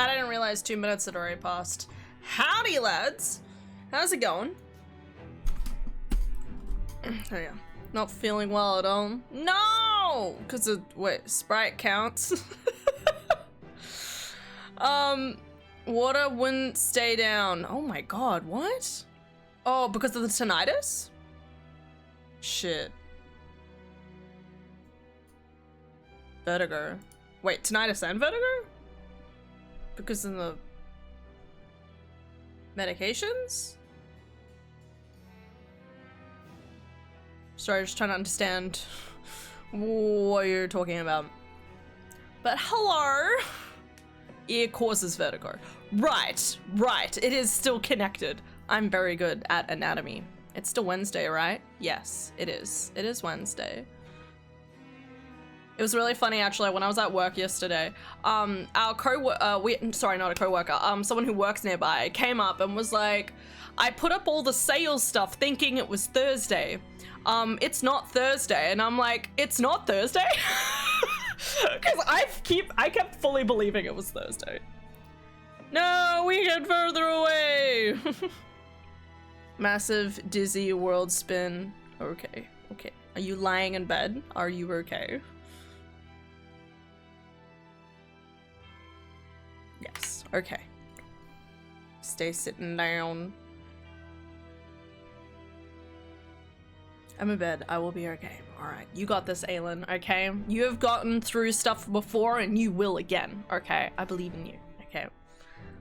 I didn't realize 2 minutes had already passed. Howdy, lads. How's it going? Oh yeah. Not feeling well at all. No! Because of, wait, Sprite counts. Water wouldn't stay down. Oh my god, what? Oh, because of the tinnitus? Shit. Vertigo. Wait, tinnitus and vertigo? Because of the medications? Sorry, just trying to understand what you're talking about. But hello! Ear causes vertigo. Right, right. It is still connected. I'm very good at anatomy. It's still Wednesday, right? Yes, it is. It is Wednesday. It was really funny actually when I was at work yesterday. Our sorry, not a coworker. Someone who works nearby came up and was like, I put up all the sales stuff thinking it was Thursday. It's not Thursday, and I'm like, it's not Thursday? Because I kept fully believing it was Thursday. No, we get further away. Massive dizzy world spin. Okay, okay. Are you lying in bed? Are you okay? Yes, okay. Stay sitting down. I'm in bed. I will be okay. Alright, you got this, Aelin, okay? You have gotten through stuff before and you will again, okay? I believe in you, okay?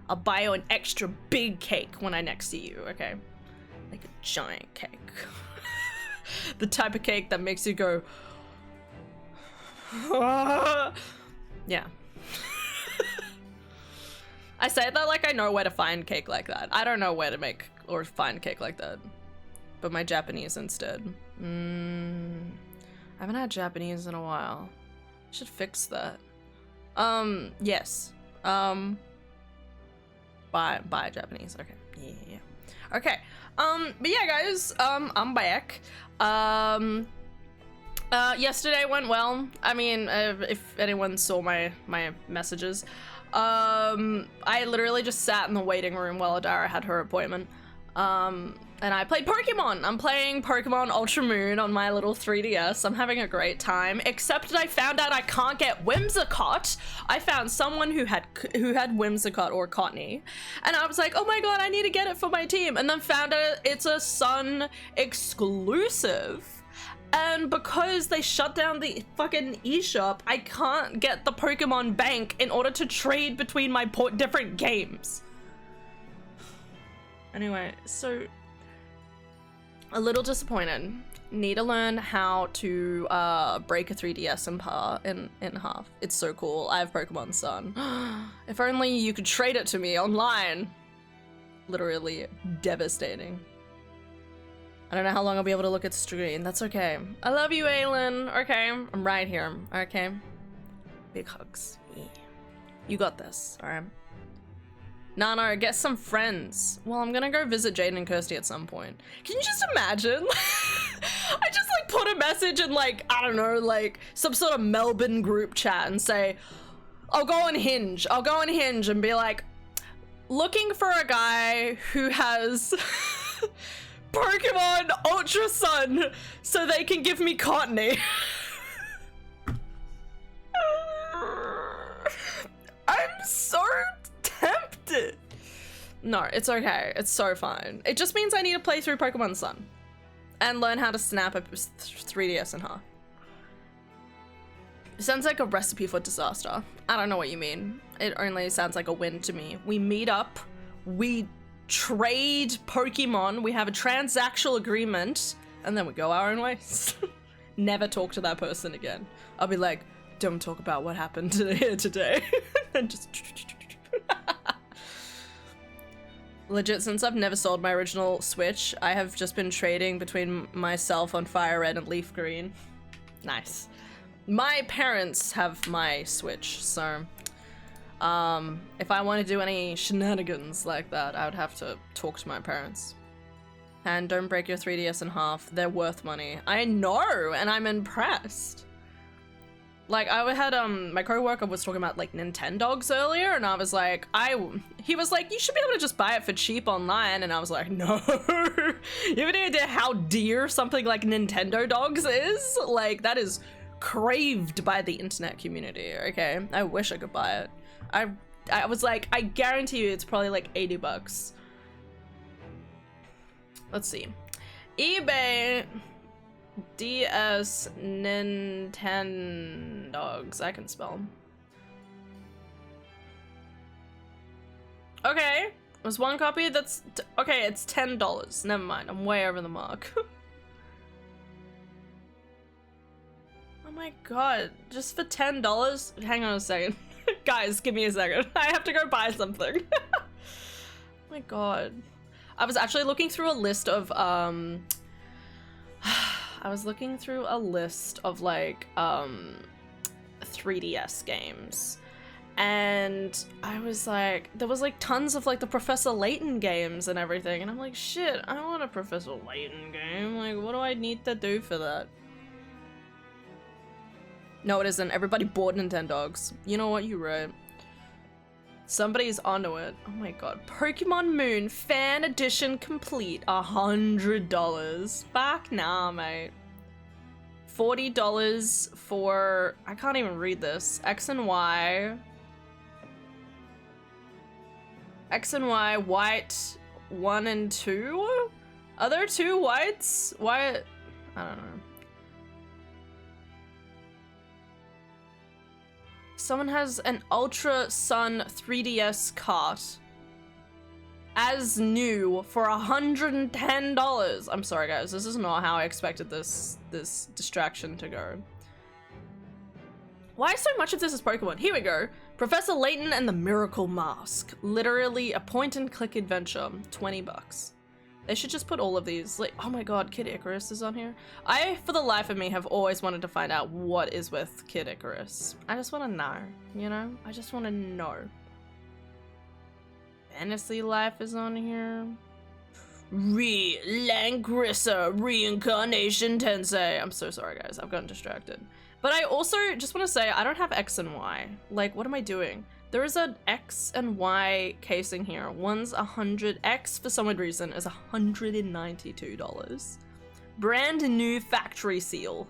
I'll buy you an extra big cake when I next see you, okay? Like a giant cake. The type of cake that makes you go... Yeah. I say that like I know where to find cake like that. I don't know where to make or find cake like that. But my Japanese instead. I haven't had Japanese in a while. Should fix that. Yes. Buy Japanese. Okay. Yeah. Okay. But yeah, guys. I'm back. Yesterday went well. I mean, if anyone saw my messages, I literally just sat in the waiting room while Adara had her appointment. And I played Pokemon. I'm playing Pokemon Ultra Moon on my little 3DS. I'm having a great time, except that I found out I can't get Whimsicott. I found someone who had Whimsicott or Cottonee, and I was like, oh my god, I need to get it for my team, and then found out it's a Sun exclusive. And because they shut down the fucking eShop, I can't get the Pokemon Bank in order to trade between my different games. Anyway, so a little disappointed. Need to learn how to break a 3DS in half. It's so cool. I have Pokemon Sun. If only you could trade it to me online. Literally devastating. I don't know how long I'll be able to look at the screen. That's okay. I love you, Aelin. Okay, I'm right here. Okay. Big hugs. Yeah. You got this, alright? No, get some friends. Well, I'm gonna go visit Jaden and Kirsty at some point. Can you just imagine? I just like put a message in like, I don't know, like some sort of Melbourne group chat and say, I'll go on Hinge and be like, looking for a guy who has Pokemon Ultra Sun so they can give me Cottonee. I'm so tempted. No, it's okay. It's so fine. It just means I need to play through Pokemon Sun and learn how to snap a 3DS in half. It sounds like a recipe for disaster. I don't know what you mean. It only sounds like a win to me. We meet up, we trade Pokemon, we have a transactional agreement, and then we go our own ways. Never talk to that person again. I'll be like, don't talk about what happened here today. And just... Legit, since I've never sold my original Switch, I have just been trading between myself on Fire Red and Leaf Green. Nice. My parents have my Switch, so if I want to do any shenanigans like that, I would have to talk to my parents. And don't break your 3DS in half. They're worth money. I know, and I'm impressed. Like, I had, my coworker was talking about, like, Nintendogs earlier, and I was like, he was like, you should be able to just buy it for cheap online, and I was like, no. You have any idea how dear something like Nintendo Dogs is? Like, that is craved by the internet community, okay? I wish I could buy it. I was like, I guarantee you it's probably like 80 bucks. Let's see. eBay DS Nintendogs. I can spell. Okay. There's one copy that's okay, it's $10. Never mind. I'm way over the mark. Oh my god. Just for $10? Hang on a second. Guys, give me a second. I have to go buy something. Oh my god. I was actually looking through a list of like 3DS games, and I was like, there was like tons of like the Professor Layton games and everything, and I'm like, shit, I want a Professor Layton game. Like, what do I need to do for that? No, it isn't. Everybody bought Nintendogs. You know what? You're right. Somebody's onto it. Oh my god. Pokemon Moon Fan Edition Complete. $100. Fuck nah, mate. $40 for... I can't even read this. X and Y. X and Y, white 1 and 2? Are there 2 whites? Why? I don't know. Someone has an Ultra Sun 3DS cart as new for $110. I'm sorry guys, this is not how I expected this distraction to go. Why so much of this is Pokemon? Here we go. Professor Layton and the Miracle Mask. Literally a point and click adventure. 20 bucks. They should just put all of these, like, oh my god, Kid Icarus is on here. I, for the life of me, have always wanted to find out what is with Kid Icarus. I just want to know, you know? I just want to know. Fantasy Life is on here. Langrissa Reincarnation Tensei. I'm so sorry, guys. I've gotten distracted. But I also just want to say, I don't have X and Y. Like, what am I doing? There is an X and Y casing here. One's 100. X, for some weird reason, is $192. Brand new factory seal.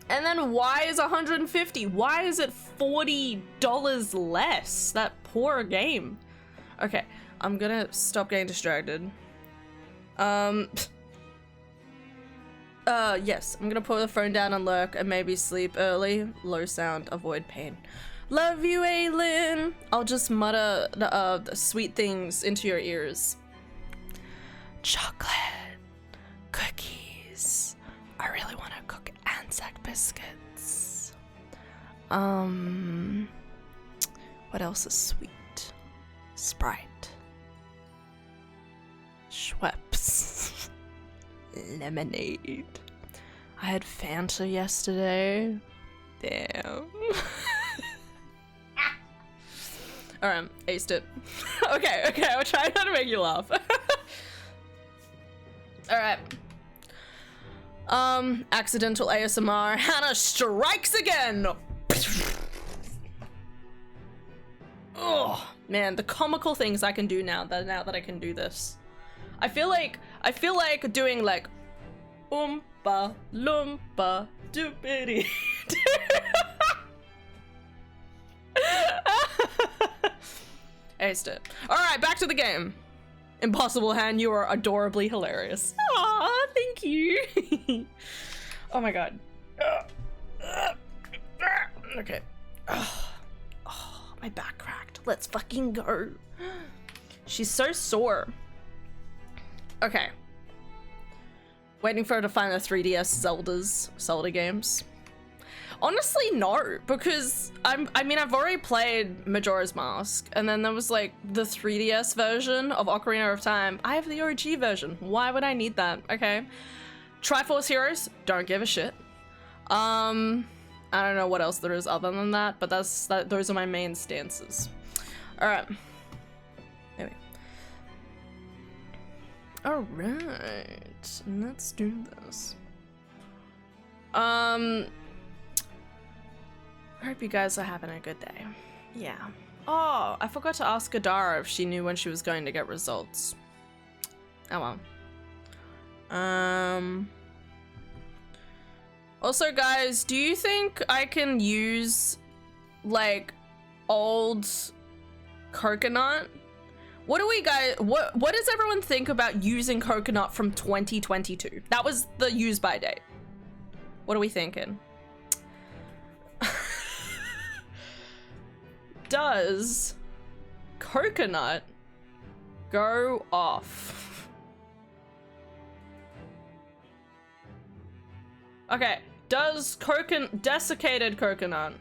And then Y is 150. Why is it $40 less? That poor game. Okay, I'm gonna stop getting distracted. Yes, I'm gonna put the phone down and lurk and maybe sleep early. Low sound, avoid pain. Love you, Aylin. I'll just mutter the sweet things into your ears. Chocolate, cookies. I really want to cook Anzac biscuits. What else is sweet? Sprite. Schweppes. Lemonade. I had Fanta yesterday. Damn. Alright, aced it. Okay, I'll try not to make you laugh. Alright. Accidental ASMR. Hannah strikes again! Oh, man, the comical things I can do now that I can do this. I feel like doing like Oompa Loompa Doopity. Aced it. Alright, back to the game. Impossible Han, you are adorably hilarious. Aw, thank you. Oh my god. Okay. Oh, my back cracked. Let's fucking go. She's so sore. Okay. Waiting for her to find the 3DS Zelda games. Honestly, no, because I mean, I've already played Majora's Mask, and then there was like the 3DS version of Ocarina of Time. I have the OG version. Why would I need that? Okay. Triforce Heroes, don't give a shit. I don't know what else there is other than that, but those are my main stances. All right. Anyway. All right, let's do this. I hope you guys are having a good day. Yeah. Oh, I forgot to ask Adara if she knew when she was going to get results. Oh well. Also, guys, do you think I can use, like, old coconut? What do we guys, what does everyone think about using coconut from 2022? That was the use by date. What are we thinking? Does coconut go off? Okay, does desiccated coconut?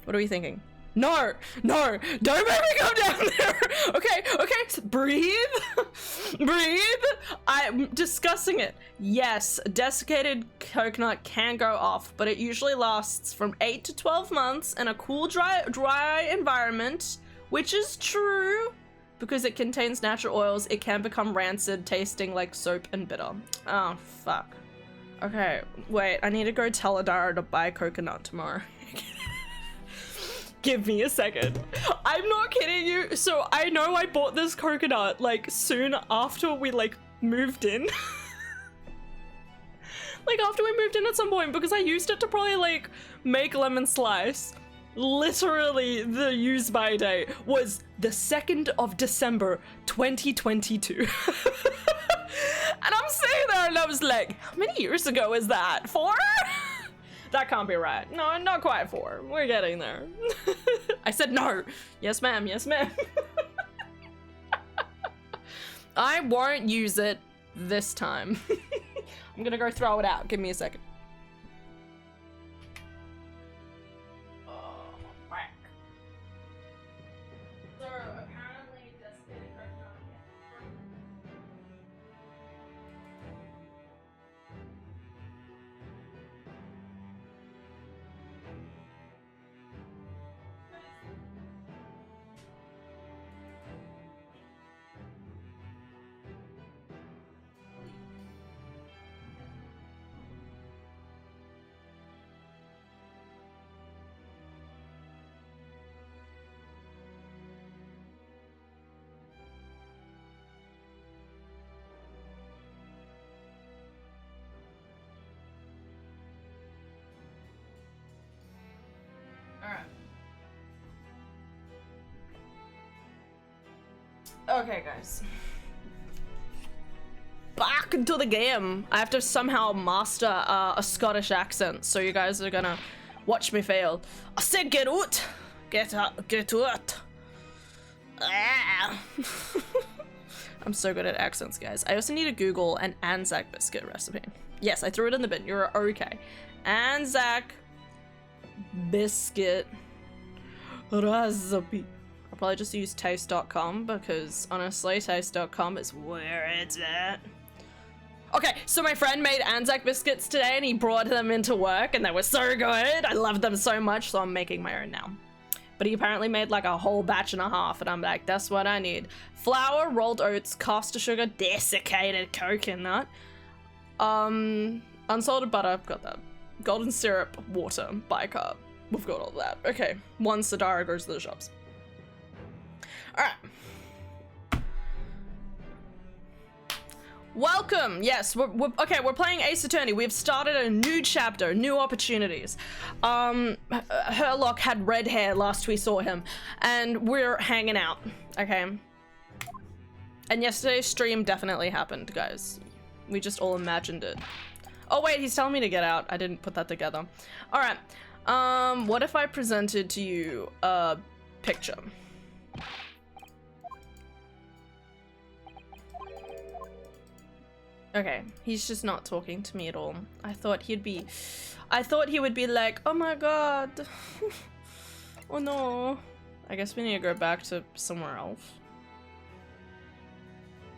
What are we thinking? No, no, don't make me come down there. Okay, okay, breathe, breathe. I'm discussing it. Yes, desiccated coconut can go off, but it usually lasts from 8 to 12 months in a cool, dry environment, which is true because it contains natural oils. It can become rancid, tasting like soap and bitter. Oh, fuck. Okay, wait, I need to go tell Adara to buy coconut tomorrow. Give me a second. I'm not kidding you. So I know I bought this coconut like soon after we like moved in. Like after we moved in at some point, because I used it to probably like make lemon slice. Literally the use by date was the 2nd of December 2022. And I'm sitting there and I was like, how many years ago is that? 4? That can't be right. No, not quite 4. We're getting there. I said no. Yes, ma'am. Yes, ma'am. I won't use it this time. I'm gonna go throw it out. Give me a second. Oh, whack. So, apparently desiccated coconut. Okay, guys. Back into the game. I have to somehow master a Scottish accent, so you guys are gonna watch me fail. I said get out! Get out! Get out! Ah. I'm so good at accents, guys. I also need to Google an Anzac biscuit recipe. Yes, I threw it in the bin. You're okay. Anzac biscuit recipe. I'll probably just use taste.com because honestly, taste.com is where it's at. Okay, so my friend made Anzac biscuits today and he brought them into work and they were so good. I love them so much, so I'm making my own now. But he apparently made like a whole batch and a half and I'm like, that's what I need. Flour, rolled oats, caster sugar, desiccated coconut, unsalted butter, I've got that. Golden syrup, water, bicarb. We've got all that. Okay, once Sadara goes to the shops. Alright. Welcome! Yes, we're playing Ace Attorney. We've started a new chapter, new opportunities. Herlock had red hair last we saw him, and we're hanging out, okay? And yesterday's stream definitely happened, guys. We just all imagined it. Oh wait, he's telling me to get out. I didn't put that together. Alright, what if I presented to you a picture? Okay, he's just not talking to me at all. I thought he would be like, oh my god. Oh no. I guess we need to go back to somewhere else.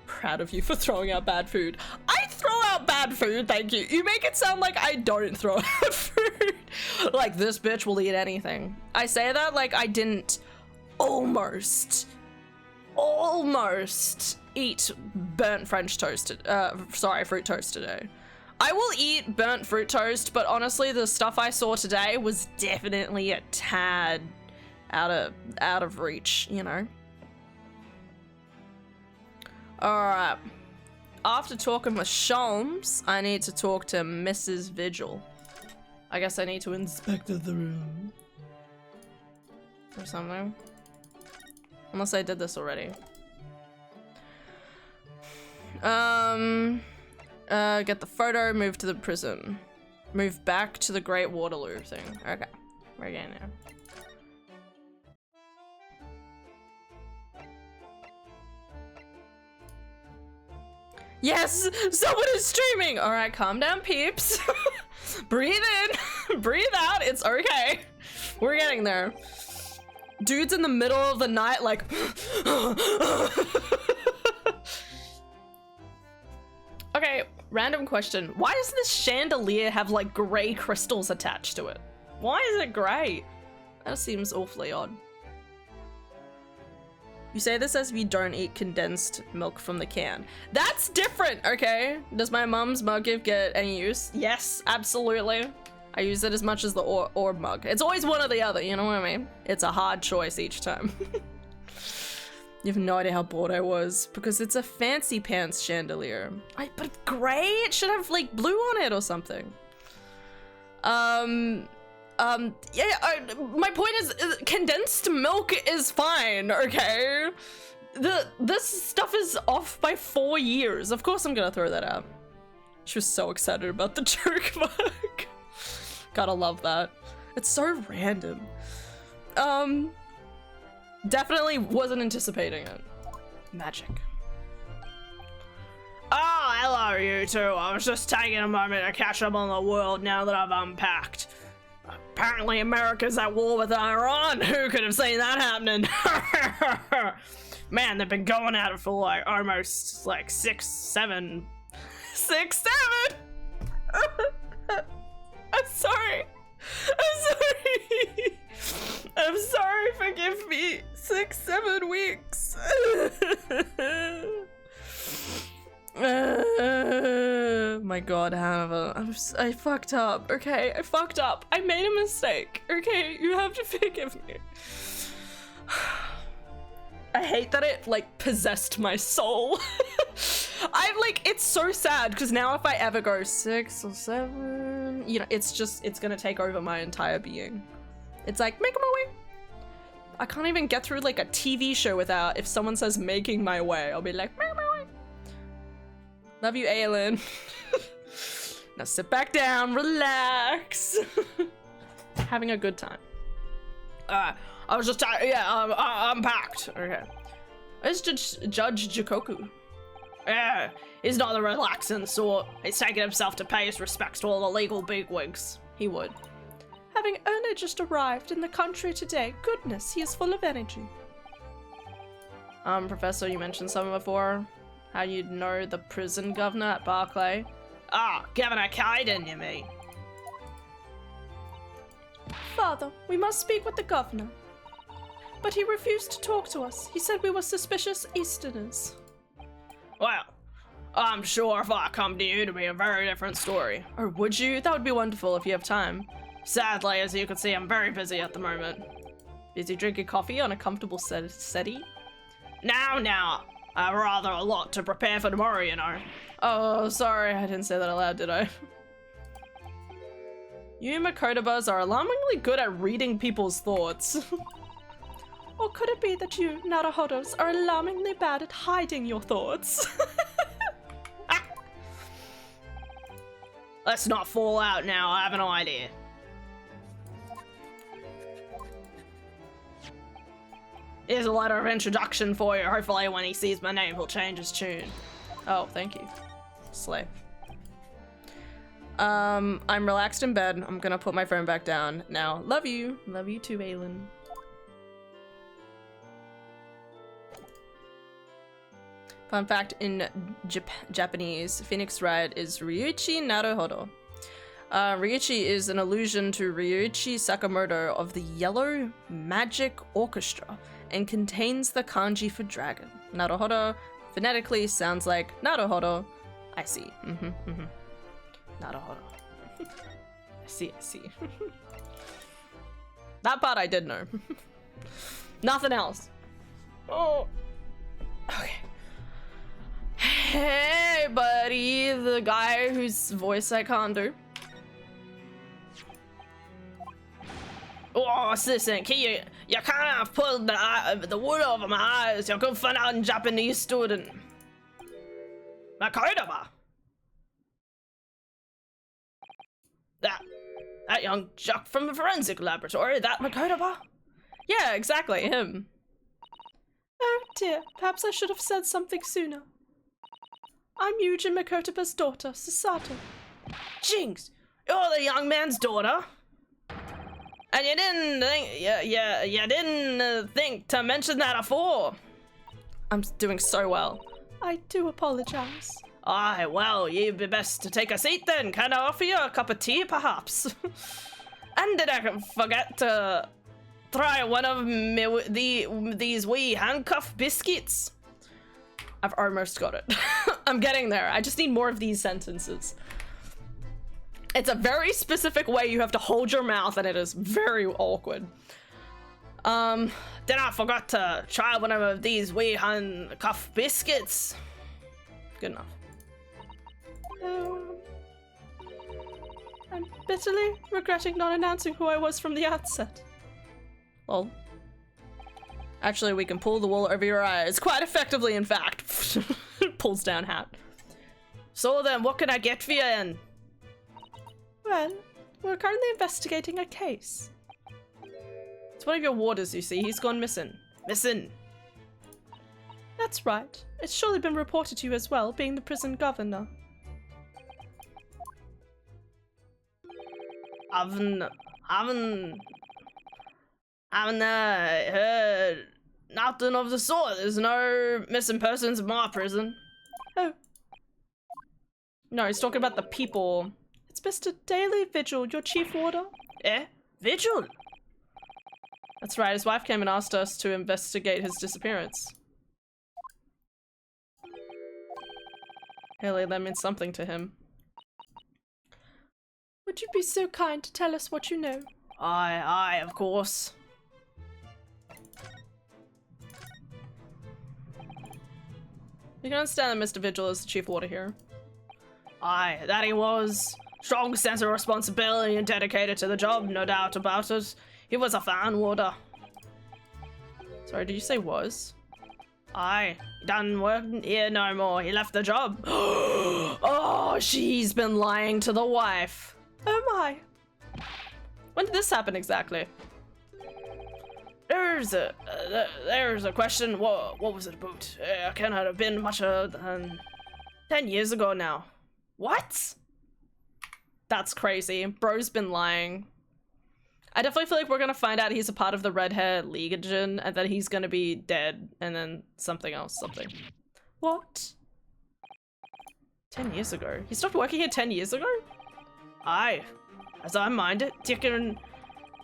Proud of you for throwing out bad food. I throw out bad food, thank you. You make it sound like I don't throw out food. Like, this bitch will eat anything. I say that like I didn't almost eat burnt French toast, fruit toast today. I will eat burnt fruit toast, but honestly, the stuff I saw today was definitely a tad out of reach, you know? Alright. After talking with Sholmes, I need to talk to Mrs. Vigil. I guess I need to inspect the room. Or something. Unless I did this already. Get the photo, move to the prison. Move back to the Great Waterloo thing. Okay, we're getting there. Yes, someone is streaming! Alright, calm down, peeps. Breathe in, breathe out, it's okay. We're getting there. Dude's in the middle of the night, like... Okay, random question. Why does this chandelier have, like, grey crystals attached to it? Why is it grey? That seems awfully odd. You say this as if you don't eat condensed milk from the can. That's different, okay? Does my mum's mug get any use? Yes, absolutely. I use it as much as the orb mug. It's always one or the other, you know what I mean? It's a hard choice each time. You have no idea how bored I was because it's a fancy pants chandelier. But it's gray? It should have like blue on it or something. My point is condensed milk is fine, okay? This stuff is off by 4 years. Of course I'm gonna throw that out. She was so excited about the jerk mug. Gotta love that. It's so random. Definitely wasn't anticipating it. Magic. Oh, hello you two. I was just taking a moment to catch up on the world now that I've unpacked. Apparently America's at war with Iran. Who could have seen that happening? Man, they've been going at it for like almost like 6, 7. 6, 7! I'm sorry. I'm sorry. I'm sorry, forgive me. 6, 7 weeks. My god, Hannah, I fucked up, okay? I fucked up. I made a mistake, okay? You have to forgive me. I hate that it, like, possessed my soul. It's so sad, because now if I ever go 6 or 7, you know, it's gonna take over my entire being. It's like, making my way. I can't even get through, like, a TV show without, if someone says making my way, I'll be like, making my way. Love you, Aelin. Now sit back down, relax. Having a good time. I was just I'm packed. Okay. It's Judge Jikoku. Yeah, he's not the relaxing sort. He's taking himself to pay his respects to all the legal bigwigs. He would. Having only just arrived in the country today, goodness, he is full of energy. Professor, you mentioned something before. How you'd know the prison governor at Barclay. Ah, Governor Kaiden, you mean? Father, we must speak with the governor. But he refused to talk to us. He said we were suspicious Easterners. Well, I'm sure if I come to you, it'd be a very different story. Or would you? That would be wonderful if you have time. Sadly, as you can see, I'm very busy at the moment. Busy drinking coffee on a comfortable settee? Now. I have rather a lot to prepare for tomorrow, you know. Oh, sorry, I didn't say that aloud, did I? You Makodabas are alarmingly good at reading people's thoughts. Or could it be that you, Naruhodos, are alarmingly bad at hiding your thoughts? Let's not fall out now, I have an idea. Here's a letter of introduction for you. Hopefully when he sees my name, he'll change his tune. Oh, thank you. Slay. I'm relaxed in bed. I'm gonna put my phone back down now. Love you. Love you too, Aelin. Fun fact, in Japanese, Phoenix Wright is Ryuichi Naruhodo. Ryuichi is an allusion to Ryuichi Sakamoto of the Yellow Magic Orchestra and contains the kanji for dragon. Naruhodo phonetically sounds like Naruhodo. I see. Naruhodo. I see, I see. That part I did know. Nothing else. Oh. Okay. Hey, buddy. The guy whose voice I can't do. Oh, assistant, you kind of pulled the wool over my eyes. You're good fun out in Japanese student. Makotoba. That young jock from the forensic laboratory, that Makotoba? Yeah, exactly, him. Oh dear, perhaps I should have said something sooner. I'm Yujin Makotoba's daughter, Sasato. Jinx, you're the young man's daughter? And you didn't think, you didn't think to mention that before. I'm doing so well. I do apologize. Aye, well, you'd be best to take a seat then. Can I offer you a cup of tea, perhaps? And did I forget to try one of these wee handcuff biscuits? I've almost got it. I'm getting there. I just need more of these sentences. It's a very specific way you have to hold your mouth, and it is very awkward. Did I forgot to try one of these wee handcuff biscuits? Good enough. I'm bitterly regretting not announcing who I was from the outset. Lol. Actually, we can pull the wool over your eyes quite effectively, in fact. Pulls down hat. So then, what can I get for you then? Well, we're currently investigating a case. It's one of your warders, you see. He's gone missing. Missing! That's right. It's surely been reported to you as well, being the prison governor. I haven't heard nothing of the sort. There's no missing persons in my prison. Oh. No, he's talking about the people. It's Mr. Daily Vigil, your chief warder. Eh? Vigil? That's right, his wife came and asked us to investigate his disappearance. Clearly that means something to him. Would you be so kind to tell us what you know? Aye, of course. You can understand that Mr. Vigil is the chief warder here. Aye, that he was. Strong sense of responsibility and dedicated to the job, no doubt about it. He was a fine warder. Sorry, did you say was? Aye, he doesn't work here no more. He left the job. Oh, she's been lying to the wife. Oh my. When did this happen exactly? There's a question. What was it about? It cannot have been much than 10 years ago now. What? That's crazy. Bro's been lying. I definitely feel like we're gonna find out he's a part of the Red Hair Legion and that he's gonna be dead and then something else, something. What? 10 years ago? He stopped working here 10 years ago? Aye. As I mind it, you can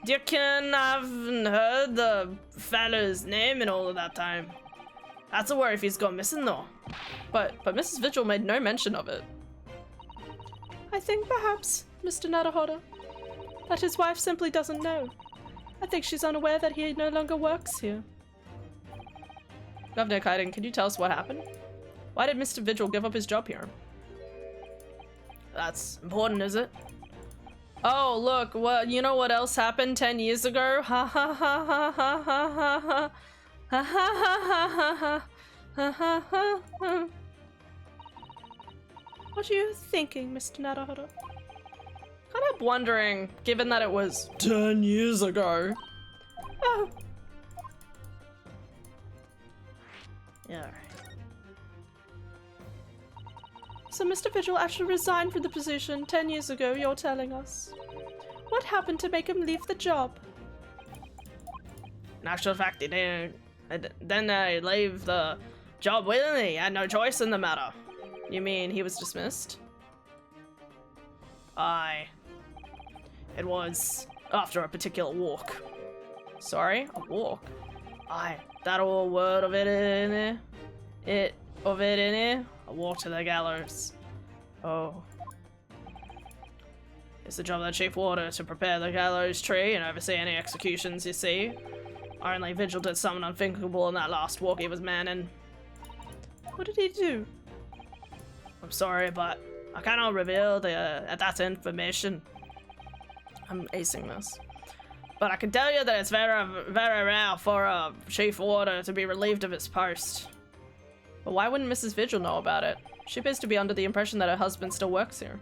haven't heard the fella's name in all of that time. That's a worry if he's gone missing though. But Mrs. Vigil made no mention of it. I think perhaps, Mr. Naruhodo, that his wife simply doesn't know. I think she's unaware that he no longer works here. Governor Kaiden, can you tell us what happened? Why did Mr. Vigil give up his job here? That's important, is it? Oh, look, well, you know what else happened 10 years ago? Ha ha ha ha ha ha ha ha. Ha ha ha ha ha ha ha ha. What are you thinking, Mr. Naruhodo? Kind of wondering, given that it was 10 years ago. Oh. Yeah, alright. So Mr. Vigil actually resigned from the position 10 years ago, you're telling us. What happened to make him leave the job? In actual fact, he didn't. Then he leave the job willingly. He had no choice in the matter. You mean he was dismissed? Aye. It was after a particular walk. Sorry? A walk? Aye. That all word of it in there? A walk to the gallows. Oh. It's the job of the chief warder to prepare the gallows tree and oversee any executions, you see. Only Vigil did something unthinkable in that last walk he was manning. What did he do? I'm sorry, but I cannot reveal that information. I'm acing this. But I can tell you that it's very, very rare for a chief warder to be relieved of his post. But why wouldn't Mrs. Vigil know about it? She appears to be under the impression that her husband still works here.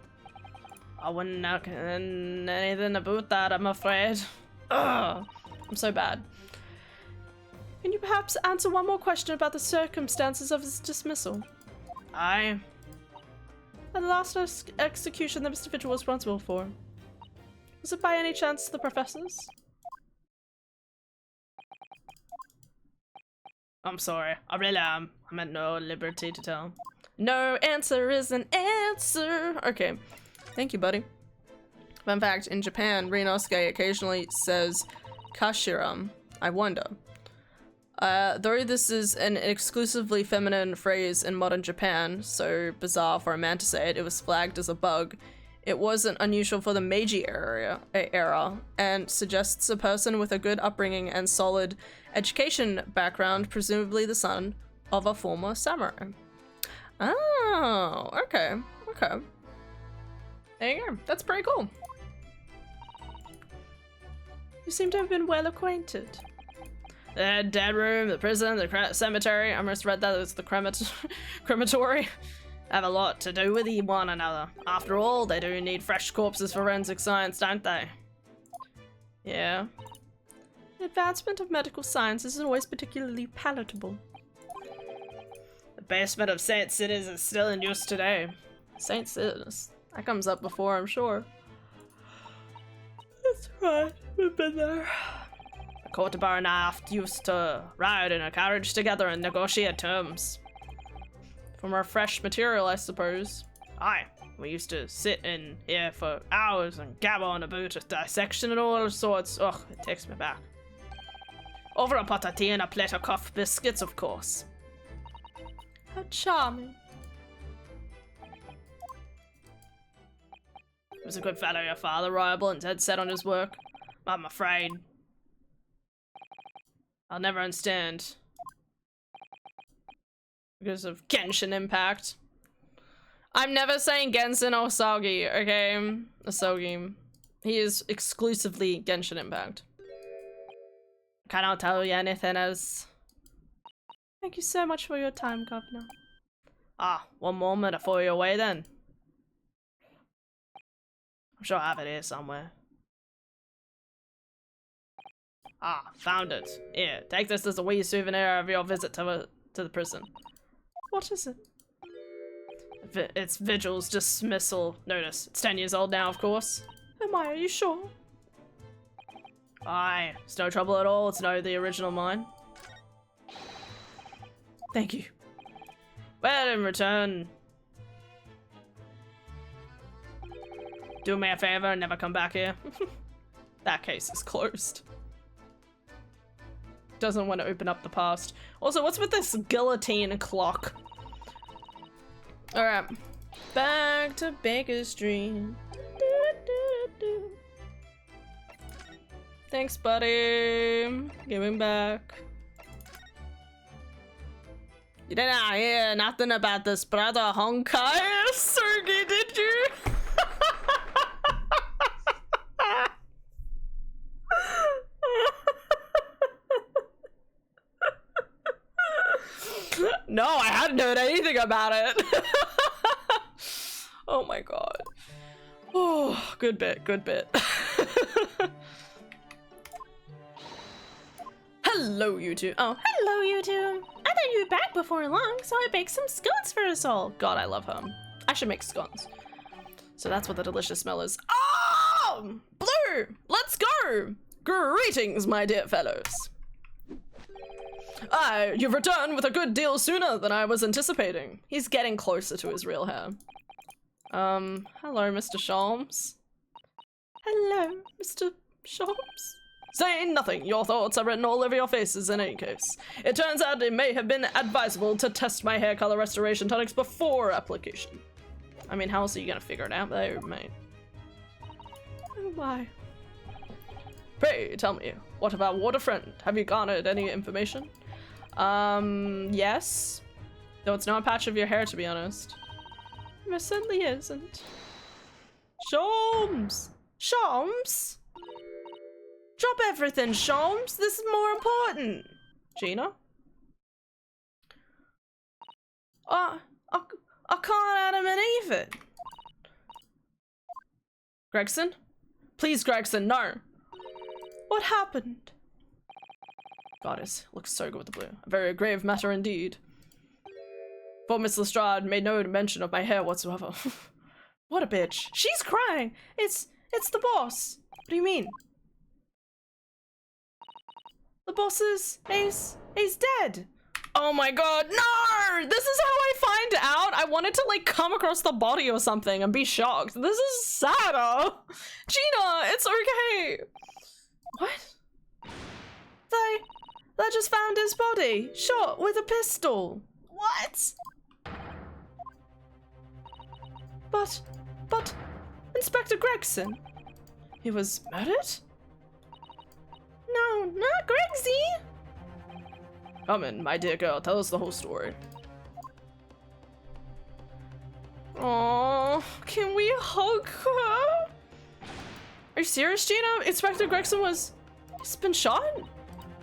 I wouldn't know anything about that, I'm afraid. Ugh, I'm so bad. Can you perhaps answer one more question about the circumstances of his dismissal? Aye. The last execution that Mr. Vigil was responsible for. Was it by any chance the professor's? I'm sorry. I really am. I'm at no liberty to tell. No answer is an answer. Okay. Thank you, buddy. Fun fact, in Japan, Rinosuke occasionally says Kashiram. I wonder. Though this is an exclusively feminine phrase in modern Japan, so bizarre for a man to say it, it was flagged as a bug. It wasn't unusual for the Meiji era, and suggests a person with a good upbringing and solid education background, presumably the son of a former samurai. Oh, okay, okay. There you go. That's pretty cool. You seem to have been well acquainted. The dead room, the prison, the cemetery. I almost read that as the crematory. Have a lot to do with one another. After all, they do need fresh corpses for forensic science, don't they? Yeah. The advancement of medical science isn't always particularly palatable. The basement of St. Sid's is still in use today. St. Sid's? That comes up before, I'm sure. That's right, we've been there. The Courtibar and I often used to ride in a carriage together and negotiate terms. From our fresh material, I suppose. Aye, we used to sit in here for hours and gabble on about dissection and all sorts. Ugh, it takes me back. Over a pot of tea and a plate of cough biscuits, of course. How charming. He was a good fellow, your father, reliable and dead set on his work. I'm afraid I'll never understand. Because of Genshin Impact. I'm never saying Genshin Osagi, okay? Osagi. He is exclusively Genshin Impact. Cannot tell you anything else. Thank you so much for your time, Governor. Ah, one moment before you're away then. I'm sure I have it here somewhere. Ah, found it. Here, take this as a wee souvenir of your visit to the prison. What is it? It's Vigil's dismissal notice. It's 10 years old now, of course. Am I? Are you sure? Aye, it's no trouble at all. It's the original mine. Thank you. Well, in return, do me a favor and never come back here. That case is closed. Doesn't want to open up the past. Also, what's with this guillotine clock? Alright. Back to Baker Street. Thanks, buddy. Giving back. You didn't hear nothing about this brother Honkai, Sergey, did you? No, I hadn't heard anything about it. Oh my god. Oh, good bit, good bit. Hello, you two. Oh, hello, you two. I thought you were back before long, so I baked some scones for us all. God, I love him. I should make scones. So that's what the delicious smell is. Oh, Blue, let's go. Greetings, my dear fellows. You've returned with a good deal sooner than I was anticipating. He's getting closer to his real hair. Hello, Mr. Sholmes. Hello, Mr. Sholmes. Say nothing. Your thoughts are written all over your faces in any case. It turns out it may have been advisable to test my hair color restoration tonics before application. I mean, how else are you gonna figure it out there, mate? Oh my. Pray, tell me, what about Waterfront? Have you garnered any information? Yes. Though it's not a patch of your hair, to be honest. There certainly isn't. Sholmes! Sholmes? Drop everything, Sholmes! This is more important! Gina? I can't Adam and Eve it. Gregson? Please, Gregson, no! What happened? Goddess, looks so good with the blue. A very grave matter indeed. Poor Miss Lestrade made no mention of my hair whatsoever. What a bitch. She's crying! It's the boss! What do you mean? The boss is... he's dead! Oh my god, no! This is how I find out! I wanted to, like, come across the body or something and be shocked. This is sadder! Gina, it's okay! What? They just found his body, shot with a pistol. What? But, Inspector Gregson, he was murdered? No, not Gregsy. Come in, my dear girl, tell us the whole story. Oh, can we hug her? Are you serious, Gina? Inspector Gregson he's been shot?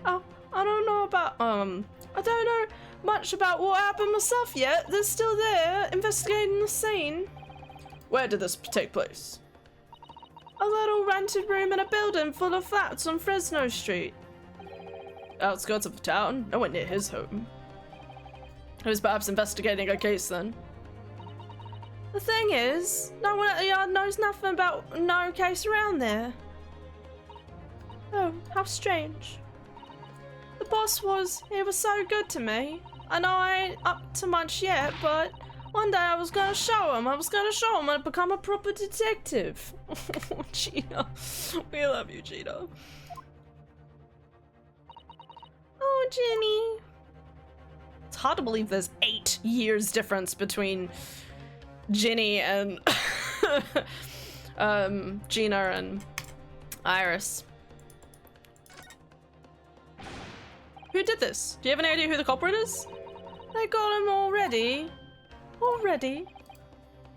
Oh, I don't know about, I don't know much about what happened myself yet. They're still there, investigating the scene. Where did this take place? A little rented room in a building full of flats on Fresno Street. Outskirts of the town, nowhere near his home. He was perhaps investigating a case then. The thing is, no one at the yard knows nothing about no case around there. Oh, how strange. The boss he was so good to me. I know I ain't up to much yet, but one day I was gonna show him. I'd become a proper detective. Oh, Gina. We love you, Gina. Oh, Jenny. It's hard to believe there's 8 years difference between Ginny and Gina and Iris. Who did this? Do you have any idea who the culprit is? They got him already. Already?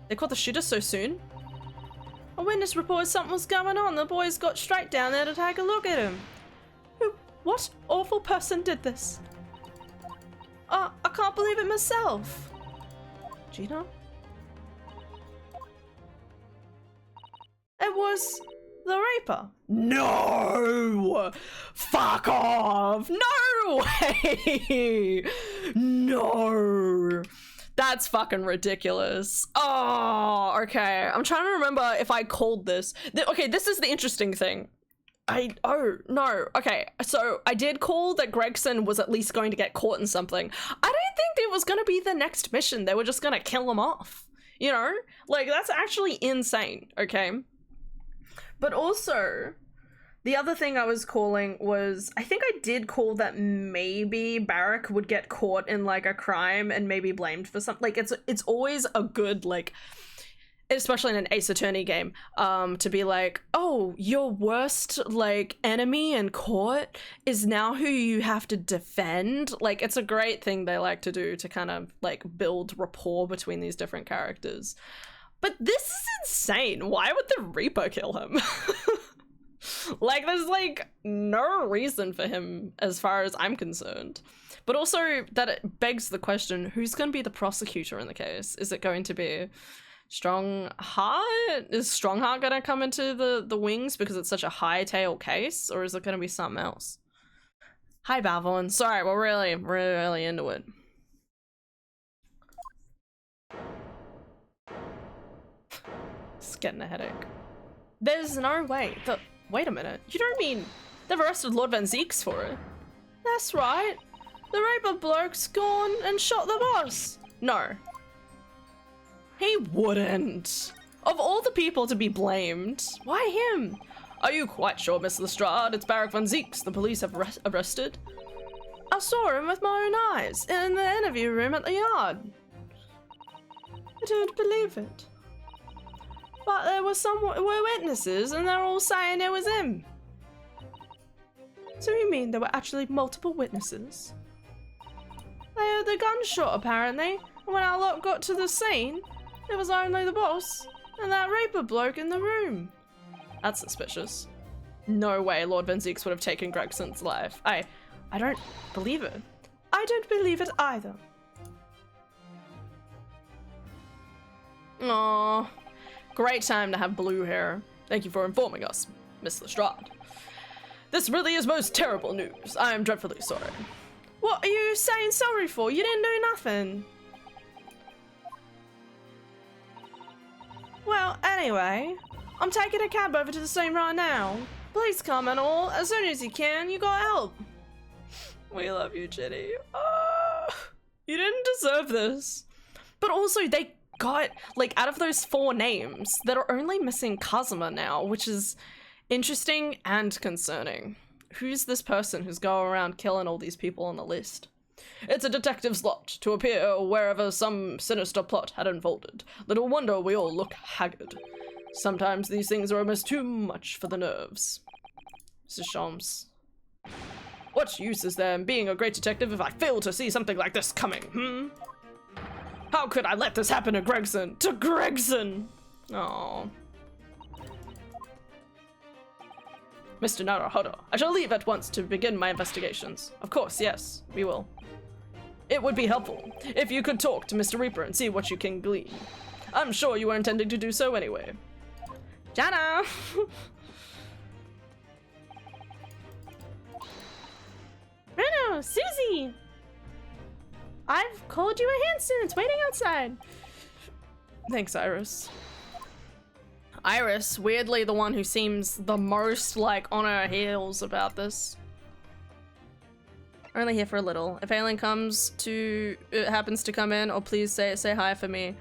They caught the shooter so soon? A witness reported something was going on. The boys got straight down there to take a look at him. What awful person did this? I can't believe it myself. Gina? It was the Reaper. No! Fuck off! No way! No! That's fucking ridiculous. Oh, okay. I'm trying to remember if I called this. Okay, this is the interesting thing. Oh, no. Okay, so I did call that Gregson was at least going to get caught in something. I don't think it was going to be the next mission. They were just going to kill him off. You know? Like, that's actually insane, okay? But also, the other thing I was calling was, I think I did call that maybe Barrack would get caught in, like, a crime and maybe blamed for something. Like, it's always a good, like, especially in an Ace Attorney game, to be like, oh, your worst, like, enemy in court is now who you have to defend. Like, it's a great thing they like to do to kind of, like, build rapport between these different characters. But this is insane. Why would the Reaper kill him? Like, there's, like, no reason for him as far as I'm concerned. But also, that it begs the question, who's going to be the prosecutor in the case? Is it going to be Strongheart? Is Strongheart going to come into the wings because it's such a high-tail case? Or is it going to be something else? Hi, Balvin. Sorry, we're really into it. Just getting a headache. There's no way. Wait a minute. You don't mean they've arrested Lord Van Zeeks for it? That's right. The Reaper bloke's gone and shot the boss. No. He wouldn't. Of all the people to be blamed, why him? Are you quite sure, Miss Lestrade? It's Barrack Van Zeeks the police have arrested. I saw him with my own eyes in the interview room at the yard. I don't believe it. But there were were witnesses, and they're all saying it was him. So you mean there were actually multiple witnesses? They heard the gunshot, apparently, and when our lot got to the scene, there was only the boss and that Reaper bloke in the room. That's suspicious. No way Lord Van Zeeks would have taken Gregson's life. I don't believe it. I don't believe it either. Aww. Great time to have blue hair. Thank you for informing us, Miss Lestrade. This really is most terrible news. I am dreadfully sorry. What are you saying sorry for? You didn't do nothing. Well, anyway, I'm taking a cab over to the scene right now. Please come and all, as soon as you can. You got help. We love you, Chitty. Oh, you didn't deserve this. But also, they got, like, out of those 4 names, that are only missing Kazuma now, which is interesting and concerning. Who's this person who's going around killing all these people on the list? It's a detective's lot to appear wherever some sinister plot had unfolded. Little wonder we all look haggard. Sometimes these things are almost too much for the nerves. Mrs. Shams. What use is there in being a great detective if I fail to see something like this coming, How could I let this happen to Gregson? To Gregson! Oh. Mr. Naruhodo, I shall leave at once to begin my investigations. Of course, yes, we will. It would be helpful if you could talk to Mr. Reaper and see what you can glean. I'm sure you were intending to do so anyway. Jana! Reno, Susie! I've called you a Hanson. It's waiting outside. Thanks, Iris. Iris, weirdly the one who seems the most, like, on her heels about this. Only here for a little. If Aileen happens to come in, or please say hi for me.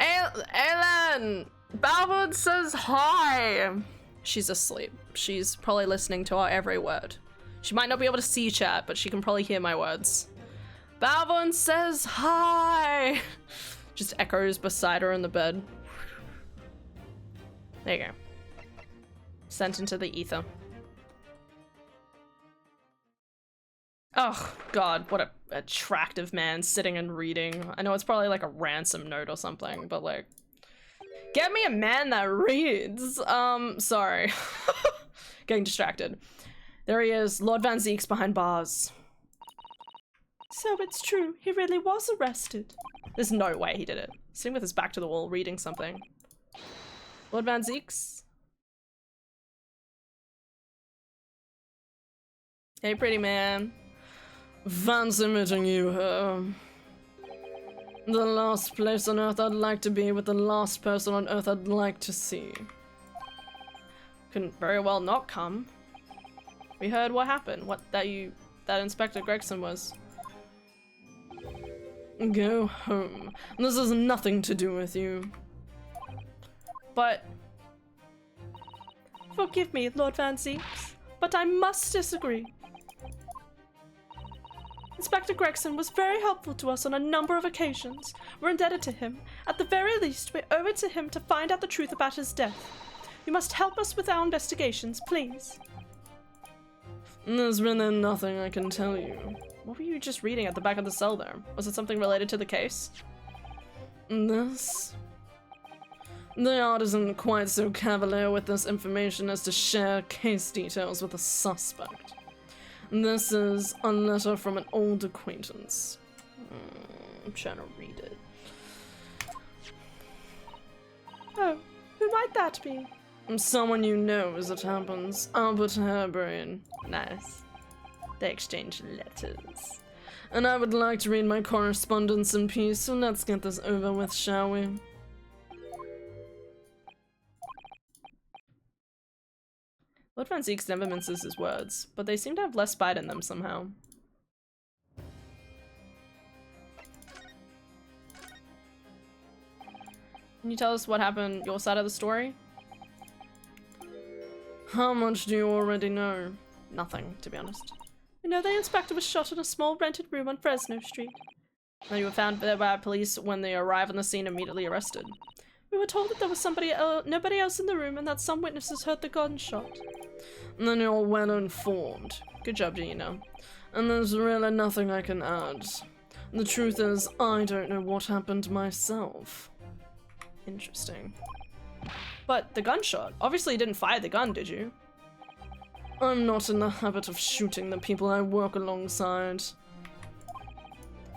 Aileen! Balwood says hi! She's asleep. She's probably listening to our every word. She might not be able to see chat, but she can probably hear my words. Balwood says hi! Just echoes beside her in the bed. There you go. Sent into the ether. Oh god, what a attractive man sitting and reading. I know it's probably like a ransom note or something, but like, get me a man that reads. Sorry. Getting distracted. There he is, Lord Van Zeeks behind bars. So it's true, he really was arrested. There's no way he did it. Sitting with his back to the wall, reading something. Lord Van Zeeks? Hey, pretty man. Fancy meeting you here. The last place on Earth I'd like to be with the last person on Earth I'd like to see. Couldn't very well not come. We heard what happened, that Inspector Gregson was. Go home. This has nothing to do with you. But... Forgive me, Lord Van Zeeks, but I must disagree. Inspector Gregson was very helpful to us on a number of occasions. We're indebted to him. At the very least, we owe it to him to find out the truth about his death. You must help us with our investigations, please. There's really nothing I can tell you. What were you just reading at the back of the cell there? Was it something related to the case? This? The art isn't quite so cavalier with this information as to share case details with a suspect. This is a letter from an old acquaintance. I'm trying to read it. Oh, who might that be? Someone you know, as it happens. Albert Harebrain. Nice. They exchange letters. And I would like to read my correspondence in peace, so let's get this over with, shall we? Lord Van Zeeks never minces his words, but they seem to have less bite in them somehow. Can you tell us what happened, your side of the story? How much do you already know? Nothing, to be honest. We know the inspector was shot in a small rented room on Fresno Street. And you were found there by police when they arrive on the scene immediately arrested. We were told that there was nobody else in the room and that some witnesses heard the gunshot. And then you're well informed. Good job, Gina. And there's really nothing I can add. The truth is, I don't know what happened myself. Interesting. But the gunshot. Obviously you didn't fire the gun, did you? I'm not in the habit of shooting the people I work alongside.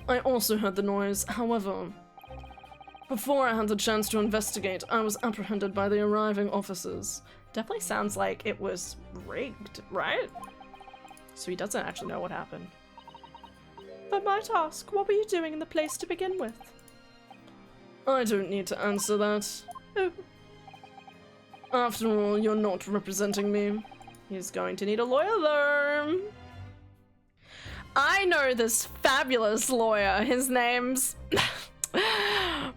I also heard the noise, however. Before I had the chance to investigate, I was apprehended by the arriving officers. Definitely sounds like it was rigged, right? So he doesn't actually know what happened. If I might ask, what were you doing in the place to begin with? I don't need to answer that. Oh. After all, you're not representing me. He's going to need a lawyer though. I know this fabulous lawyer. His name's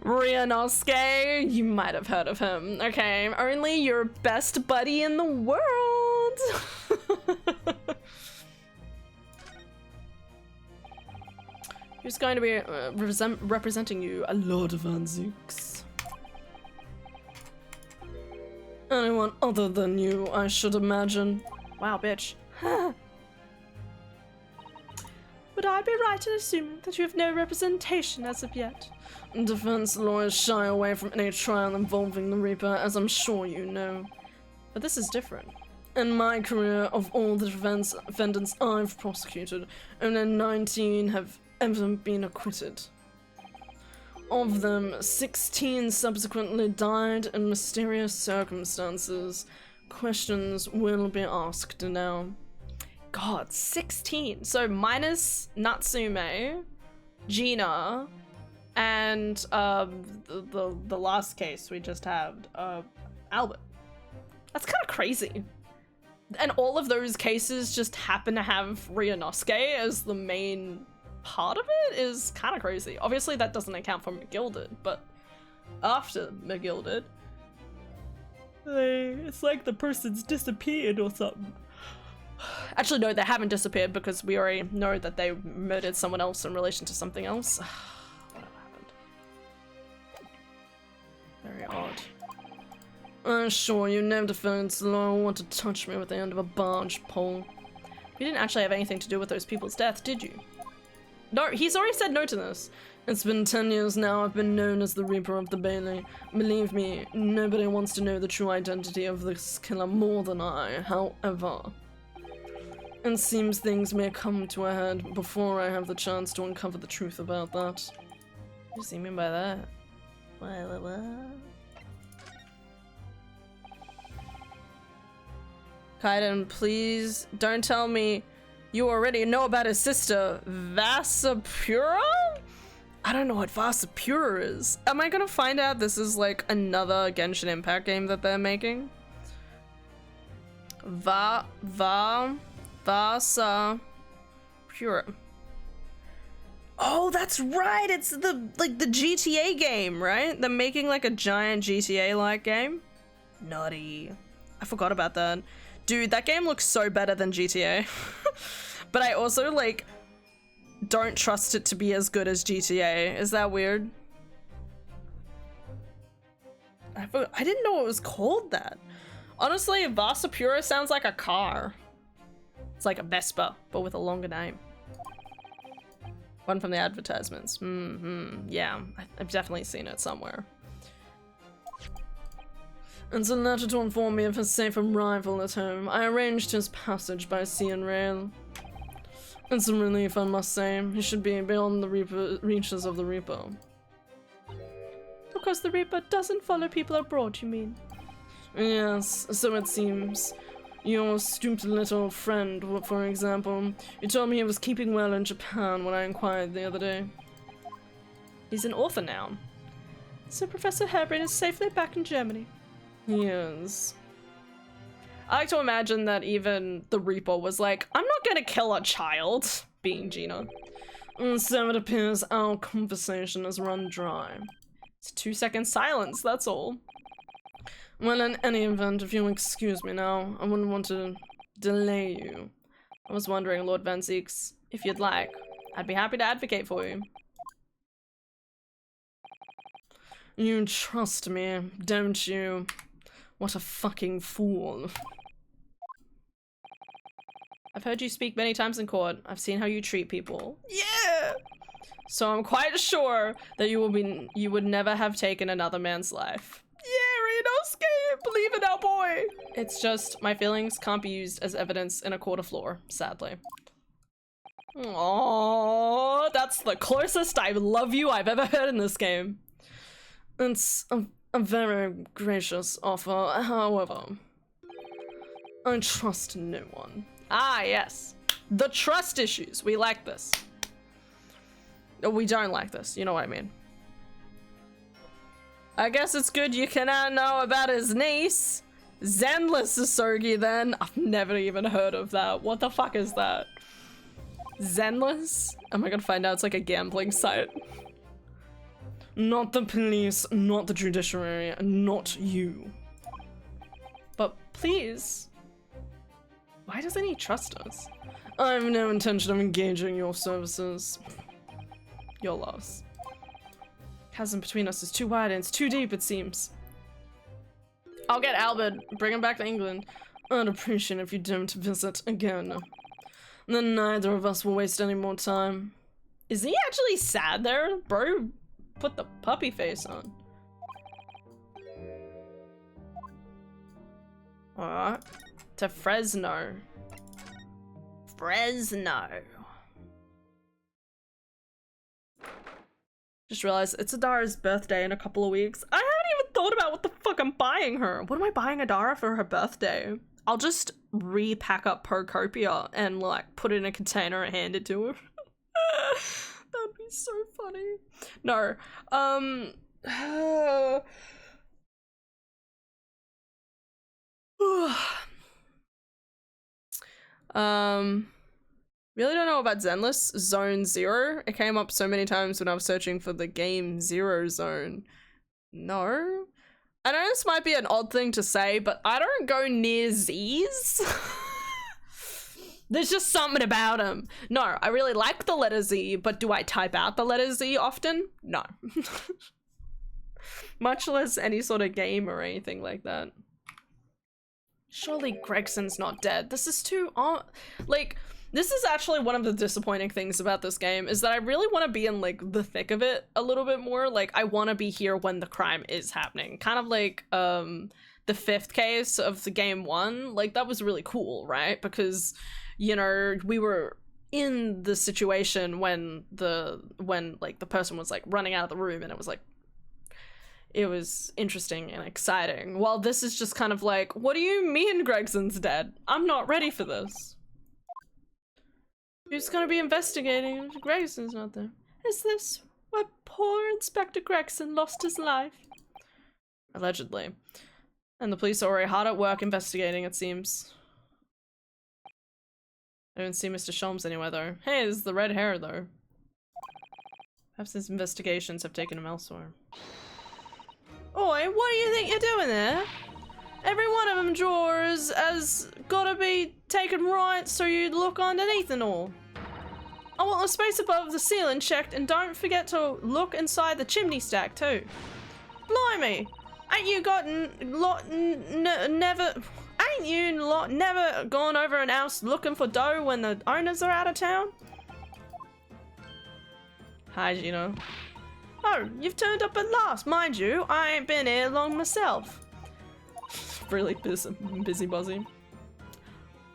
Ryunosuke. You might have heard of him. Okay, only your best buddy in the world. Who's going to be representing you? Lord Van Zooks. Anyone other than you, I should imagine. Wow, bitch. Would I be right in assuming that you have no representation as of yet? Defense lawyers shy away from any trial involving the Reaper, as I'm sure you know. But this is different. In my career, of all the defendants I've prosecuted, only 19 have ever been acquitted. Of them, 16 subsequently died in mysterious circumstances. Questions will be asked now. God, 16. So minus Natsume, Gina, and the last case we just had, Albert. That's kind of crazy. And all of those cases just happen to have Ryunosuke as the main part of it is kind of crazy. Obviously that doesn't account for McGilded, but after McGilded, it's like the person's disappeared or something. Actually, no, they haven't disappeared because we already know that they murdered someone else in relation to something else. Whatever happened. Very odd. I assure you, no defense lawyer will want to touch me with the end of a barge pole. You didn't actually have anything to do with those people's death, did you? No, he's already said no to this. It's been 10 years now I've been known as the Reaper of the Bailey. Believe me, nobody wants to know the true identity of this killer more than I, however. It seems things may come to a head before I have the chance to uncover the truth about that. What does he mean by that? What? Kaiden, please don't tell me you already know about his sister, Vasapura? I don't know what Vasapura is. Am I gonna find out this is like another Genshin Impact game that they're making? Vasapura. Oh, that's right. It's the GTA game, right? They're making like a giant GTA-like game. Naughty. I forgot about that. Dude, that game looks so better than GTA. But I also like don't trust it to be as good as GTA. Is that weird? I didn't know it was called that. Honestly, Vasapura sounds like a car. It's like a Vespa, but with a longer name. One from the advertisements. Yeah, I've definitely seen it somewhere. It's a letter to inform me of his safe arrival at home. I arranged his passage by sea and rail. It's a relief, I must say. He should be beyond the reaches of the Reaper. Because the Reaper doesn't follow people abroad, you mean? Yes, so it seems. Your stupid little friend, for example, you told me he was keeping well in Japan when I inquired the other day. He's an author now. So Professor Harebrained is safely back in Germany. He is. I like to imagine that even the Reaper was like, I'm not gonna kill a child, being Gina. So it appears our conversation has run dry. It's 2-second silence, that's all. Well, in any event, if you'll excuse me now, I wouldn't want to delay you. I was wondering, Lord Van Zeeks, if you'd like, I'd be happy to advocate for you. You trust me, don't you? What a fucking fool. I've heard you speak many times in court. I've seen how you treat people. Yeah! So I'm quite sure that you would never have taken another man's life. Yeah, Renosuke! Believe in our boy! It's just, my feelings can't be used as evidence in a court of law, sadly. Aww, that's the closest I love you I've ever heard in this game. It's a very gracious offer, however, I trust no one. Ah, yes. The trust issues. We like this. We don't like this, you know what I mean. I guess it's good you can now know about his niece. Zenless Asogi then. I've never even heard of that. What the fuck is that? Zenless? Am I gonna find out it's like a gambling site? Not the police, not the judiciary, not you. But please. Why doesn't he trust us? I have no intention of engaging your services. Your loss. Chasm between us is too wide and it's too deep, it seems. I'll get Albert, bring him back to England. I'd appreciate it if you don't visit again. Then neither of us will waste any more time. Is he actually sad there? Bro, put the puppy face on. Alright. To Fresno. Fresno. Just realized it's Adara's birthday in a couple of weeks. I haven't even thought about what the fuck I'm buying her. What am I buying Adara for her birthday? I'll just repack up Procopia and like put it in a container and hand it to her. That'd be so funny. No. Really don't know about Zenless. Zone 0. It came up so many times when I was searching for the game Zero Zone. No. I know this might be an odd thing to say, but I don't go near Z's. There's just something about them. No, I really like the letter Z, but do I type out the letter Z often? No. Much less any sort of game or anything like that. Surely Gregson's not dead. This is too like, this is actually one of the disappointing things about this game is that I really want to be in like the thick of it a little bit more. Like I want to be here when the crime is happening. Kind of like the 5th case of the game 1. Like that was really cool, right? Because, you know, we were in the situation when like the person was like running out of the room and it was interesting and exciting. While this is just kind of like, what do you mean Gregson's dead? I'm not ready for this. Who's gonna be investigating if Gregson's not there? Is this why poor Inspector Gregson lost his life? Allegedly. And the police are already hard at work investigating, it seems. I don't see Mr. Sholmes anywhere though. Hey, there's the red hair though. Perhaps his investigations have taken him elsewhere. Oi, what do you think you're doing there? Every one of them drawers has gotta be taken right so you look underneath and all. I want the space above the ceiling checked and don't forget to look inside the chimney stack too. Blimey, ain't you never gone over an house looking for dough when the owners are out of town? Hi, Gino. Oh, you've turned up at last. Mind you, I ain't been here long myself. Really busy.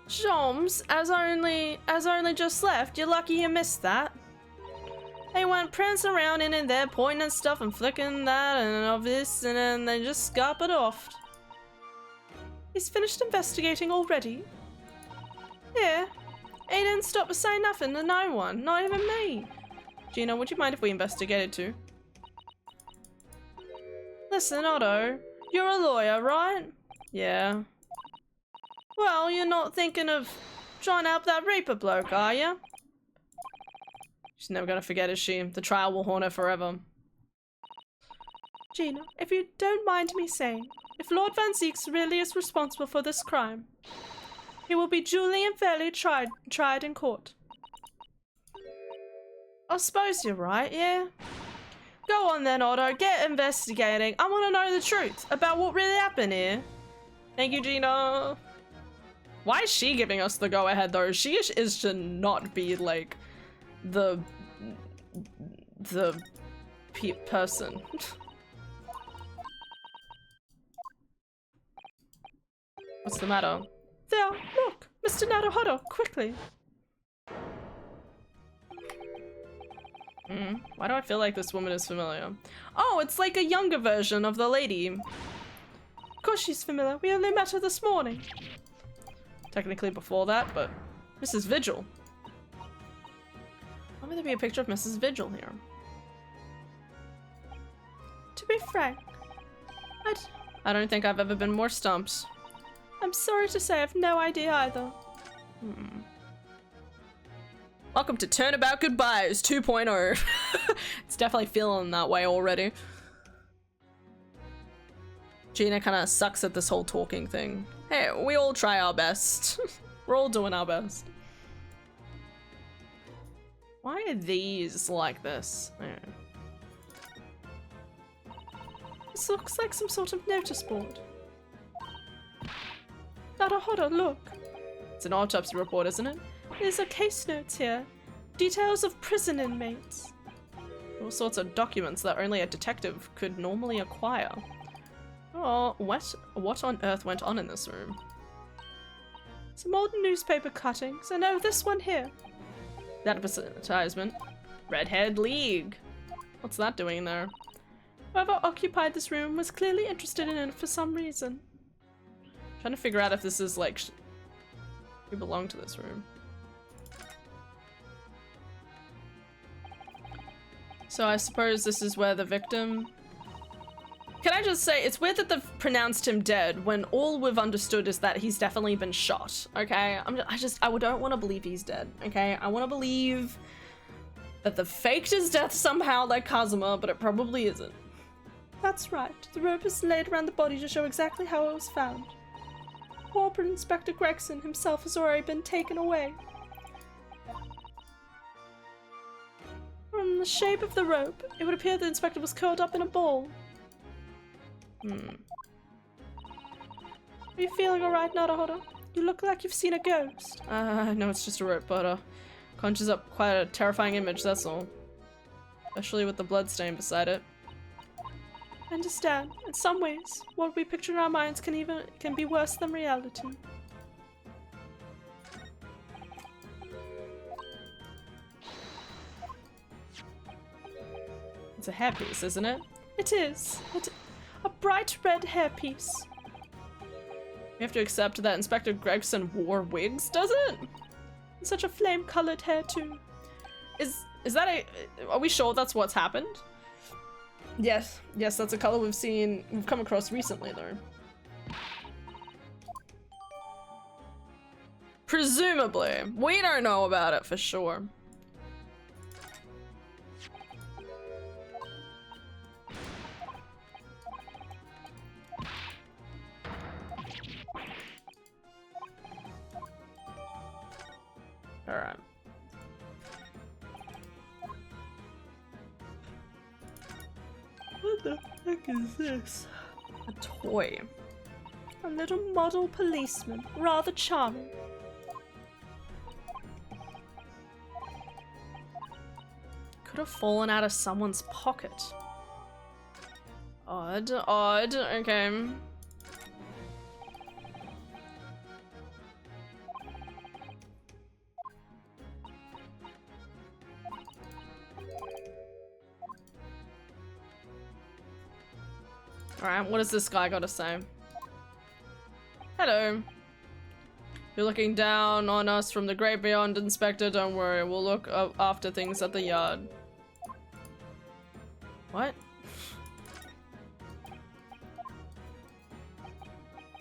Sholmes, as only just left. You're lucky you missed that. They went prancing around in there, pointing at stuff and flicking that and of this, and then they just scuppered off. He's finished investigating already? Yeah. He didn't stop to say nothing to no one, not even me. Gina, would you mind if we investigated too? Listen, Otto, you're a lawyer, right? Yeah. Well, you're not thinking of trying to help that Reaper bloke, are you? She's never gonna forget, is she? The trial will haunt her forever. Gina, if you don't mind me saying, if Lord Van Zeeks really is responsible for this crime, he will be duly and fairly tried in court. I suppose you're right, yeah. Go on then, Otto. Get investigating. I want to know the truth about what really happened here. Thank you, Gina. Why is she giving us the go-ahead, though? She is to not be, like, the person. What's the matter? There, look! Mr. Naruhodo, quickly! Why do I feel like this woman is familiar? Oh, it's like a younger version of the lady. Of course she's familiar. We only met her this morning. Technically before that, but Mrs. Vigil. Why would there be a picture of Mrs. Vigil here? To be frank, I don't think I've ever been more stumped. I'm sorry to say I have no idea either. Welcome to Turnabout Goodbyes 2.0. It's definitely feeling that way already. Gina kind of sucks at this whole talking thing. Hey, we all try our best. We're all doing our best. Why are these like this? This looks like some sort of notice board. Naruhodo, look. It's an autopsy report, isn't it? There's a case notes here. Details of prison inmates. All sorts of documents that only a detective could normally acquire. Oh, what on earth went on in this room? Some old newspaper cuttings, and oh, this one here. That advertisement. Redhead League. What's that doing there? Whoever occupied this room was clearly interested in it for some reason. Trying to figure out if this is like who belonged to this room. So I suppose this is where the victim... Can I just say, it's weird that they've pronounced him dead when all we've understood is that he's definitely been shot, okay? I don't want to believe he's dead, okay? I want to believe that they faked his death somehow like Kazuma, but it probably isn't. That's right. The rope is laid around the body to show exactly how it was found. Corporal Inspector Gregson himself has already been taken away. From the shape of the rope, it would appear the inspector was curled up in a ball. Are you feeling alright, Naruhodo? You look like you've seen a ghost. No, it's just a rope, but conjures up quite a terrifying image, that's all. Especially with the blood stain beside it. I understand. In some ways, what we picture in our minds can be worse than reality. It's a hairpiece, isn't it? It is. A bright red hairpiece. We have to accept that Inspector Gregson wore wigs, does it? And such a flame-colored hair, too. Is that a... Are we sure that's what's happened? Yes, that's a color we've come across recently, though. Presumably. We don't know about it for sure. Alright. What the heck is this? A toy. A little model policeman. Rather charming. Could have fallen out of someone's pocket. Odd, okay. Alright, what does this guy gotta say? Hello. You're looking down on us from the great beyond, Inspector. Don't worry, we'll look after things at the yard. What?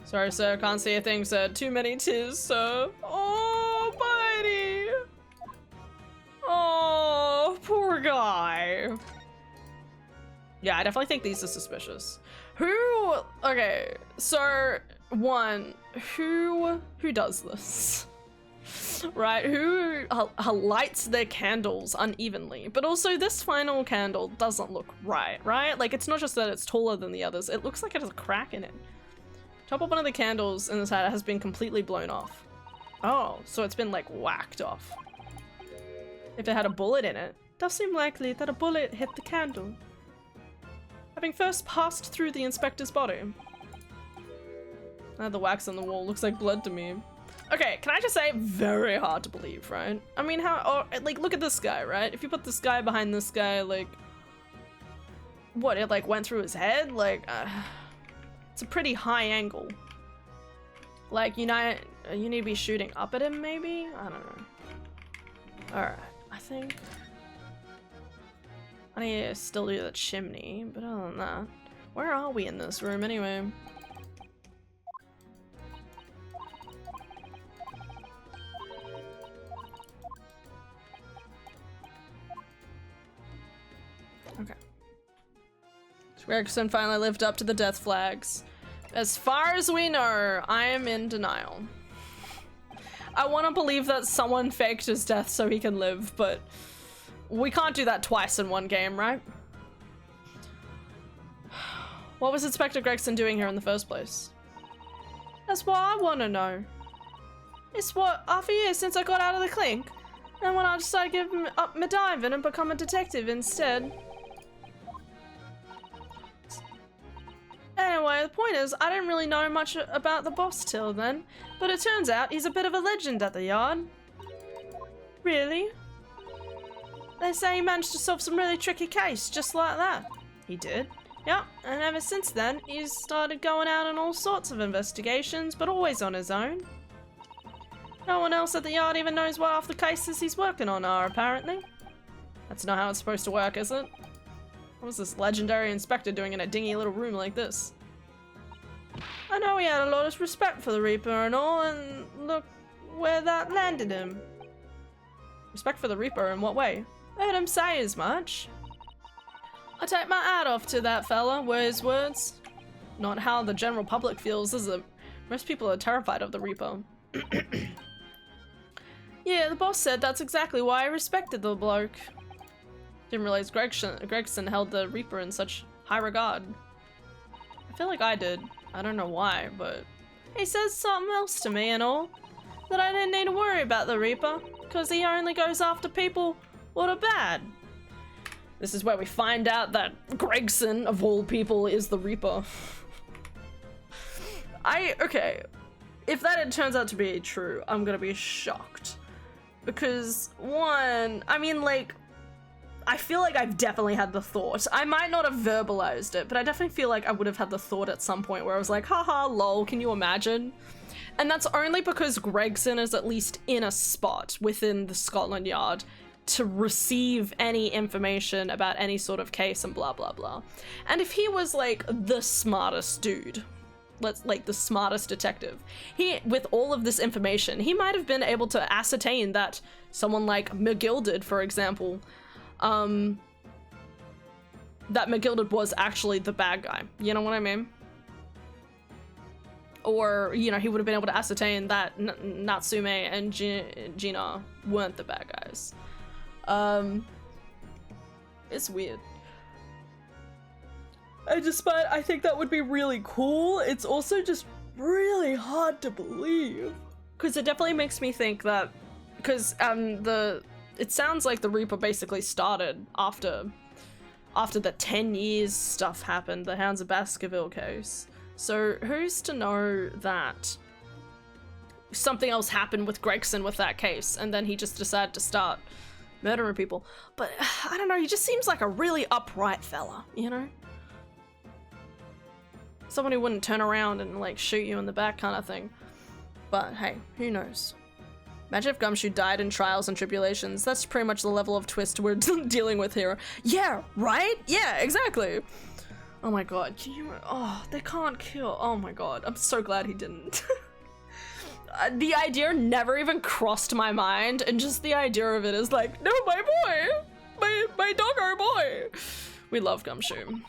Sorry, sir, can't see a thing, sir. Too many tears, sir. Oh, buddy. Oh, poor guy. Yeah, I definitely think these are suspicious. Okay, so one, who does this? Right, who lights their candles unevenly? But also this final candle doesn't look right? Like, it's not just that it's taller than the others, it looks like it has a crack in it. Top of one of the candles in the side has been completely blown off. Oh, so it's been like whacked off. If it had a bullet in it, it does seem likely that a bullet hit the candle, having first passed through the inspector's body. The wax on the wall looks like blood to me. Okay, can I just say, very hard to believe, right? I mean, like, look at this guy, right? If you put this guy behind this guy, like, what, it, like, went through his head? Like, it's a pretty high angle. Like, you need to be shooting up at him, maybe? I don't know. Alright, I think I need to still do the chimney, but other than that, where are we in this room, anyway? Okay. Gregson finally lived up to the death flags. As far as we know, I am in denial. I want to believe that someone faked his death so he can live, but we can't do that twice in one game, right? What was Inspector Gregson doing here in the first place? That's what I want to know. It's what, half a year since I got out of the clink, and when I decided to give up my diving and become a detective instead. Anyway, the point is, I didn't really know much about the boss till then, but it turns out he's a bit of a legend at the yard. Really? They say he managed to solve some really tricky case, just like that. He did. Yep, and ever since then, he's started going out on all sorts of investigations, but always on his own. No one else at the yard even knows what half the cases he's working on are, apparently. That's not how it's supposed to work, is it? What was this legendary inspector doing in a dingy little room like this? I know he had a lot of respect for the Reaper and all, and look where that landed him. Respect for the Reaper in what way? I heard him say as much. I take my hat off to that fella, were his words. Not how the general public feels, is it? Most people are terrified of the Reaper. Yeah, the boss said that's exactly why I respected the bloke. Didn't realize Gregson held the Reaper in such high regard. I feel like I did. I don't know why, but he says something else to me and all. That I didn't need to worry about the Reaper, because he only goes after people what are bad. This is where we find out that Gregson, of all people, is the Reaper. Okay, if that turns out to be true, I'm gonna be shocked. Because, one, I mean, like, I feel like I've definitely had the thought. I might not have verbalized it, but I definitely feel like I would have had the thought at some point where I was like, haha, lol, can you imagine? And that's only because Gregson is at least in a spot within the Scotland Yard to receive any information about any sort of case and blah, blah, blah. And if he was like the smartest dude, like the smartest detective, with all of this information, he might have been able to ascertain that someone like McGilded, for example, that McGilded was actually the bad guy. You know what I mean? Or, you know, he would have been able to ascertain that Natsume and Gina weren't the bad guys. It's weird. And despite I think that would be really cool, it's also just really hard to believe. Because it definitely makes me think that, because it sounds like the Reaper basically started after the 10 years stuff happened, the Hounds of Baskerville case. So who's to know that something else happened with Gregson with that case, and then he just decided to start murdering people. But I don't know, he just seems like a really upright fella, you know? Someone who wouldn't turn around and like shoot you in the back kind of thing. But hey, who knows? Imagine if Gumshoe died in trials and tribulations. That's pretty much the level of twist we're dealing with here. Yeah, right? Yeah, exactly. Oh my god, can you, oh, they can't kill, oh my god, I'm so glad he didn't. The idea never even crossed my mind, and just the idea of it is like, no, my boy, my doggo boy. We love Gumshoe.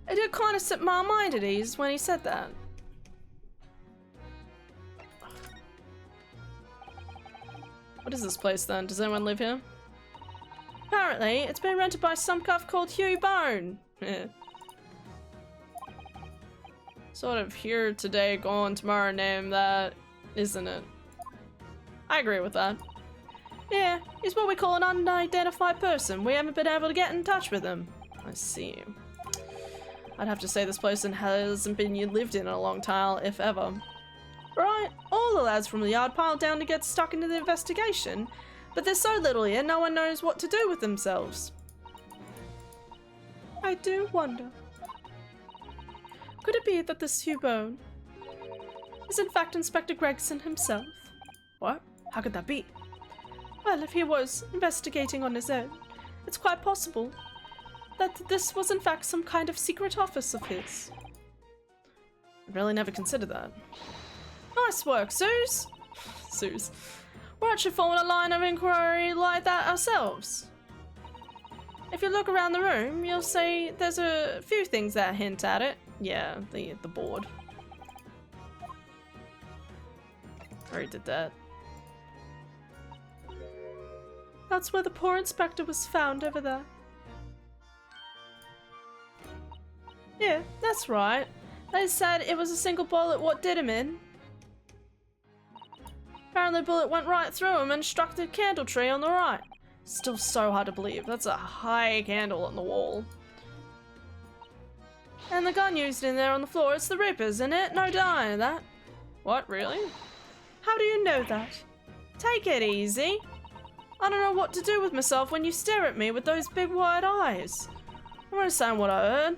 It did kind of set my mind at ease when he said that. What is this place then? Does anyone live here? Apparently, it's been rented by some cuff called Huey Bone. Sort of here today, gone tomorrow name that, isn't it? I agree with that. Yeah, he's what we call an unidentified person. We haven't been able to get in touch with him. I see. I'd have to say this place hasn't been lived in a long time, if ever. Right, all the lads from the yard piled down to get stuck into the investigation, but there's so little here, no one knows what to do with themselves. I do wonder. Could it be that this Hugh Bone is in fact Inspector Gregson himself? What? How could that be? Well, if he was investigating on his own, it's quite possible that this was in fact some kind of secret office of his. I really never considered that. Nice work, Suze! Suze. We're actually forming a line of inquiry like that ourselves. If you look around the room, you'll see there's a few things that hint at it. Yeah, the board. I already did that. That's where the poor inspector was found, over there. Yeah, that's right. They said it was a single bullet what did him in. Apparently the bullet went right through him and struck the candle tree on the right. Still so hard to believe. That's a high candle on the wall. And the gun used in there on the floor, it's the Reaper's, isn't it? No denying that. What, really? How do you know that? Take it easy. I don't know what to do with myself when you stare at me with those big wide eyes. I'm only saying what I heard.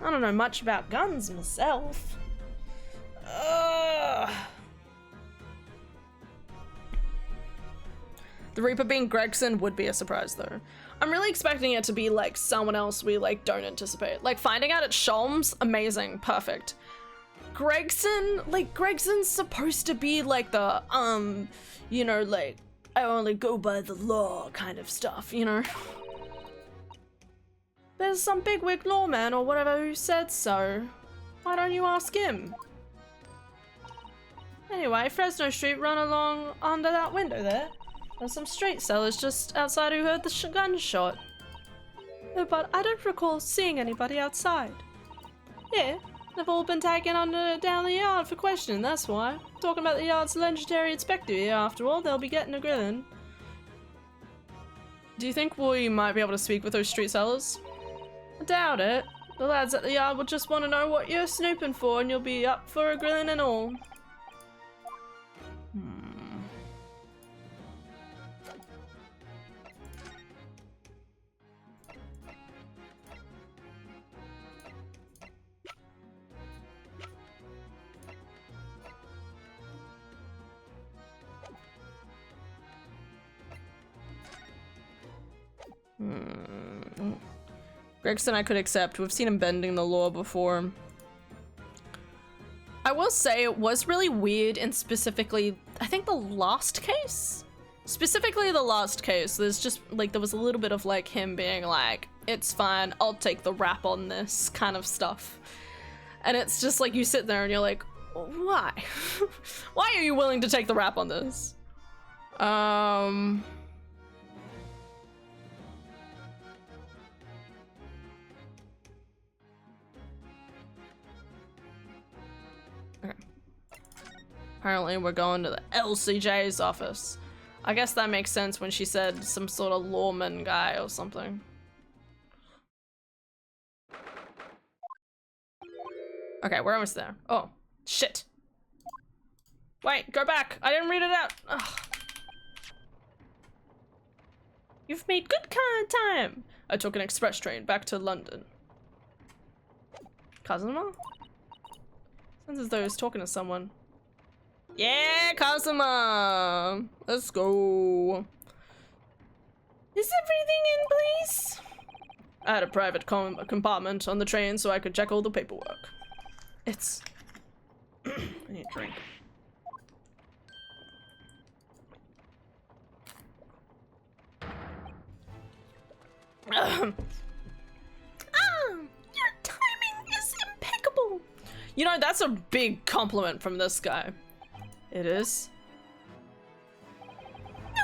I don't know much about guns myself. Ugh. The Reaper being Gregson would be a surprise though. I'm really expecting it to be like someone else we like don't anticipate. Like finding out it's Sholmes, amazing, perfect. Gregson's supposed to be like the, you know, like, I only go by the law kind of stuff, you know? There's some bigwig lawman or whatever who said so. Why don't you ask him? Anyway, Fresno Street, run along under that window there. There's some street sellers just outside who heard the gunshot. Oh, but I don't recall seeing anybody outside. Yeah, they've all been taken down the yard for questioning, that's why. Talking about the yard's legendary inspector here, after all, they'll be getting a grilling. Do you think we might be able to speak with those street sellers? I doubt it. The lads at the yard will just want to know what you're snooping for and you'll be up for a grilling and all. Gregson I could accept. We've seen him bending the law before. I will say it was really weird and specifically, I think the last case? Specifically the last case, there's just like, there was a little bit of like him being like, it's fine, I'll take the rap on this kind of stuff. And it's just like you sit there and you're like, why? Why are you willing to take the rap on this? Apparently we're going to the LCJ's office. I guess that makes sense when she said some sort of lawman guy or something. Okay, we're almost there. Oh, shit. Wait, go back. I didn't read it out. Ugh. You've made good time. I took an express train back to London. Kazuma? Sounds as though he's talking to someone. Yeah, Kazuma! Let's go. Is everything in place? I had a private compartment on the train so I could check all the paperwork. It's... I need a drink. Your timing is impeccable. You know, that's a big compliment from this guy. It is. No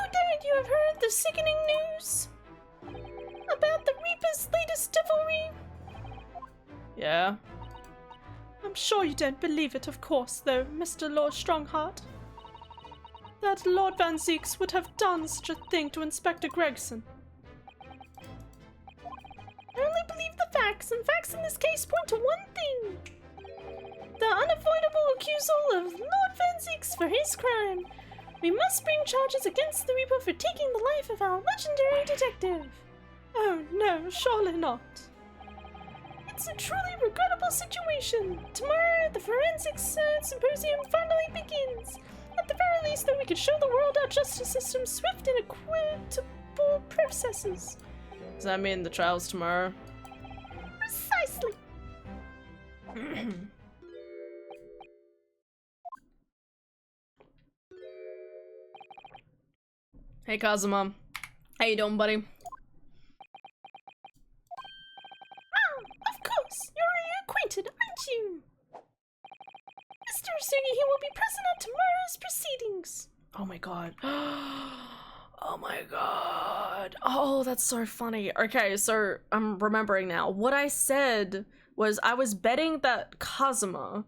the sickening news about the Reaper's latest devilry? Yeah. I'm sure you don't believe it, of course, though, Mr. Lord Strongheart. That Lord Van Zieks would have done such a thing to Inspector Gregson. I only believe the facts, and facts in this case point to one thing. The unavoidable accusal of Lord Van Zieks for his crime. We must bring charges against the Reaper for taking the life of our legendary detective. Oh no, surely not. It's a truly regrettable situation. Tomorrow, the Forensics Symposium finally begins. At the very least, though, we could show the world our justice system's swift and equitable processes. Does that mean the trial's tomorrow? Precisely. Hey, Kazuma. How you doing, buddy? Oh, of course. You're already acquainted, aren't you? Mr. Sugi, he will be present at tomorrow's proceedings. Oh my god. Oh my god. Oh, that's so funny. Okay, so I'm remembering now. What I said was I was betting that Kazuma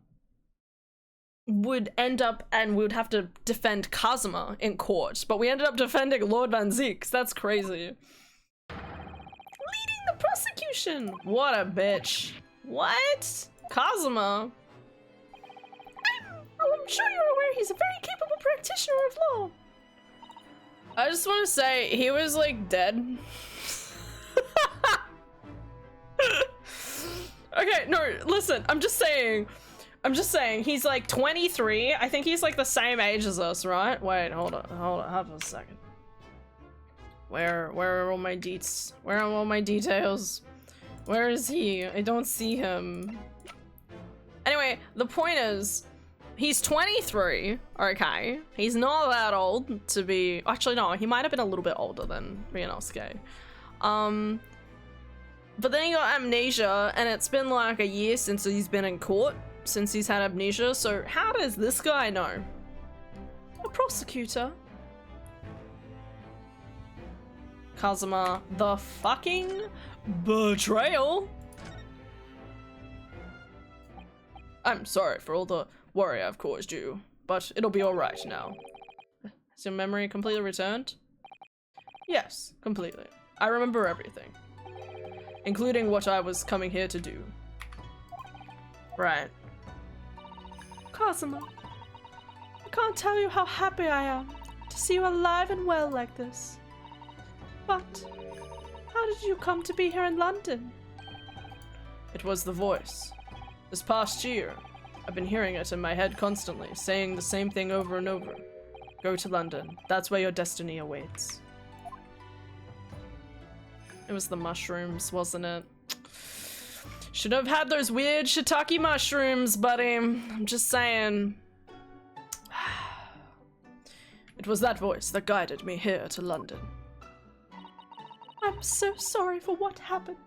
would end up and we would have to defend Kazuma in court, but we ended up defending Lord Van Zieks. That's crazy. Leading the prosecution. What a bitch. What? Kazuma? I'm sure you're aware he's a very capable practitioner of law. I just want to say, he was like dead. Okay, no, listen, I'm just saying, he's like 23. I think he's like the same age as us, right? Wait, hold on a second. Where are all my deets? Where are all my details? Where is he? I don't see him. Anyway, the point is, he's 23, okay? He's not that old to be... Actually, no, he might have been a little bit older than Ryunosuke. But then he got amnesia, and it's been like a year since he's been in court, since he's had amnesia, so how does this guy know? A prosecutor. Kazuma, the fucking betrayal. I'm sorry for all the worry I've caused you, but it'll be alright now. Has your memory completely returned? Yes, completely. I remember everything, including what I was coming here to do. Right. Kazuma, I can't tell you how happy I am to see you alive and well like this. But how did you come to be here in London? It was the voice. This past year, I've been hearing it in my head constantly, saying the same thing over and over. Go to London. That's where your destiny awaits. It was the mushrooms, wasn't it? Should have had those weird shiitake mushrooms, buddy. I'm just saying. It was that voice that guided me here to London. I'm so sorry for what happened.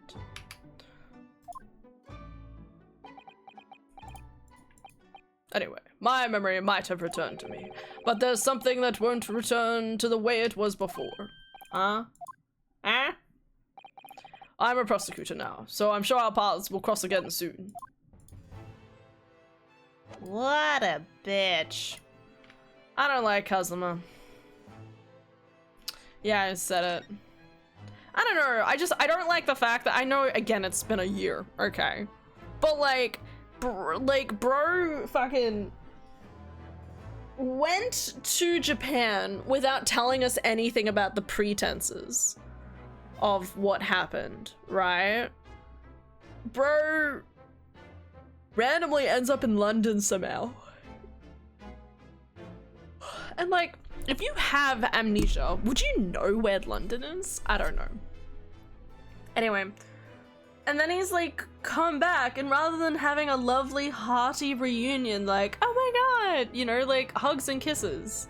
Anyway, my memory might have returned to me, but there's something that won't return to the way it was before. Huh? Eh? I'm a prosecutor now, so I'm sure our paths will cross again soon. What a bitch. I don't like Kazuma. Yeah, I said it. I don't know, I don't like the fact that I know, again, it's been a year, okay? But like, bro fucking went to Japan without telling us anything about the pretenses of what happened, right? Bro randomly ends up in London somehow. And like, if you have amnesia, would you know where London is? I don't know. Anyway, and then he's like, come back, and rather than having a lovely hearty reunion, like, oh my god, you know, like hugs and kisses.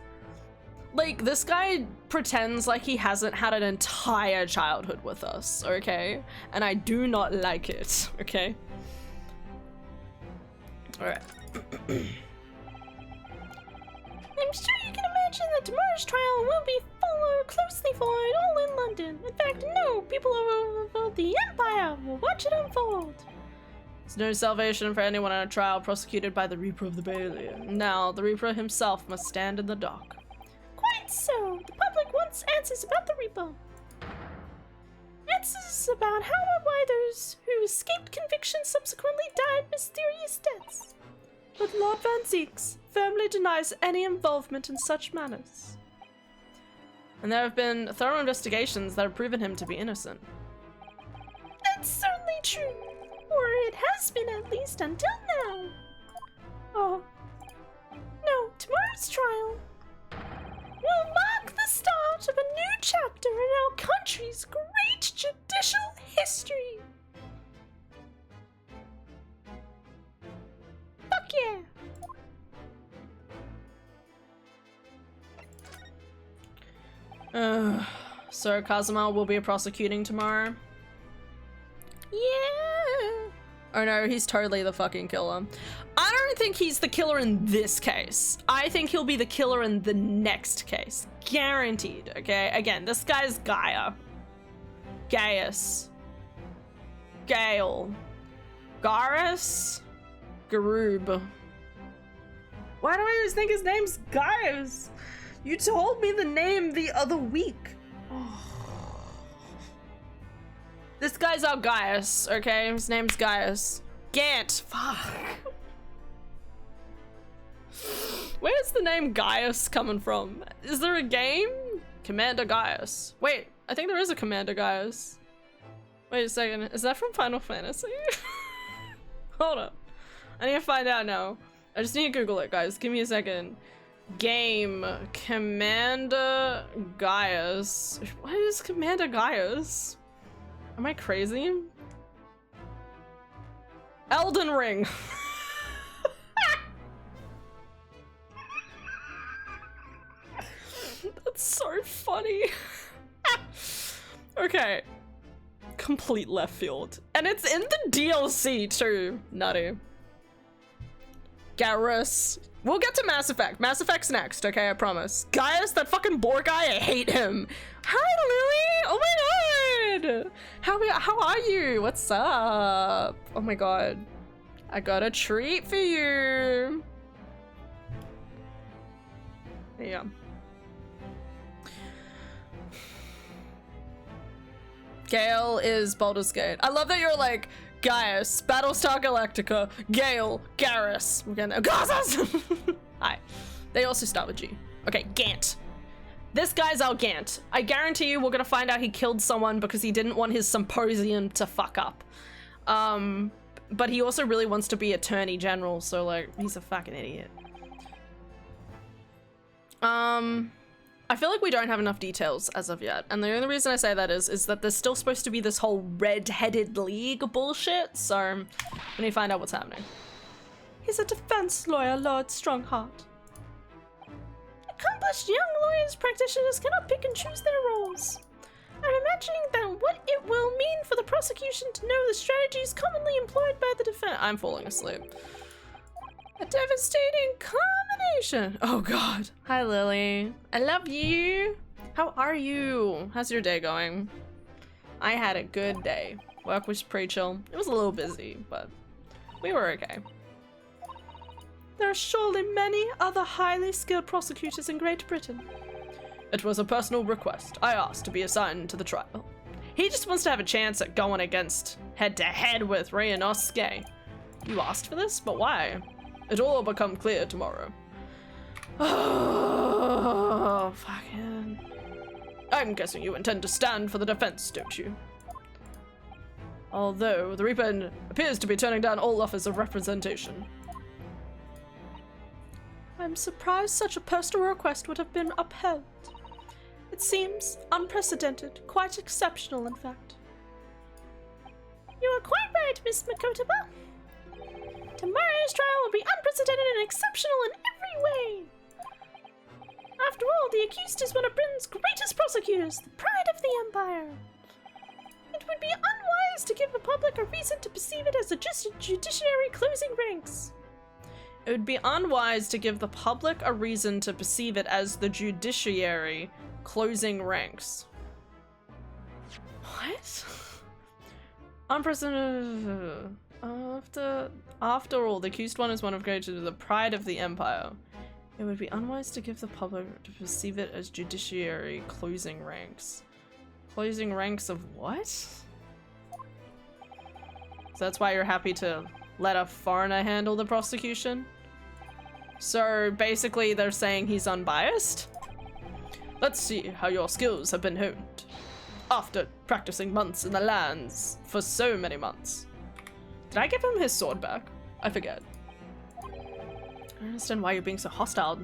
Like, this guy pretends like he hasn't had an entire childhood with us, okay? And I do not like it, okay? Alright. I'm sure you can imagine that tomorrow's trial will be closely followed Rebellion. In fact, no, people of the Empire will watch it unfold. There's no salvation for anyone on a trial prosecuted by the Reaper of the Bailey. Now, the Reaper himself must stand in the dock. Quite so. The public wants answers about the Reaper. Answers about how and why those who escaped conviction subsequently died mysterious deaths. But Lord Van Zeeks firmly denies any involvement in such matters. And there have been thorough investigations that have proven him to be innocent. That's certainly true. Or it has been, at least until now. Oh. No, tomorrow's trial will mark the start of a new chapter in our country's great judicial history. Fuck yeah. So Kazuma will be prosecuting tomorrow? Yeah. Oh no, he's totally the fucking killer. I don't think he's the killer in this case. I think he'll be the killer in the next case. Guaranteed, okay? Again, this guy's Gaia. Gaius. Gale. Garrus? Garub. Why do I always think his name's Gaius? You told me the name the other week. This guy's our Gaius, okay? His name's Gaius. Gant. Fuck. Where's the name Gaius coming from? Is there a game? Commander Gaius. Wait, I think there is a Commander Gaius. Wait a second, is that from Final Fantasy? Hold up. I need to find out now. I just need to Google it, guys. Give me a second. Game Commander Gaius. What is Commander Gaius? Am I crazy? Elden Ring. That's so funny. Okay. Complete left field. And it's in the DLC too. Nutty. Garrus. We'll get to Mass Effect. Mass Effect's next, okay? I promise. Gaius, that fucking boar guy, I hate him. Hi, Lily! Oh my god! How are you? What's up? Oh my god. I got a treat for you. There you go. Gale is Baldur's Gate. I love that you're like, Gaius, Battlestar Galactica, Gale, Garrus. We're gonna Hi. They also start with G. Okay, Gant. This guy's our Gant. I guarantee you we're gonna find out he killed someone because he didn't want his symposium to fuck up. But he also really wants to be Attorney General, so like, he's a fucking idiot. I feel like we don't have enough details as of yet, and the only reason I say that is that there's still supposed to be this whole red-headed league bullshit, so we need to find out what's happening. He's a defense lawyer, Lord Strongheart. Accomplished young lawyers practitioners cannot pick and choose their roles. I'm imagining that what it will mean for the prosecution to know the strategies commonly employed by the defense. I'm falling asleep. A devastating combination. Oh god. Hi, Lily. I love you. How are you? How's your day going? I had a good day. Work was pretty chill. It was a little busy, but we were okay. There are surely many other highly skilled prosecutors in Great Britain. It was a personal request. I asked to be assigned to the trial. He just wants to have a chance at going against head-to-head with Ryunosuke. You asked for this? But why? It'll all become clear tomorrow. Oh, fucking. I'm guessing you intend to stand for the defense, don't you? Although, the Reaper appears to be turning down all offers of representation. I'm surprised such a personal request would have been upheld. It seems unprecedented, quite exceptional, in fact. You are quite right, Miss Makotaba. Tomorrow's trial will be unprecedented and exceptional in every way. After all, the accused is one of Britain's greatest prosecutors, the pride of the Empire. It would be unwise to give the public a reason to perceive it as a judiciary closing ranks. It would be unwise to give the public a reason to perceive it as the judiciary closing ranks. What? Unprecedented. After all, the accused one is one of great to the pride of the empire. It would be unwise to give the public to perceive it as judiciary closing ranks. Closing ranks of what? So that's why you're happy to let a foreigner handle the prosecution? So basically they're saying he's unbiased? Let's see how your skills have been honed. After practicing months in the lands for so many months. Did I give him his sword back? I forget. I don't understand why you're being so hostile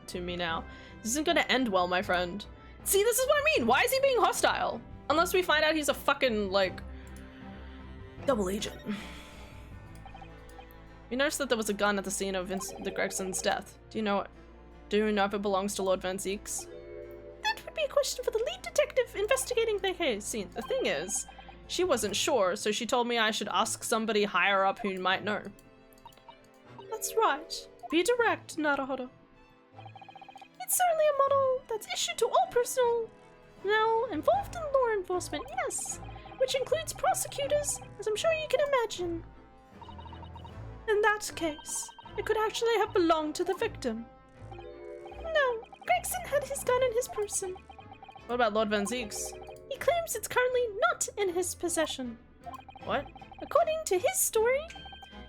to me now. This isn't gonna end well, my friend. See, this is what I mean. Why is he being hostile? Unless we find out he's a fucking, like, double agent. You noticed that there was a gun at the scene of the Gregson's death. Do you know if it belongs to Lord Van Zeek's? That would be a question for the lead detective investigating the case. See, the thing is, she wasn't sure, so she told me I should ask somebody higher up who might know. That's right. Be direct, Naruhodo. It's certainly a model that's issued to all personnel now involved in law enforcement, yes, which includes prosecutors, as I'm sure you can imagine. In that case, it could actually have belonged to the victim. No, Gregson had his gun in his person. What about Lord Van Zeek's? He claims it's currently not in his possession. What? According to his story,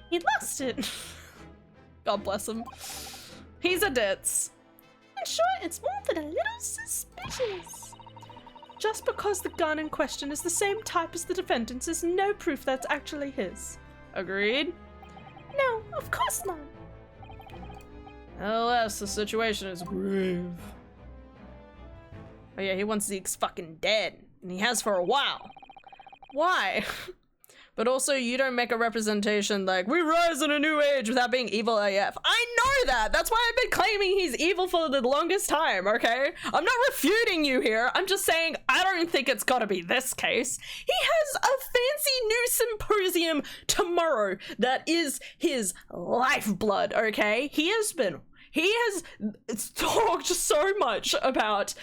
he lost it. God bless him. He's a ditz. In short, it's more than a little suspicious. Just because the gun in question is the same type as the defendant's is no proof that's actually his. Agreed? No, of course not. Nevertheless, the situation is grave. Oh yeah, he wants Zeke's fucking dead. And he has for a while. Why? But also, you don't make a representation like, we rise in a new age without being evil AF. I know that! That's why I've been claiming he's evil for the longest time, okay? I'm not refuting you here. I'm just saying, I don't think it's gotta be this case. He has a fancy new symposium tomorrow that is his lifeblood, okay? He has talked so much about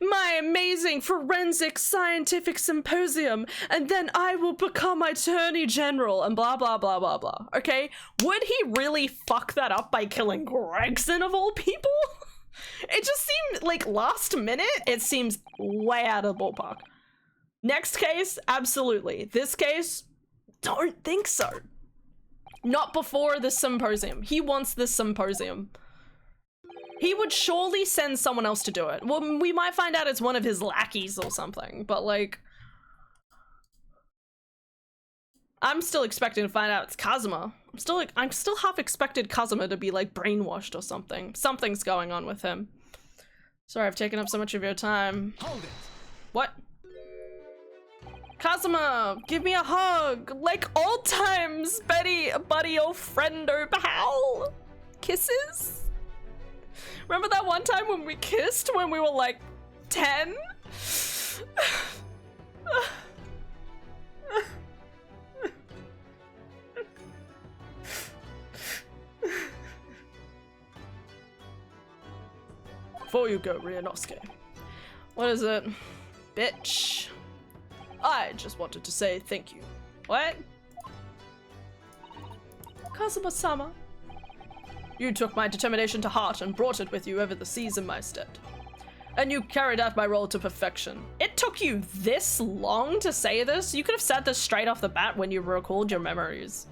my amazing forensic scientific symposium, and then I will become Attorney General, and blah, blah, blah, blah, blah, okay? Would he really fuck that up by killing Gregson of all people? It just seemed like last minute, it seems way out of the ballpark. Next case, absolutely. This case, don't think so. Not before the symposium. He wants this symposium. He would surely send someone else to do it. Well, we might find out it's one of his lackeys or something, but like... I'm still expecting to find out it's Kazuma. I'm still half expected Kazuma to be like brainwashed or something. Something's going on with him. Sorry, I've taken up so much of your time. Hold it. What? Kazuma, give me a hug. Like old times, buddy, old friend, oh pal. Kisses? Remember that one time when we kissed when we were like 10? Before you go, Ryunosuke. What is it? Bitch. I just wanted to say thank you. What? Kazuma-sama. You took my determination to heart and brought it with you over the seas in my stead. And you carried out my role to perfection. It took you this long to say this? You could have said this straight off the bat when you recalled your memories.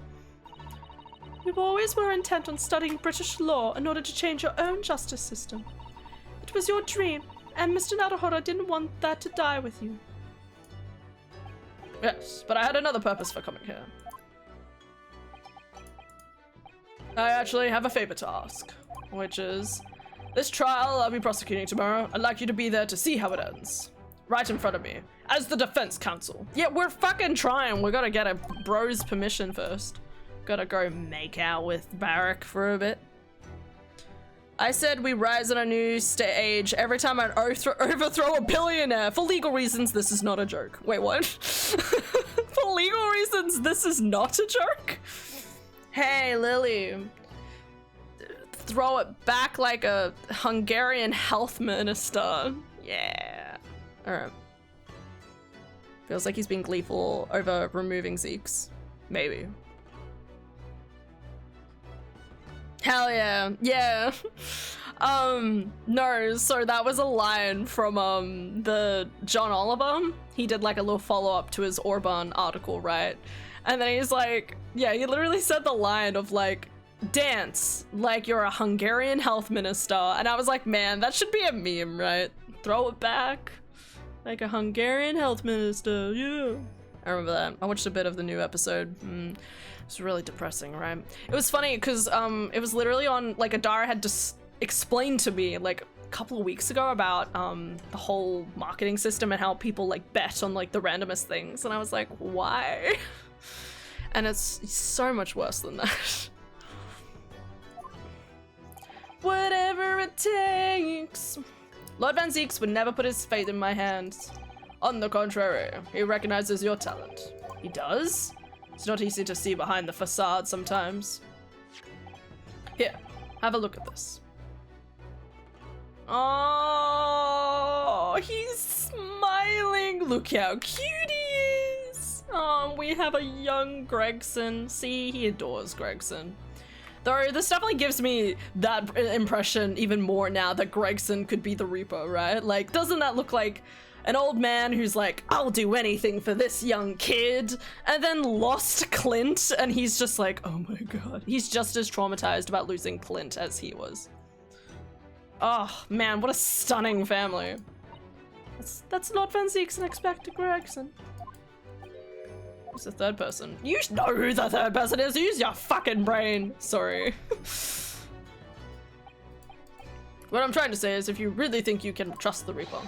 You always were intent on studying British law in order to change your own justice system. It was your dream, and Mr. Naruhodo didn't want that to die with you. Yes, but I had another purpose for coming here. I actually have a favor to ask, which is, this trial I'll be prosecuting tomorrow, I'd like you to be there to see how it ends. Right in front of me, as the defense counsel. Yeah, we're fucking trying. We gotta get a bro's permission first. Gotta go make out with Barrack for a bit. I said we rise in a new stage every time I overthrow a billionaire. For legal reasons, this is not a joke. Wait, what? For legal reasons, this is not a joke? Hey, Lily. Throw it back like a Hungarian health minister. Yeah. Alright. Feels like he's been gleeful over removing Zeke's. Maybe. Hell yeah. Yeah. No, so that was a line from the John Oliver. He did like a little follow-up to his Orban article, right? And then he's like, yeah, he literally said the line of like, dance like you're a Hungarian health minister. And I was like, man, that should be a meme, right? Throw it back. Like a Hungarian health minister, yeah. I remember that. I watched a bit of the new episode. It's really depressing, right? It was funny because it was literally on, like, Adara had just explained to me like a couple of weeks ago about the whole marketing system and how people like bet on like the randomest things, and I was like, why? And it's so much worse than that. Whatever it takes. Lord Van Zeeks would never put his faith in my hands. On the contrary, he recognizes your talent. He does? It's not easy to see behind the facade sometimes. Here, have a look at this. Oh, he's smiling. Look how cute he is. Oh, we have a young Gregson. See, he adores Gregson. Though this definitely gives me that impression even more now that Gregson could be the Reaper, right? Like, doesn't that look like an old man who's like, I'll do anything for this young kid, and then lost Clint, and he's just like, oh my god. He's just as traumatized about losing Clint as he was. Oh man, what a stunning family. That's not Van Zeeks and Expected Gregson. Who's the third person? You know who the third person is. Use your fucking brain. Sorry. What I'm trying to say is if you really think you can trust the Reaper,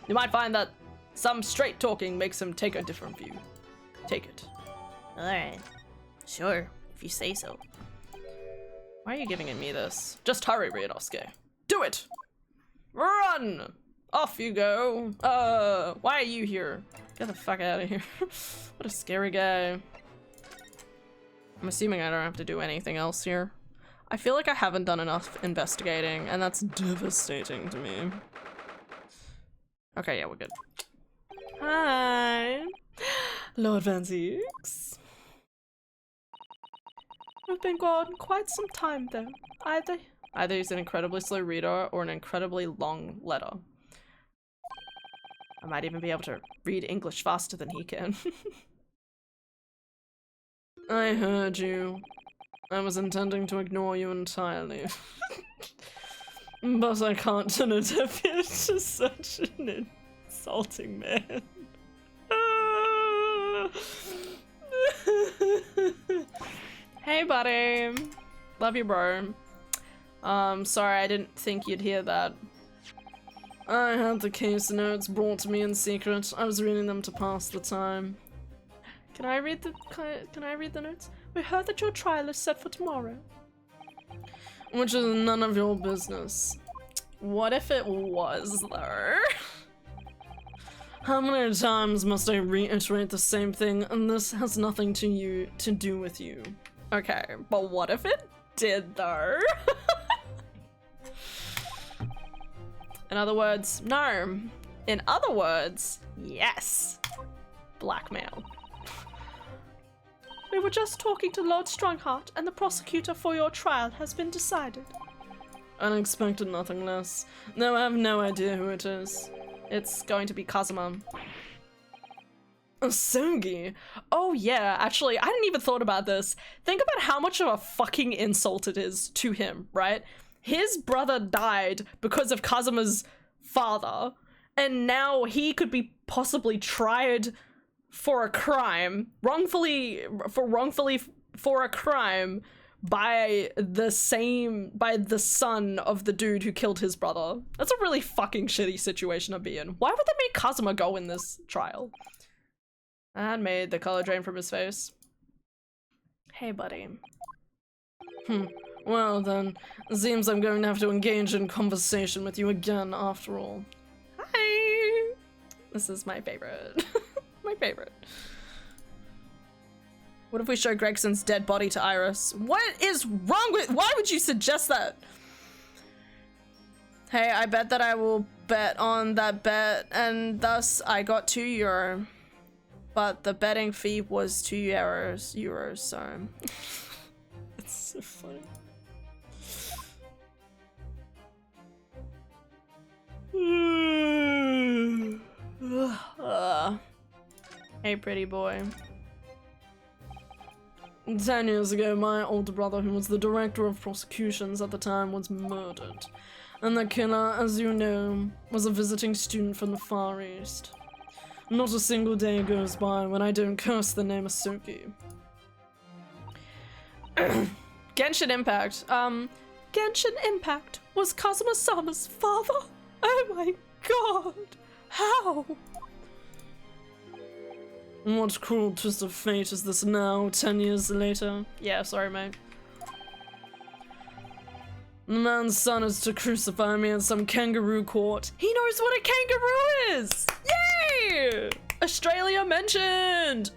you might find that some straight talking makes him take a different view. Take it. Alright. Sure, if you say so. Why are you giving me this? Just hurry, Ryunosuke. Do it! Run! Off you go. Why are you here? Get the fuck out of here. What a scary guy. I'm assuming I don't have to do anything else here. I feel like I haven't done enough investigating, and that's devastating to me. Okay, yeah, we're good. Hi! Lord Van Zeeks. We've been gone quite some time, though. Either he's an incredibly slow reader or an incredibly long letter. I might even be able to read English faster than he can. I heard you. I was intending to ignore you entirely. But I can't turn a deaf ear to such an insulting man. Hey buddy. Love you, bro. Sorry, I didn't think you'd hear that. I had the case notes brought to me in secret. I was reading them to pass the time. Can I read the notes? We heard that your trial is set for tomorrow. Which is none of your business. What if it was, though? How many times must I reiterate the same thing, and this has nothing to do with you? Okay, but what if it did, though? In other words, no. In other words, yes. Blackmail. We were just talking to Lord Strongheart, and the prosecutor for your trial has been decided. Unexpected, nothing less. No, I have no idea who it is. It's going to be Kazuma. Osugi? Oh yeah, actually, I didn't even thought about this. Think about how much of a fucking insult it is to him, right? His brother died because of Kazuma's father, and now he could be possibly tried for a crime, wrongfully for a crime by the son of the dude who killed his brother. That's a really fucking shitty situation to be in. Why would they make Kazuma go in this trial? That made the color drain from his face. Hey, buddy. Well then, it seems I'm going to have to engage in conversation with you again after all. Hi! This is my favorite. My favorite. What if we show Gregson's dead body to Iris? What is wrong with— why would you suggest that? Hey, I bet that I will bet on that bet, and thus I got €2. but the betting fee was €2, so it's so funny. Hey, pretty boy. 10 years ago, my older brother, who was the director of prosecutions at the time, was murdered. And the killer, as you know, was a visiting student from the Far East. Not a single day goes by when I don't curse the name Asuki. Genshin Impact. Genshin Impact was Kazuma-sama's father? Oh my god! How? What cruel twist of fate is this now, 10 years later? Yeah, sorry, mate. The man's son is to crucify me in some kangaroo court. He knows what a kangaroo is! Yay! Australia mentioned!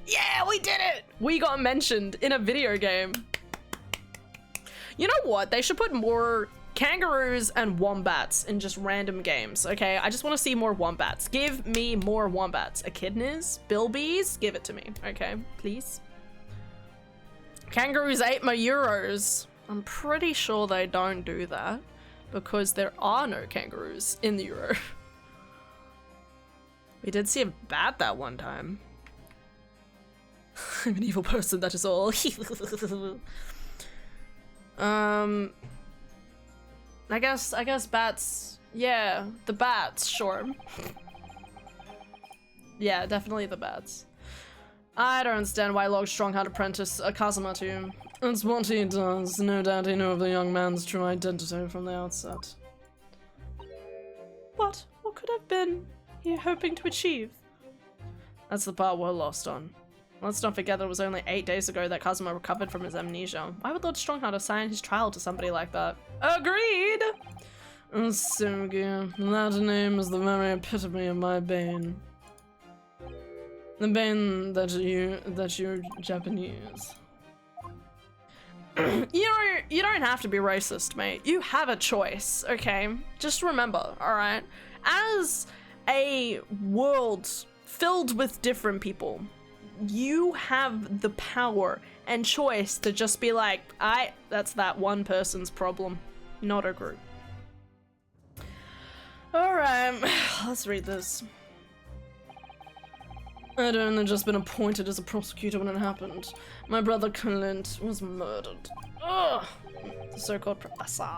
Yeah, we did it! We got mentioned in a video game. You know what? They should put more kangaroos and wombats in just random games, okay? I just want to see more wombats. Give me more wombats. Echidnas? Bilbies? Give it to me, okay? Please. Kangaroos ate my euros. I'm pretty sure they don't do that because there are no kangaroos in the Euro. We did see a bat that one time. I'm an evil person, that is all. I guess bats. Yeah, the bats, sure. Yeah, definitely the bats. I don't understand why Logstrong had apprentice Kazuma to. It's what he does. No doubt he knew of the young man's true identity from the outset. What could have been he hoping to achieve? That's the part we're lost on. Let's not forget that it was only 8 days ago that Kazuma recovered from his amnesia. Why would Lord Strongheart assign his trial to somebody like that? Agreed! Sugi, that name is the very epitome of my bane. The bane that you're Japanese. You don't have to be racist, mate. You have a choice, okay? Just remember, alright? As a world filled with different people, you have the power and choice to just be like, that's that one person's problem, not a group. Alright, let's read this. I'd only just been appointed as a prosecutor when it happened. My brother Clint was murdered. Ugh! The so-called professor.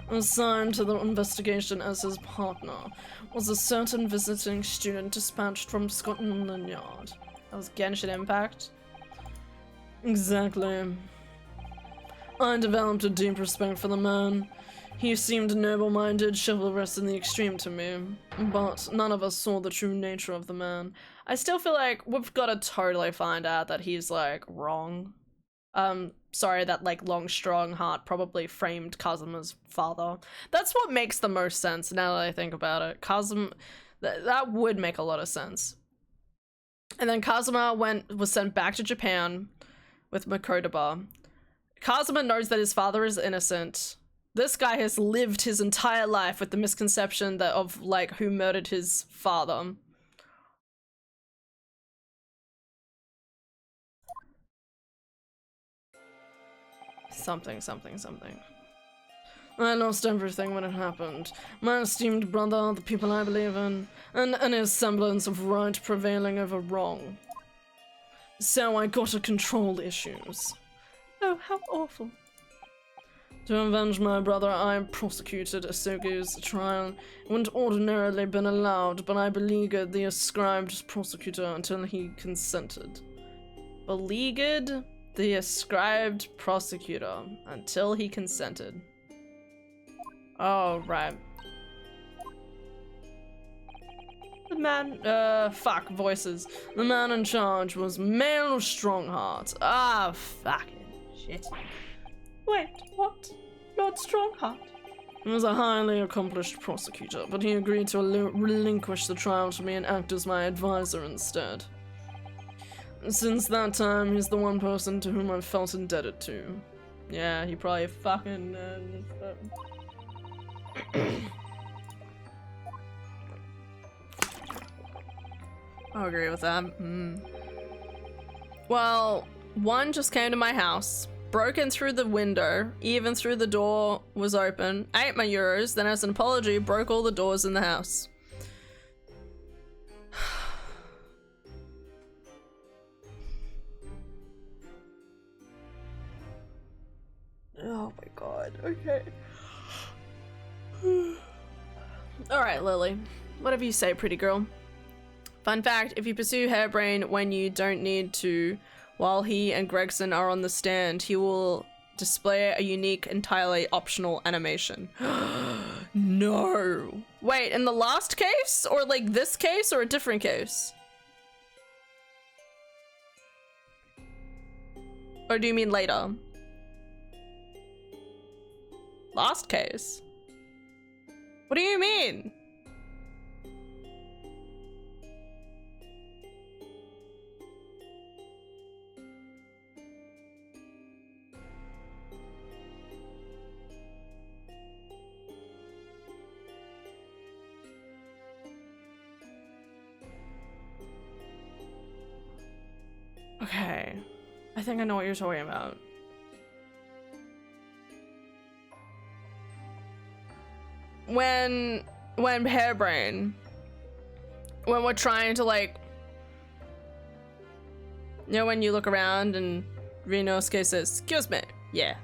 Assigned to the investigation as his partner was a certain visiting student dispatched from Scotland Yard. That was Genshin Impact? Exactly. I developed a deep respect for the man. He seemed noble-minded, chivalrous in the extreme to me, but none of us saw the true nature of the man. I still feel like we've got to totally find out that he's, like, wrong. Sorry, that, like, Long Strongheart probably framed Kazuma's father. That's what makes the most sense now that I think about it. Kazuma, that would make a lot of sense. And then Kazuma was sent back to Japan with Makodaba. Kazuma knows that his father is innocent. This guy has lived his entire life with the misconception that of, like, who murdered his father. Something. I lost everything when it happened. My esteemed brother, the people I believe in, and any semblance of right prevailing over wrong. So I got to control issues. Oh, how awful. To avenge my brother, I prosecuted Asugi's trial. It wouldn't ordinarily been allowed, but I beleaguered the ascribed prosecutor until he consented. Beleaguered the ascribed prosecutor until he consented. Oh, right. The man, fuck, voices. The man in charge was Male Strongheart. Ah, fucking shit. Wait, what? Lord Strongheart? He was a highly accomplished prosecutor, but he agreed to relinquish the trial to me and act as my advisor instead. Since that time, he's the one person to whom I've felt indebted to. Yeah, he probably fucking... I'll agree with that. Well, one just came to my house, broke in through the window, even through the door was open, ate my euros, then as an apology, broke all the doors in the house. Oh my god, okay. Alright, Lily. Whatever you say, pretty girl. Fun fact, if you pursue Hairbrain when you don't need to, while he and Gregson are on the stand, he will display a unique, entirely optional animation. No! Wait, in the last case? Or like this case, or a different case? Or do you mean later? Last case? What do you mean? Okay, I think I know what you're talking about. When Hairbrain, when we're trying to like, you know, when you look around and Rinosuke says, "Excuse me," yeah.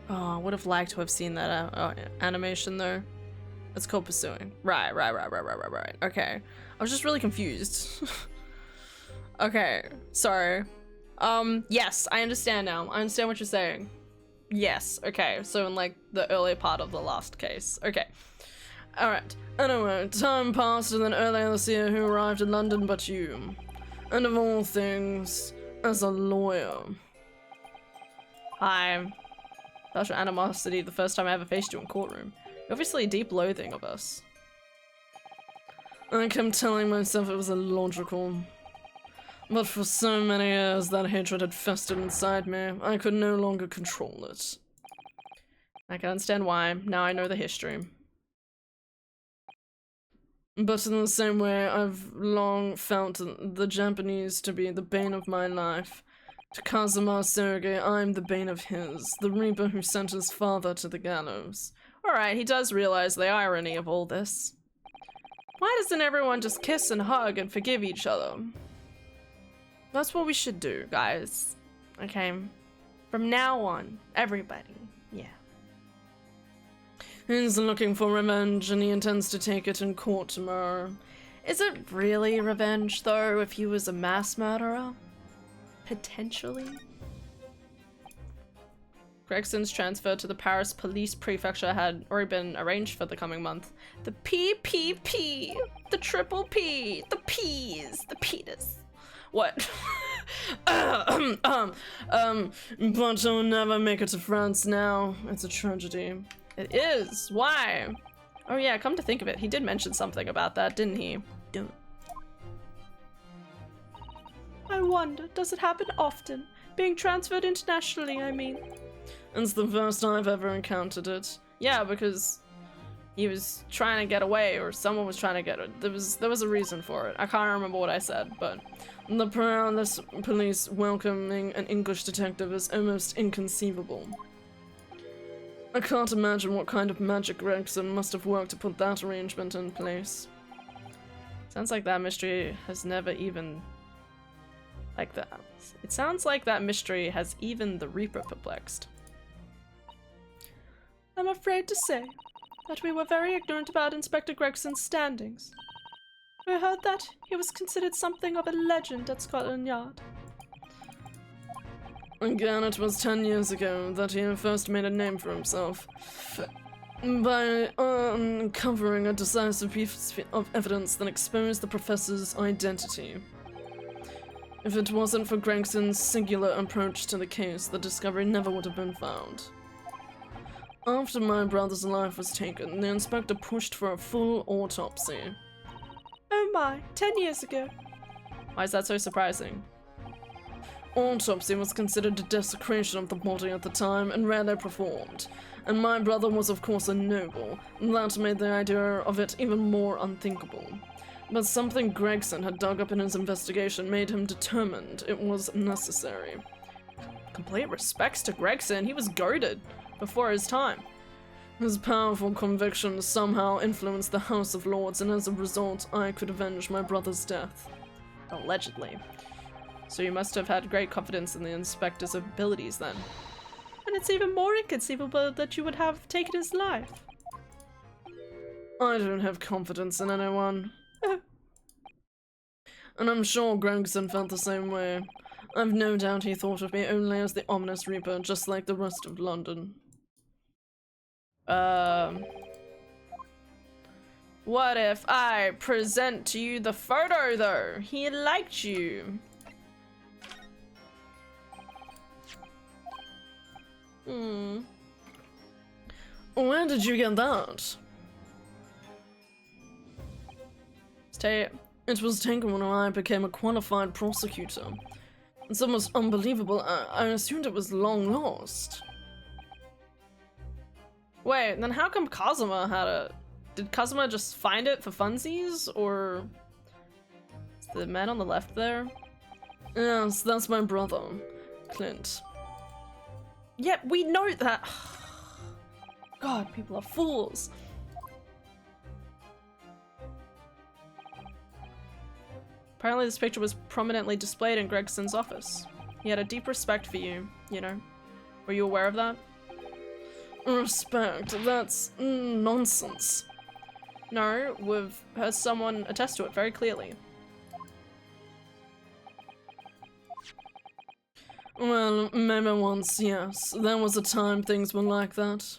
Oh, I would have liked to have seen that animation though. It's called pursuing. Right. Okay. I was just really confused. Okay, sorry. Yes, I understand now. I understand what you're saying. Yes, okay. So in like the early part of the last case. Okay. Alright. Anyway, time passed and then earlier this year who arrived in London but you? And of all things, as a lawyer. Hi. Felt your animosity the first time I ever faced you in courtroom. Obviously a deep loathing of us. I kept telling myself it was illogical. But for so many years that hatred had festered inside me, I could no longer control it. I can understand why, now I know the history. But in the same way, I've long felt the Japanese to be the bane of my life. To Kazuma Sergei, I'm the bane of his, the reaper who sent his father to the gallows. Alright, he does realize the irony of all this. Why doesn't everyone just kiss and hug and forgive each other? That's what we should do, guys. Okay? From now on, everybody. Yeah. He's looking for revenge and he intends to take it in court tomorrow. Is it really revenge, though, if he was a mass murderer? Potentially? Gregson's transfer to the Paris Police Prefecture had already been arranged for the coming month. The PPP! The triple P! The P's! The penis! What? But I'll never make it to France now. It's a tragedy. It is. Why? Oh yeah, come to think of it, he did mention something about that, didn't he? Don't. I wonder, does it happen often? Being transferred internationally, I mean. It's the first I've ever encountered it. Yeah, because he was trying to get away, or someone was trying to get it. There was a reason for it. I can't remember what I said, but the Paris police welcoming an English detective is almost inconceivable. I can't imagine what kind of magic Gregson must have worked to put that arrangement in place. Sounds like that mystery has never even... like that. It sounds like that mystery has even the Reaper perplexed. I'm afraid to say that we were very ignorant about Inspector Gregson's standings. We heard that he was considered something of a legend at Scotland Yard. Again, it was 10 years ago that he first made a name for himself by uncovering a decisive piece of evidence that exposed the professor's identity. If it wasn't for Gregson's singular approach to the case, the discovery never would have been found. After my brother's life was taken, the inspector pushed for a full autopsy. Oh my, 10 years ago. Why is that so surprising? autopsy was considered a desecration of the body at the time and rarely performed. And my brother was of course a noble, and that made the idea of it even more unthinkable. But something Gregson had dug up in his investigation made him determined it was necessary. Complete respects to Gregson, he was goaded before his time. His powerful convictions somehow influenced the House of Lords, and as a result, I could avenge my brother's death. Allegedly. So you must have had great confidence in the inspector's abilities then. And it's even more inconceivable that you would have taken his life. I don't have confidence in anyone. And I'm sure Gregson felt the same way. I've no doubt he thought of me only as the ominous reaper, just like the rest of London. What if I present to you the photo, though? He liked you. Where did you get that? It was taken when I became a qualified prosecutor. It's almost unbelievable. I assumed it was long lost. Wait, then how come Kazuma had it? Did Kazuma just find it for funsies, or is the man on the left there? Yes, that's my brother, Clint. Yeah, we know that. God, people are fools. Apparently this picture was prominently displayed in Gregson's office. He had a deep respect for you, you know. Were you aware of that? Respect? That's nonsense. No, we've heard someone attest to it very clearly. Well, maybe once, yes. There was a time things were like that.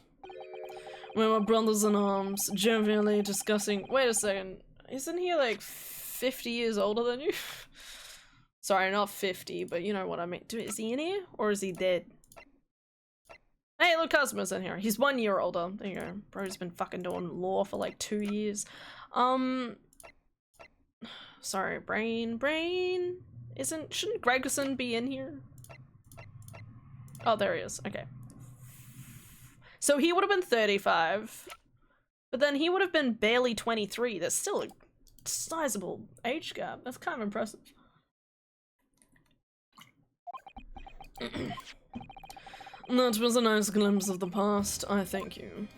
We were brothers in arms, jovially discussing— Wait a second, isn't he like 50 years older than you? Sorry, not 50, but you know what I mean. Is he in here, or is he dead? Hey, look, Kazuma's in here. He's 1 year older. There you go. Bro's been fucking doing law for like 2 years. Sorry, brain. Shouldn't Gregson be in here? Oh, there he is. Okay. So he would have been 35, but then he would have been barely 23. That's still a sizable age gap. That's kind of impressive. That was a nice glimpse of the past, I thank you.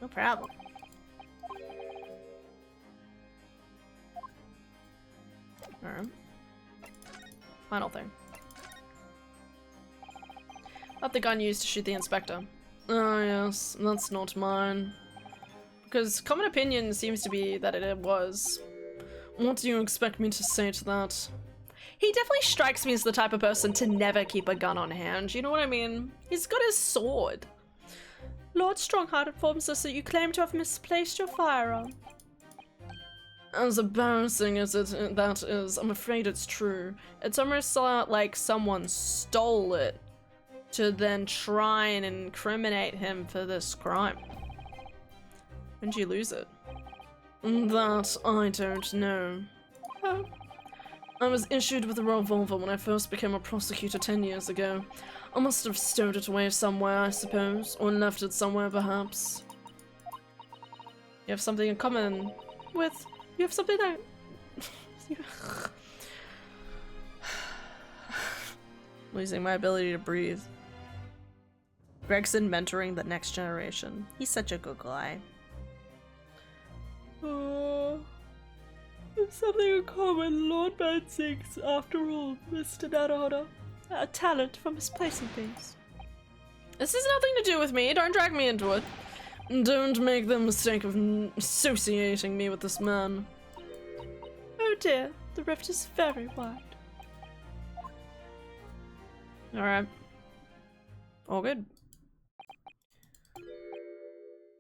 No problem. Alright. Final thing. Not the gun used to shoot the inspector. Ah, yes, that's not mine. Because common opinion seems to be that it was. What do you expect me to say to that? He definitely strikes me as the type of person to never keep a gun on hand, you know what I mean? He's got his sword. Lord Strongheart informs us that you claim to have misplaced your firearm. As embarrassing as that is, I'm afraid it's true. It's almost like someone stole it to then try and incriminate him for this crime. When did you lose it? That I don't know. Oh. I was issued with a revolver when I first became a prosecutor 10 years ago. I must have stowed it away somewhere, I suppose, or left it somewhere, perhaps. You have something in common with... You have something that... Losing my ability to breathe. Gregson mentoring the next generation. He's such a good guy. Oh, there's something in common, Lord Mansings, after all, Mr. Naruhodo. A talent for misplacing things. This has nothing to do with me, don't drag me into it. Don't make the mistake of associating me with this man. Oh dear, the rift is very wide. Alright. All good.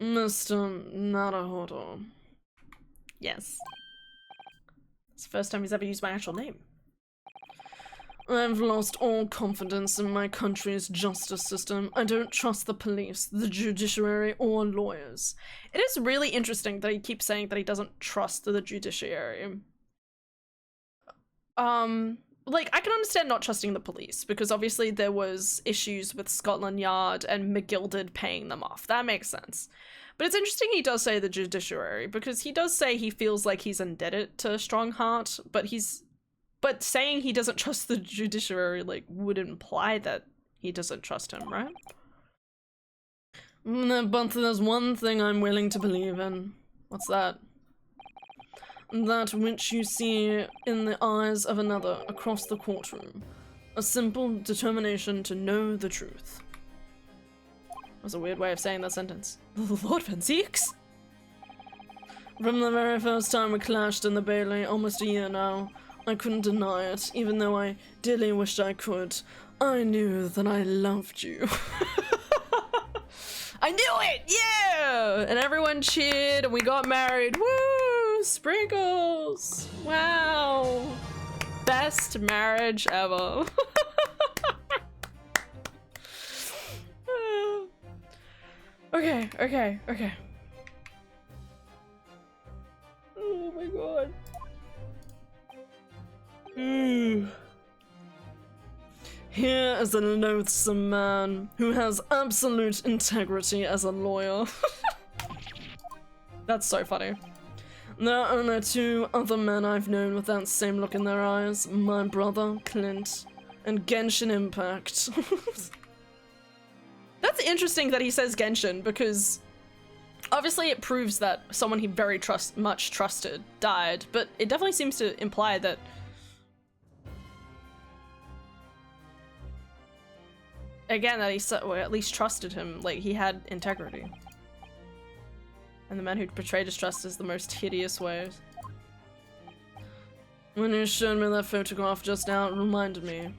Mr. Naruhodo. Yes. It's the first time he's ever used my actual name. I've lost all confidence in my country's justice system. I don't trust the police, the judiciary, or lawyers. It is really interesting that he keeps saying that he doesn't trust the judiciary. like, I can understand not trusting the police, because obviously there was issues with Scotland Yard and McGilded paying them off. That makes sense. But it's interesting he does say the judiciary, because he does say he feels like he's indebted to Strongheart, but saying he doesn't trust the judiciary, like, would imply that he doesn't trust him, right? But there's one thing I'm willing to believe in. What's that? That which you see in the eyes of another across the courtroom. A simple determination to know the truth. That was a weird way of saying that sentence. Lord Van Zieks? From the very first time we clashed in the Bailey, almost a year now, I couldn't deny it, even though I dearly wished I could. I knew that I loved you. I knew it! Yeah! And everyone cheered and we got married. Woo! Sprinkles! Wow! Best marriage ever. Okay. Oh my god. Here is a loathsome man who has absolute integrity as a lawyer. That's so funny. There are only two other men I've known with that same look in their eyes. My brother, Clint, and Genshin Impact. That's interesting that he says Genshin, because obviously it proves that someone he very much trusted died, but it definitely seems to imply that again, that he at least trusted him, like he had integrity. And the man who betrayed his trust is the most hideous ways. When you showed me that photograph just now, it reminded me.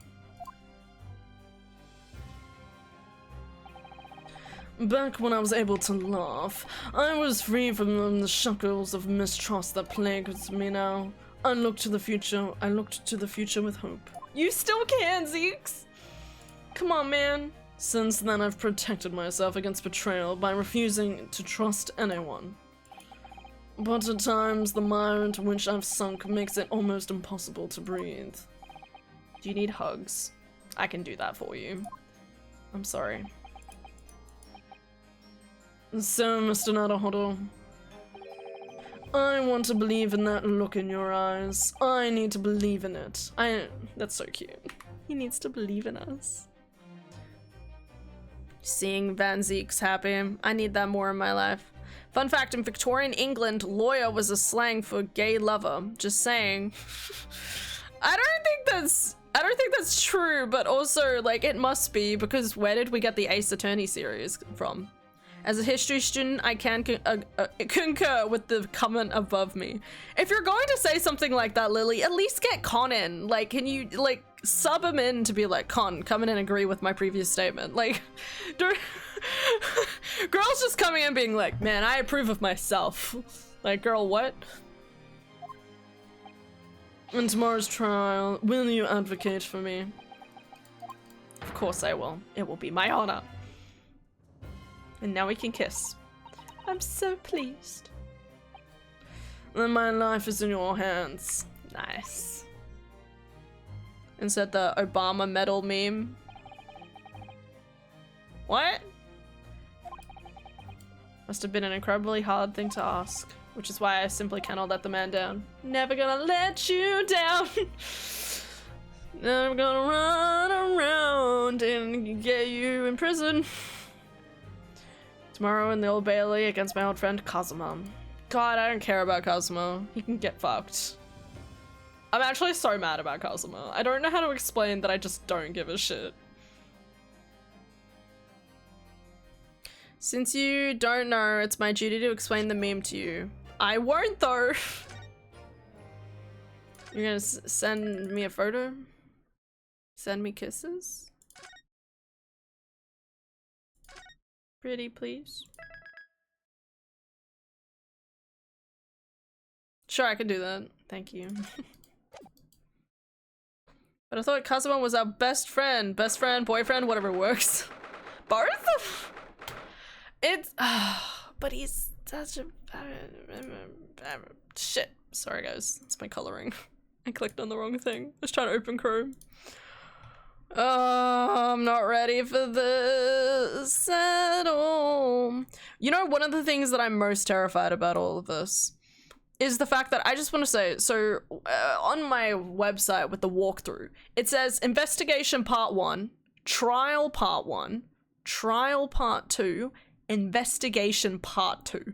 Back when I was able to laugh, I was free from the shackles of mistrust that plagues me now. I looked to the future with hope. You still can, Zeeks! Come on, man. Since then, I've protected myself against betrayal by refusing to trust anyone. But at times, the mire into which I've sunk makes it almost impossible to breathe. Do you need hugs? I can do that for you. I'm sorry. So, Mr. Naruhodo, I want to believe in that look in your eyes. I need to believe in it. That's so cute. He needs to believe in us. Seeing Van Zieks happy. I need that more in my life. Fun fact, in Victorian England, lawyer was a slang for gay lover. Just saying. I don't think that's true, but also, like, it must be, because where did we get the Ace Attorney series from? As a history student, I can concur with the comment above me. If you're going to say something like that, Lily, at least get Con in. Like, can you, like, sub him in to be like, Con, come in and agree with my previous statement. Like, girls just coming in being like, man, I approve of myself. Like, girl, what? In tomorrow's trial, will you advocate for me? Of course I will. It will be my honor. And now we can kiss. I'm so pleased. Then my life is in your hands. Nice. Insert the Obama medal meme. What? Must have been an incredibly hard thing to ask, which is why I simply cannot let the man down. Never gonna let you down. Never gonna run around and get you in prison. Tomorrow in the Old Bailey against my old friend Kazuma. God, I don't care about Kazuma. He can get fucked. I'm actually so mad about Kazuma. I don't know how to explain that I just don't give a shit. Since you don't know, it's my duty to explain the meme to you. I won't though. You're gonna send me a photo? Send me kisses? Pretty, please. Sure, I can do that. Thank you. But I thought Kazuma was our best friend, boyfriend, whatever works. Both? It's but he's such a shit. Sorry guys, it's my coloring. I clicked on the wrong thing. I was trying to open Chrome. Oh, I'm not ready for this at all. You know, one of the things that I'm most terrified about all of this is the fact that I just want to say, so on my website with the walkthrough, it says investigation part 1, trial part 1, trial part 2, investigation part 2.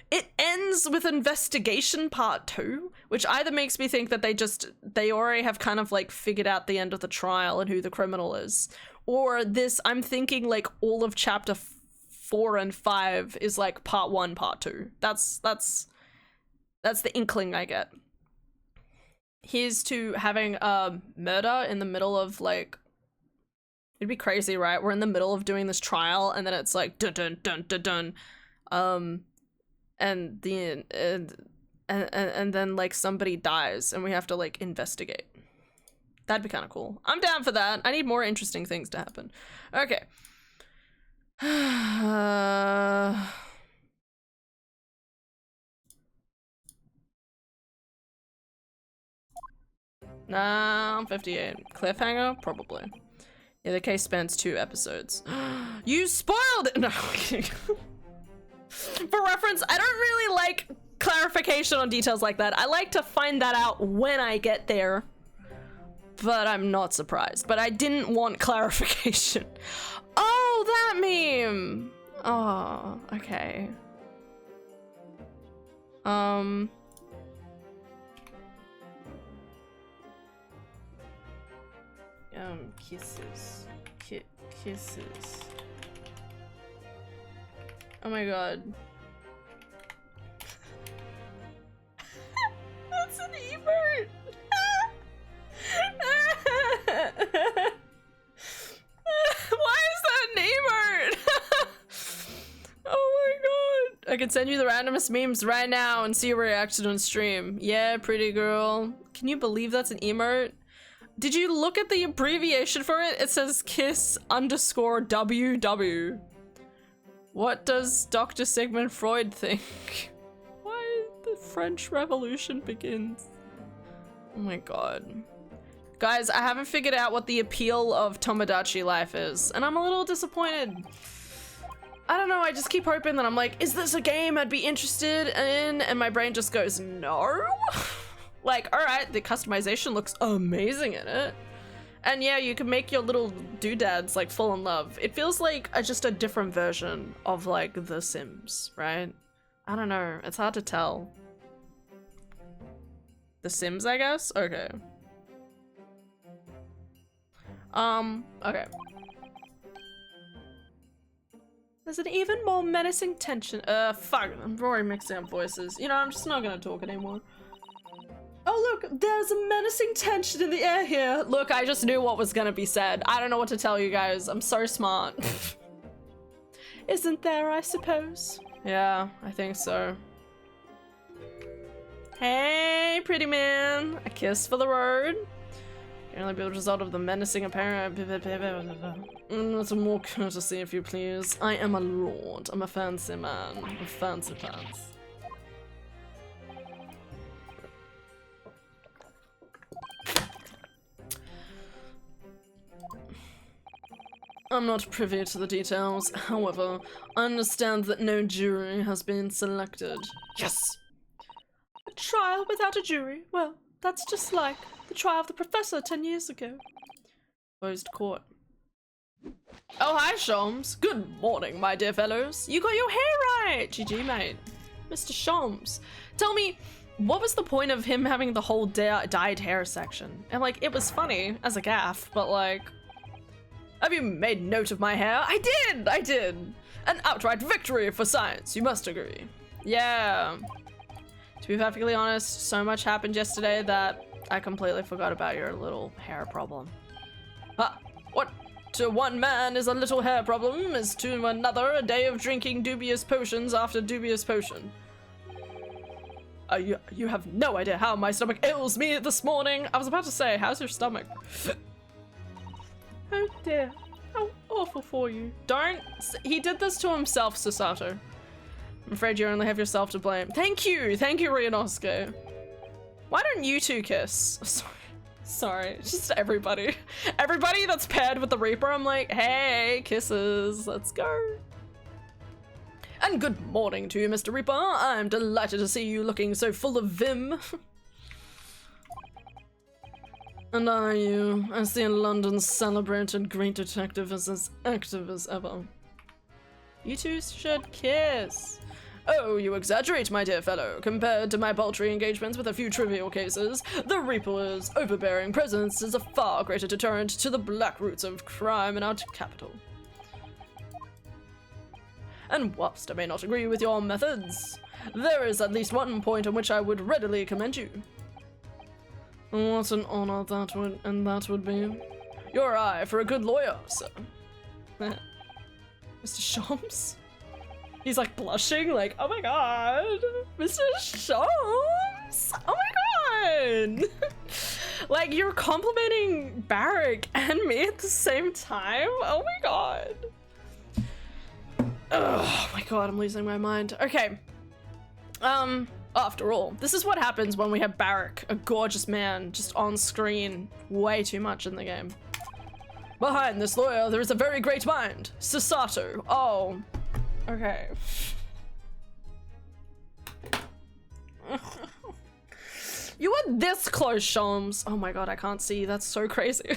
It ends with investigation part 2, which either makes me think that they already have kind of like figured out the end of the trial and who the criminal is, or this, I'm thinking like all of chapter 4 and 5 is like part 1, part 2. That's the inkling I get. Here's to having a murder in the middle of like, it'd be crazy, right? We're in the middle of doing this trial and then it's like dun dun dun dun dun. And then like somebody dies and we have to like investigate. That'd be kind of cool. I'm down for that. I need more interesting things to happen. Okay. Nah, I'm 58. Cliffhanger? Probably. Yeah, the case spans 2 episodes. You spoiled it! No, I'm kidding. For reference, I don't really like clarification on details like that. I like to find that out when I get there. But I'm not surprised. But I didn't want clarification. Oh, that meme! Oh, okay. Kisses. Kisses. Oh my god. That's an emote! Why is that an emote? Oh my god. I can send you the randomest memes right now and see your reaction on stream. Yeah, pretty girl. Can you believe that's an emote? Did you look at the abbreviation for it? It says kiss_WW. What does Dr. Sigmund Freud think? Why the French Revolution begins? Oh my god. Guys, I haven't figured out what the appeal of Tomodachi Life is, and I'm a little disappointed. I don't know, I just keep hoping that I'm like, is this a game I'd be interested in? And my brain just goes, no? Like, alright, the customization looks amazing in it. And yeah, you can make your little doodads like fall in love. It feels like just a different version of like The Sims, right? I don't know, it's hard to tell. The Sims, I guess? Okay. Okay. There's an even more menacing tension. Fuck, I'm already mixing up voices. You know, I'm just not gonna talk anymore. Oh look, there's a menacing tension in the air here. Look, I just knew what was gonna be said. I don't know what to tell you guys. I'm so smart. Isn't there, I suppose? Yeah, I think so. Hey, pretty man. A kiss for the road. Can only be a result of the menacing apparent. Some more courtesy, if you please. I am a lord. I'm a fancy man. A fancy pants. I'm not privy to the details. However, I understand that no jury has been selected. Yes! A trial without a jury? Well, that's just like the trial of the professor 10 years ago. Closed court. Oh, hi, Sholmes. Good morning, my dear fellows. You got your hair right! GG, mate. Mr. Sholmes. Tell me, what was the point of him having the whole dyed hair section? And, like, it was funny as a gaff, but, like... Have you made note of my hair? I did! An outright victory for science, you must agree. Yeah. To be perfectly honest, so much happened yesterday that I completely forgot about your little hair problem. What to one man is a little hair problem is to another a day of drinking dubious potions after dubious potion. You have no idea how my stomach ails me this morning. I was about to say, how's your stomach? Oh dear, how awful for you. Don't, he did this to himself, Susato. I'm afraid you only have yourself to blame. Thank you, Ryunosuke. Why don't you two kiss? Sorry, just everybody. Everybody that's paired with the Reaper, I'm like, hey, kisses, let's go. And good morning to you, Mr. Reaper. I'm delighted to see you looking so full of vim. And are you, as the London's celebrated great detective, is as active as ever? You two should kiss. Oh, you exaggerate, my dear fellow. Compared to my paltry engagements with a few trivial cases, the Reaper's overbearing presence is a far greater deterrent to the black roots of crime in our capital. And whilst I may not agree with your methods, there is at least one point on which I would readily commend you. What an honor that would be. Your eye for a good lawyer, sir. Mr. Shams? He's like blushing, like, oh my god, Mr. Shams! Oh my god! Like, you're complimenting Barrack and me at the same time? Oh my god. Oh my god, I'm losing my mind. Okay. After all, this is what happens when we have Barrack, a gorgeous man, just on screen way too much in the game. Behind this lawyer, there is a very great mind. Sasato. Oh. Okay. You were this close, Shams. Oh my god, I can't see. That's so crazy.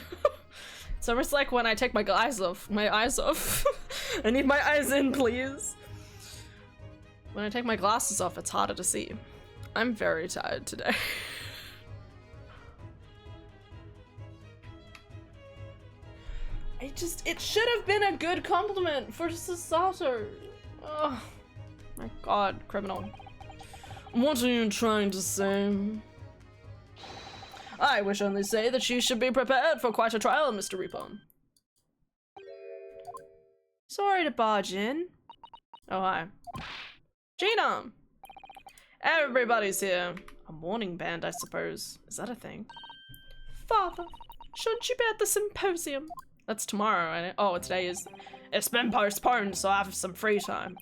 It's almost like when I take my eyes off. I need my eyes in, please. When I take my glasses off, it's harder to see. I'm very tired today. It should have been a good compliment for Sasato. Oh my god, criminal. What are you trying to say? I wish only say that you should be prepared for quite a trial, Mr. Reaper. Sorry to barge in. Oh, hi. Gina! Everybody's here. A mourning band, I suppose. Is that a thing? Father, shouldn't you be at the symposium? That's tomorrow, ain't it? Oh, today is... It's been postponed, so I have some free time.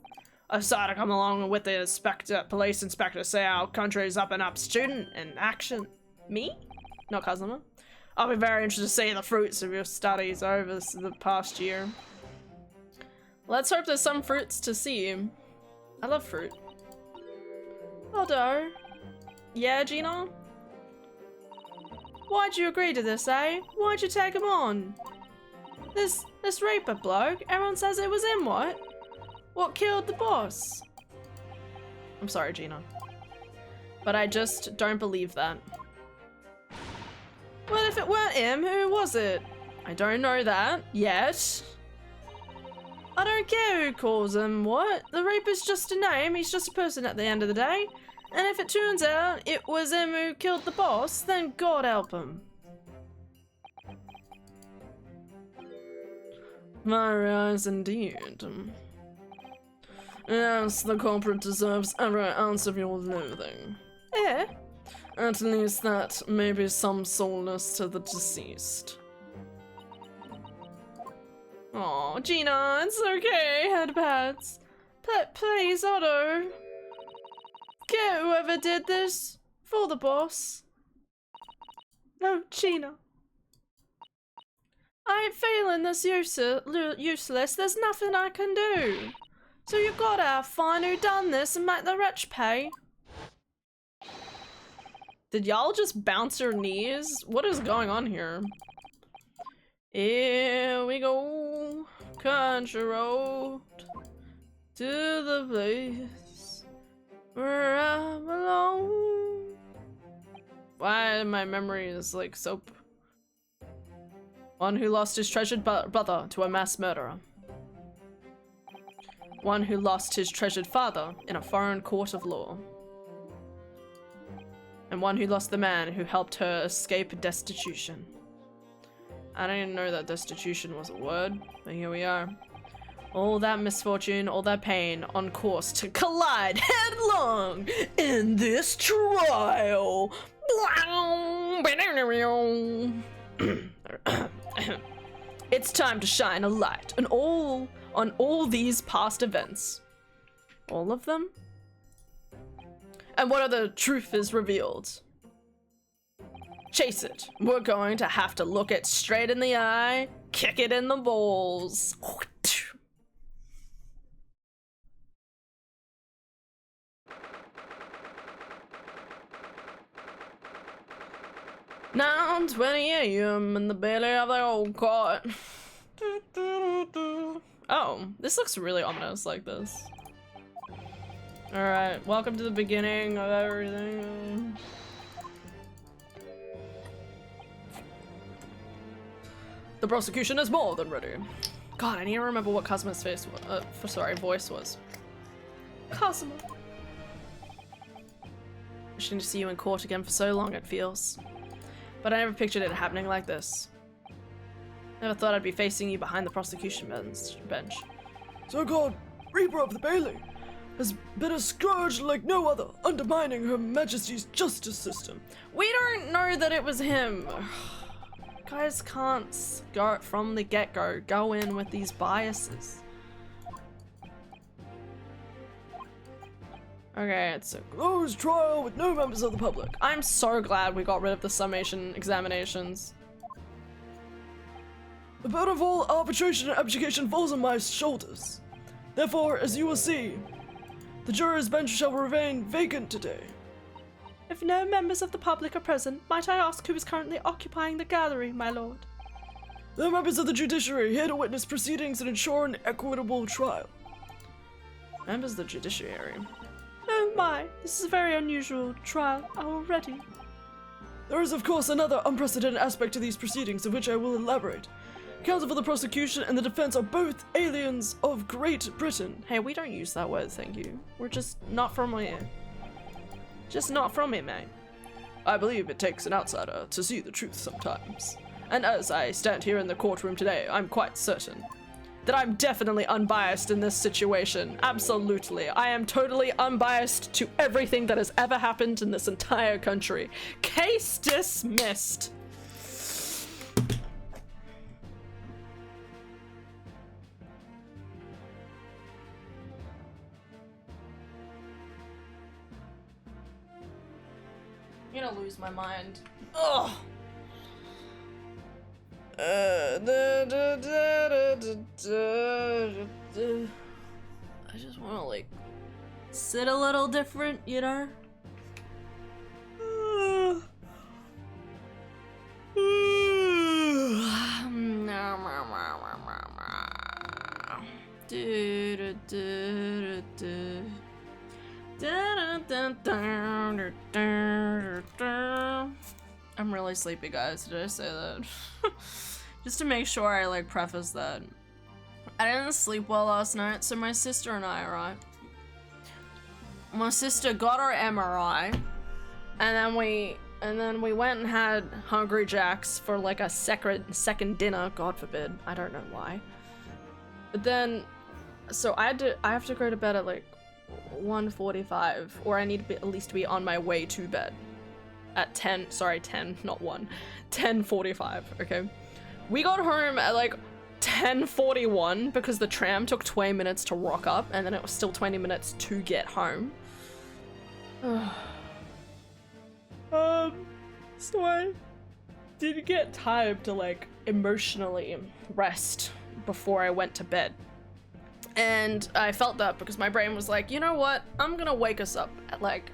I decided to come along with the police inspector, say our country is up and up. Student in action. Me? Not Kazuma. I'll be very interested to see the fruits of your studies over the past year. Let's hope there's some fruits to see. I love fruit. Although, yeah, Gina? Why'd you agree to this, eh? Why'd you take him on? This Reaper bloke, everyone says it was him, what? What killed the boss? I'm sorry, Gina. But I just don't believe that. Well, if it weren't him, who was it? I don't know that, yet. I don't care who calls him what. The Reaper's just a name, he's just a person at the end of the day. And if it turns out it was him who killed the boss, then God help him. Very eyes indeed. Yes, the culprit deserves every ounce of your loathing. Eh? At least that may be some solace to the deceased. Aw, Gina, it's okay, headpads. Please, Otto. Get whoever did this for the boss. No, Gina. I ain't feeling this useless. There's nothing I can do. So you gotta find who done this and make the wretch pay. Did y'all just bounce your knees? What is going on here? Here we go, country road, to the place where I belong. Why my memory is like soap? One who lost his treasured brother to a mass murderer. One who lost his treasured father in a foreign court of law. And one who lost the man who helped her escape destitution. I didn't know that destitution was a word, but here we are. All that misfortune, all that pain, on course to collide headlong in this trial. It's time to shine a light on all these past events. All of them? And what other truth is revealed? chase it. We're going to have to look it straight in the eye, kick it in the balls. Now 20 a.m. in the belly of the old court. Oh, this looks really ominous like this. Alright, welcome to the beginning of everything. The prosecution is more than ready. God, I need to remember what Kazuma's face was. Voice was. Kazuma. Wishing to see you in court again for so long, it feels. But I never pictured it happening like this. Never thought I'd be facing you behind the prosecution bench. So-called Reaper of the Bailey has been a scourge like no other, undermining Her Majesty's justice system. We don't know that it was him. Guys can't go from the get-go, go in with these biases. Okay, it's a Closed trial with no members of the public. I'm so glad we got rid of the summation examinations. The burden of all arbitration and abjuration falls on my shoulders. Therefore, as you will see, the juror's bench shall remain vacant today. If no members of the public are present, might I ask who is currently occupying the gallery, my lord? They are members of the judiciary here to witness proceedings and ensure an equitable trial. Members of the judiciary? Oh my, this is a very unusual trial already. There is, of course, another unprecedented aspect to these proceedings of which I will elaborate. Counsel for the prosecution and the defense are both aliens of Great Britain. Hey, we don't use that word, thank you. We're just not from here. Just not from here, mate. I believe it takes an outsider to see the truth sometimes. And as I stand here in the courtroom today, I'm quite certain that I'm definitely unbiased in this situation. Absolutely. I am totally unbiased to everything that has ever happened in this entire country. Case dismissed. I'm gonna lose my mind. Ugh. I just want to like sit a little different, you know? I'm really sleepy, guys. Did I say that? Just to make sure I like preface that. I didn't sleep well last night, so my sister and I, right? My sister got her MRI, and then we went and had Hungry Jacks for like a second dinner, God forbid. I don't know why. But then, so I have to go to bed at like 1:45, or I need to be, at least be on my way to bed at 10, not 1, 10:45, okay? We got home at like 10:41 because the tram took 20 minutes to rock up, and then it was still 20 minutes to get home. So I didn't get time to like emotionally rest before I went to bed. And I felt that because my brain was like, you know what? I'm gonna wake us up at like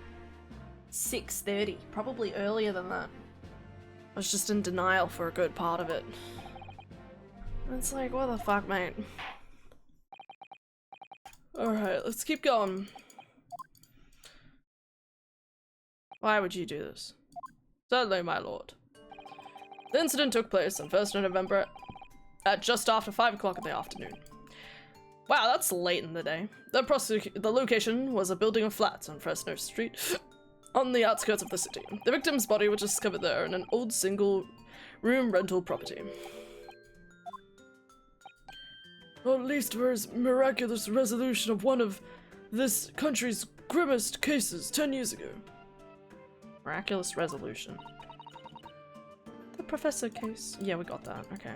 6:30, probably earlier than that. I was just in denial for a good part of it. And it's like, what the fuck, mate? Alright, let's keep going. Why would you do this? Certainly, my lord. The incident took place on 1st of November at just after 5 o'clock in the afternoon. Wow, that's late in the day. The location was a building of flats on Fresno Street, on the outskirts of the city. The victim's body was discovered there in an old single-room rental property. Or at least for his miraculous resolution of one of this country's grimmest cases 10 years ago. Miraculous resolution. The professor case. Yeah, we got that. Okay.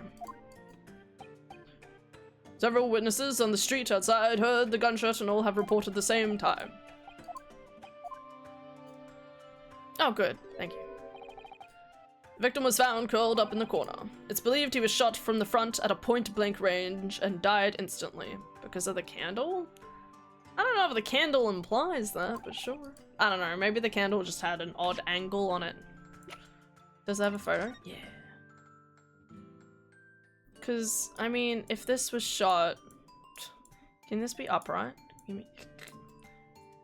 Several witnesses on the street outside heard the gunshot and all have reported the same time. Oh, good. Thank you. The victim was found curled up in the corner. It's believed he was shot from the front at a point-blank range and died instantly. Because of the candle? I don't know if the candle implies that, but sure. I don't know, maybe the candle just had an odd angle on it. Does it have a photo? Yeah. Because, I mean, if this was shot... Can this be upright?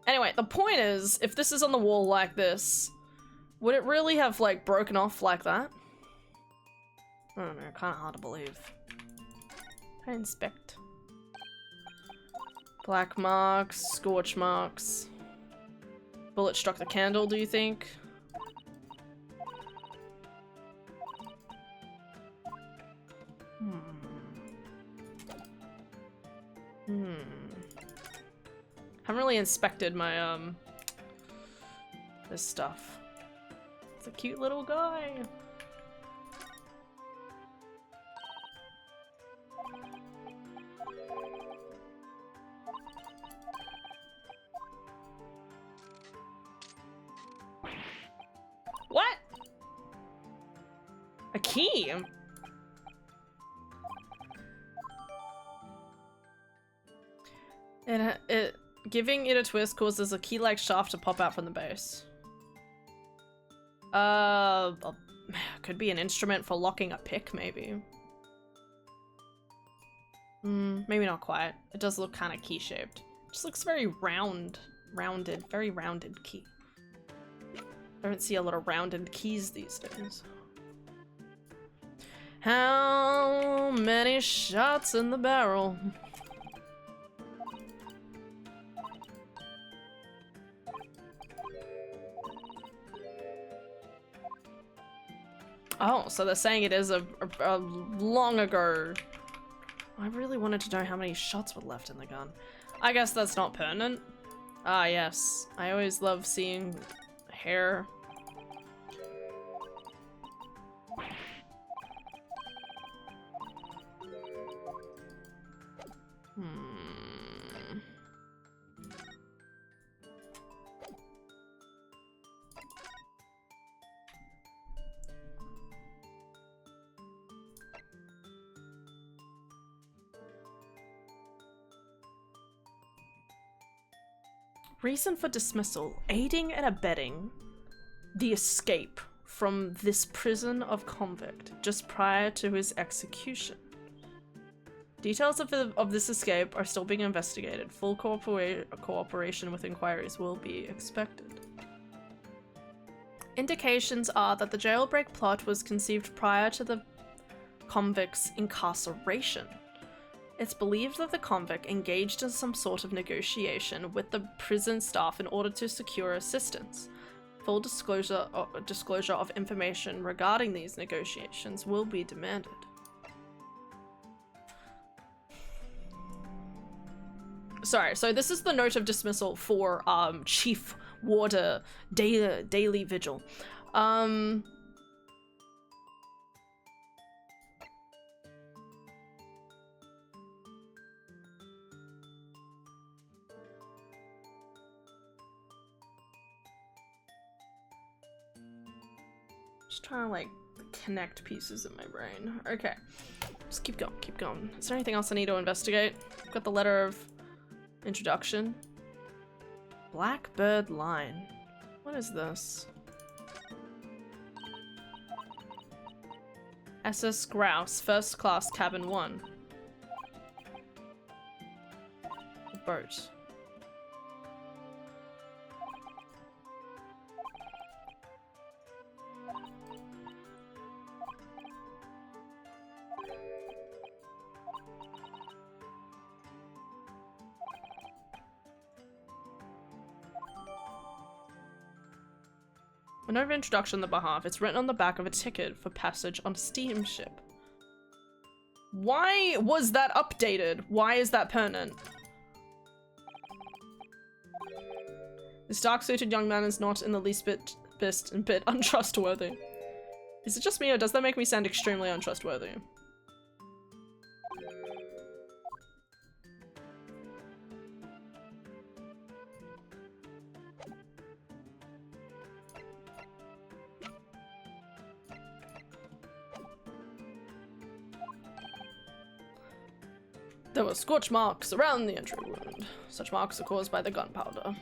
Anyway, the point is, if this is on the wall like this, would it really have, like, broken off like that? I don't know, kind of hard to believe. I inspect. Black marks, scorch marks. Bullet struck the candle, do you think? Haven't really inspected my, this stuff. It's a cute little guy. What? A key? Giving it a twist causes a key-like shaft to pop out from the base. Could be an instrument for locking a pick, maybe. Maybe not quite. It does look kind of key-shaped. Just looks very rounded, very rounded key. I don't see a lot of rounded keys these days. How many shots in the barrel? Oh, so they're saying it is a long ago. I really wanted to know how many shots were left in the gun. I guess that's not pertinent. Ah, yes. I always love seeing hair. Reason for dismissal: aiding and abetting the escape from this prison of convict just prior to his execution. Details of this escape are still being investigated. Full cooperation with inquiries will be expected. Indications are that the jailbreak plot was conceived prior to the convict's incarceration. It's believed that the convict engaged in some sort of negotiation with the prison staff in order to secure assistance. Full disclosure of information regarding these negotiations will be demanded. Sorry, so this is the note of dismissal for Chief Warder Daily Vigil. Just trying to like connect pieces in my brain. Okay, just keep going, keep going. Is there anything else I need to investigate? Got the letter of introduction. Blackbird Line. What is this? SS Grouse, First Class Cabin 1. A boat. A note of introduction on the behalf. It's written on the back of a ticket for passage on a steamship. Why was that updated? Why is that pertinent? This dark-suited young man is not in the least bit untrustworthy. Is it just me, or does that make me sound extremely untrustworthy? There were scorch marks around the entry wound. Such marks are caused by the gunpowder.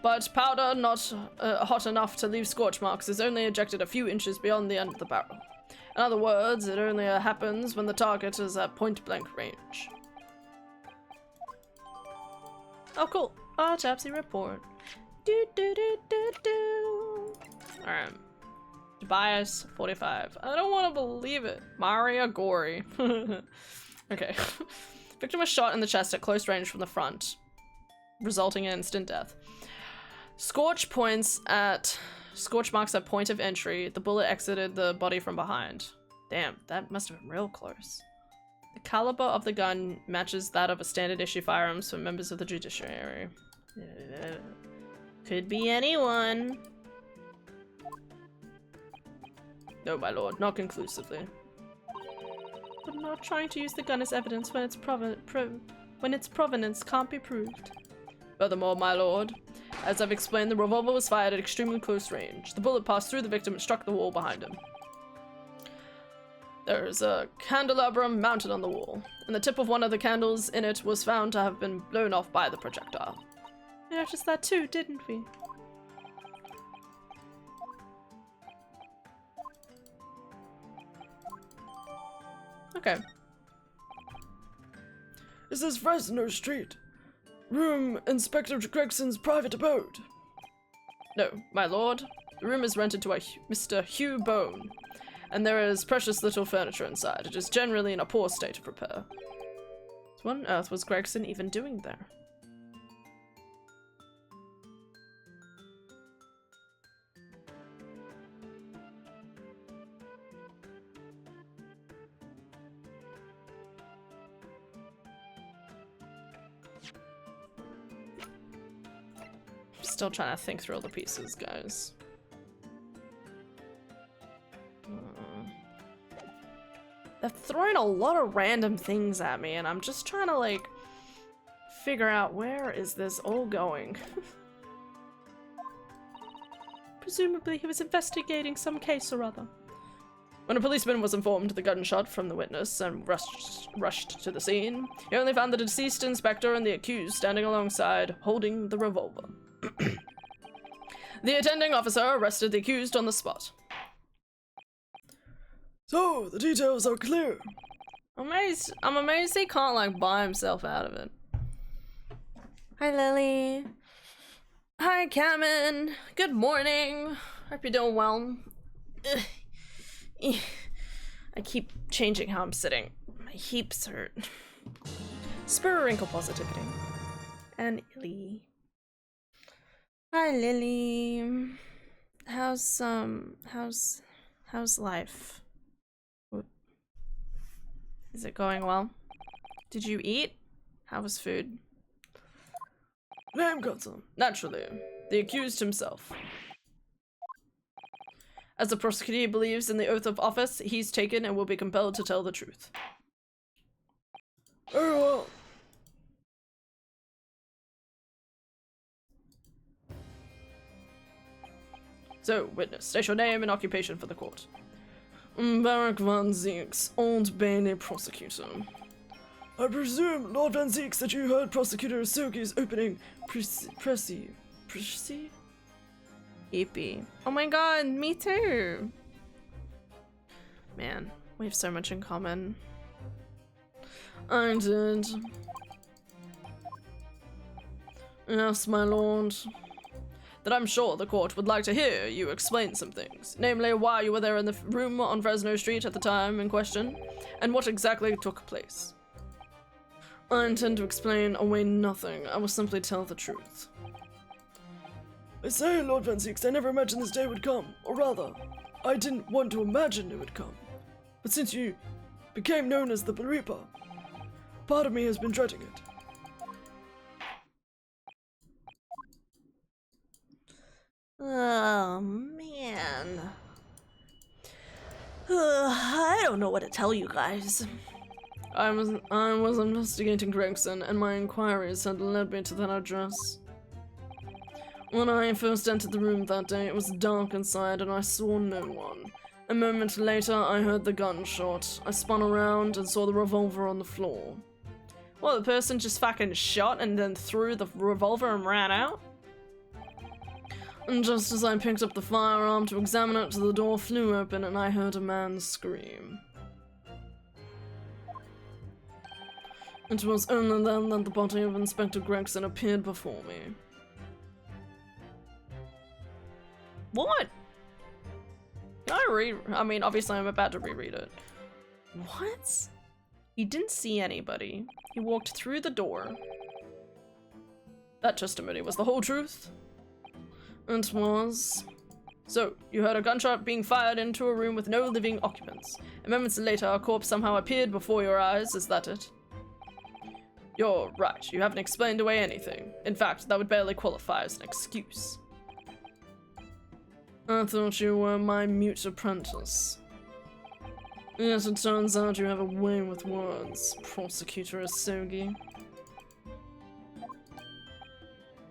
But powder not hot enough to leave scorch marks is only ejected a few inches beyond the end of the barrel. In other words, it only happens when the target is at point-blank range. Oh, cool. Autopsy report. Alright. Tobias, 45. I don't want to believe it. Maria Gory. Okay. Victim was shot in the chest at close range from the front, resulting in instant death. Scorch marks at point of entry. The bullet exited the body from behind. Damn, that must have been real close. The caliber of the gun matches that of a standard issue firearms for members of the judiciary. Could be anyone. No, my lord, not conclusively. But not trying to use the gun as evidence when its provenance can't be proved. Furthermore, my lord, as I've explained, the revolver was fired at extremely close range. The bullet passed through the victim and struck the wall behind him. There is a candelabrum mounted on the wall, and the tip of one of the candles in it was found to have been blown off by the projectile. We noticed that too, didn't we? Okay. This is Fresno Street. Room Inspector Gregson's private abode. No, my lord. The room is rented to a Mr. Hugh Bone, and there is precious little furniture inside. It is generally in a poor state of repair. What on earth was Gregson even doing there? Still trying to think through all the pieces, guys. They're throwing a lot of random things at me, and I'm just trying to, like, figure out where is this all going. Presumably he was investigating some case or other. When a policeman was informed of the gunshot from the witness and rushed to the scene, he only found the deceased inspector and the accused standing alongside, holding the revolver. The attending officer arrested the accused on the spot. So, the details are clear. I'm amazed he can't, like, buy himself out of it. Hi, Lily. Hi, Cameron. Good morning. Hope you're doing well. I keep changing how I'm sitting. My heaps hurt. Spur wrinkle positivity. And Illy. Hi, Lily. How's life? Is it going well? Did you eat? How was food? Name got some. Naturally, the accused himself. As the prosecutor believes in the oath of office, he's taken and will be compelled to tell the truth. Very well. So, witness, state your name and occupation for the court. Barak Van Zeeks, Old Bailey prosecutor. I presume, Lord Van Zeeks, that you heard Prosecutor Sogi's opening Pressy? EP. Oh my god, me too! Man, we have so much in common. I did. Yes, my lord. That I'm sure the court would like to hear you explain some things, namely why you were there in the room on Fresno Street at the time in question, and what exactly took place. I intend to explain away nothing, I will simply tell the truth. I say, Lord Van Zeeks, I never imagined this day would come, or rather, I didn't want to imagine it would come. But since you became known as the Reaper, part of me has been dreading it. Oh, man. I don't know what to tell you guys. I was investigating Gregson, and my inquiries had led me to that address. When I first entered the room that day, it was dark inside, and I saw no one. A moment later, I heard the gunshot. I spun around and saw the revolver on the floor. Well, the person just fucking shot and then threw the revolver and ran out? And just as I picked up the firearm to examine it, the door flew open and I heard a man scream. It was only then that the body of Inspector Gregson appeared before me. What? Can I read? I mean, obviously I'm about to reread it. What? He didn't see anybody. He walked through the door. That testimony was the whole truth? It was. So, you heard a gunshot being fired into a room with no living occupants. And moments later, a corpse somehow appeared before your eyes, is that it? You're right, you haven't explained away anything. In fact, that would barely qualify as an excuse. I thought you were my mute apprentice. Yes, it turns out you have a way with words, Prosecutor Asogi.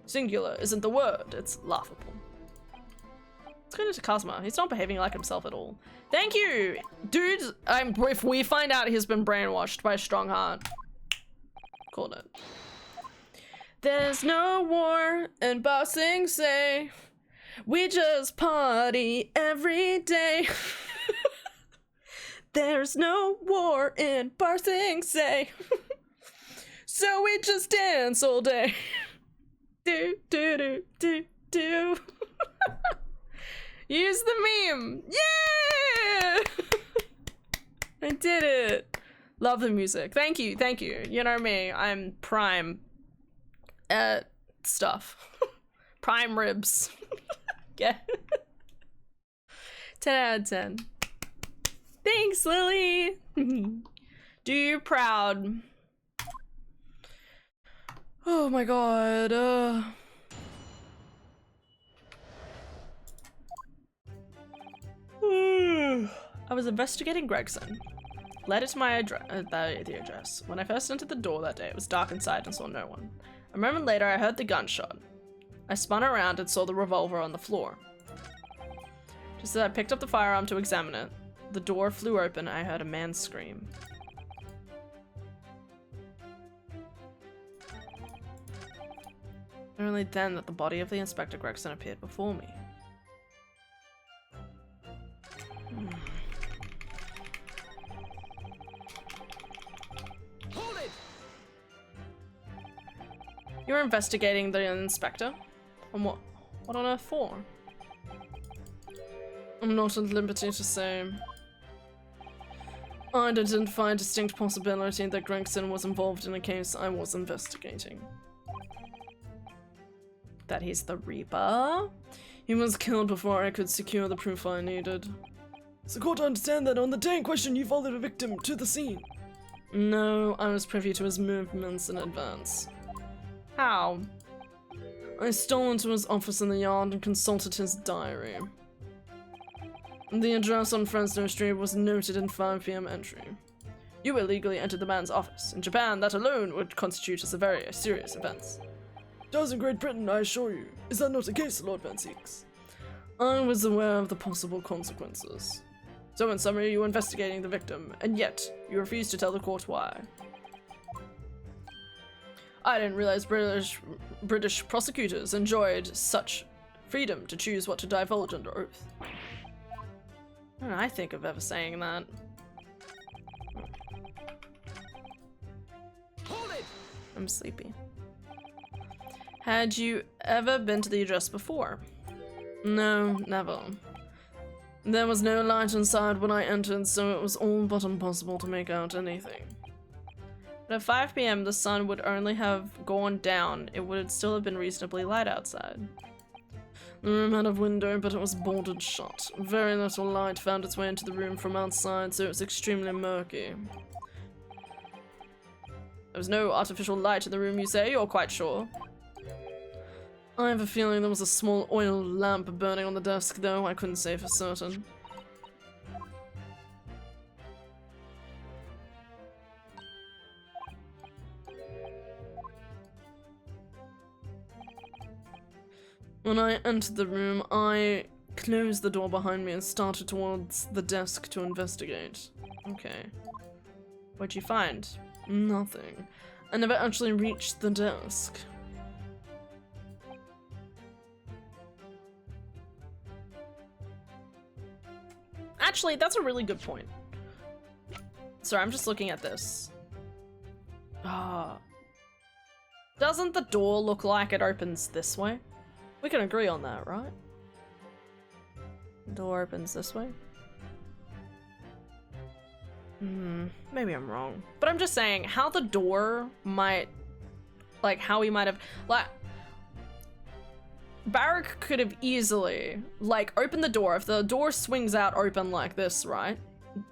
Singular isn't the word, it's laughable. Let's go to Kazuma. He's not behaving like himself at all. Thank you! Dude, if we find out he's been brainwashed by Strongheart. Called it. There's no war in Ba Sing Se. We just party every day. There's no war in Ba Sing Se. So we just dance all day. Do, do, do, do, do. Use the meme. Yeah! I did it. Love the music. Thank you, thank you. You know me, I'm prime at stuff. Prime ribs. Yeah. 10 out of 10. Thanks, Lily. Do you proud. Oh my god, I was investigating Gregson. Led it to my the address. When I first entered the door that day, it was dark inside and saw no one. A moment later, I heard the gunshot. I spun around and saw the revolver on the floor. Just as I picked up the firearm to examine it, the door flew open and I heard a man scream. Only then that the body of the Inspector Gregson appeared before me. Hold it! You're investigating the Inspector? And what on earth for? I'm not at liberty to say. I'd identify a distinct possibility that Gregson was involved in a case I was investigating. That he's the Reaper? He was killed before I could secure the proof I needed. So court, I understand that on the day in question you followed a victim to the scene. No, I was privy to his movements in advance. How? I stole into his office in the yard and consulted his diary. The address on Fresno Street was noted in 5 PM entry. You illegally entered the man's office. In Japan, that alone would constitute as a very serious offense. Does in Great Britain, I assure you. Is that not the case, Lord Van Seeks? I was aware of the possible consequences. So in summary, you were investigating the victim, and yet you refused to tell the court why. I didn't realize British prosecutors enjoyed such freedom to choose what to divulge under oath. I don't think of ever saying that. Hold it! I'm sleepy. Had you ever been to the address before? No, never. There was no light inside when I entered, so it was all but impossible to make out anything. But at 5 PM, the sun would only have gone down. It would still have been reasonably light outside. The room had a window, but it was boarded shut. Very little light found its way into the room from outside, so it was extremely murky. There was no artificial light in the room, you say? You're quite sure? I have a feeling there was a small oil lamp burning on the desk, though I couldn't say for certain. When I entered the room, I closed the door behind me and started towards the desk to investigate. Okay. What'd you find? Nothing. I never actually reached the desk. Actually, that's a really good point. Sorry, I'm just looking at this. Doesn't the door look like it opens this way? We can agree on that, right? Door opens this way? Maybe I'm wrong. But I'm just saying, how the door might... Like, how he might have... Like... Barak could have easily, like, opened the door. If the door swings out open like this, right?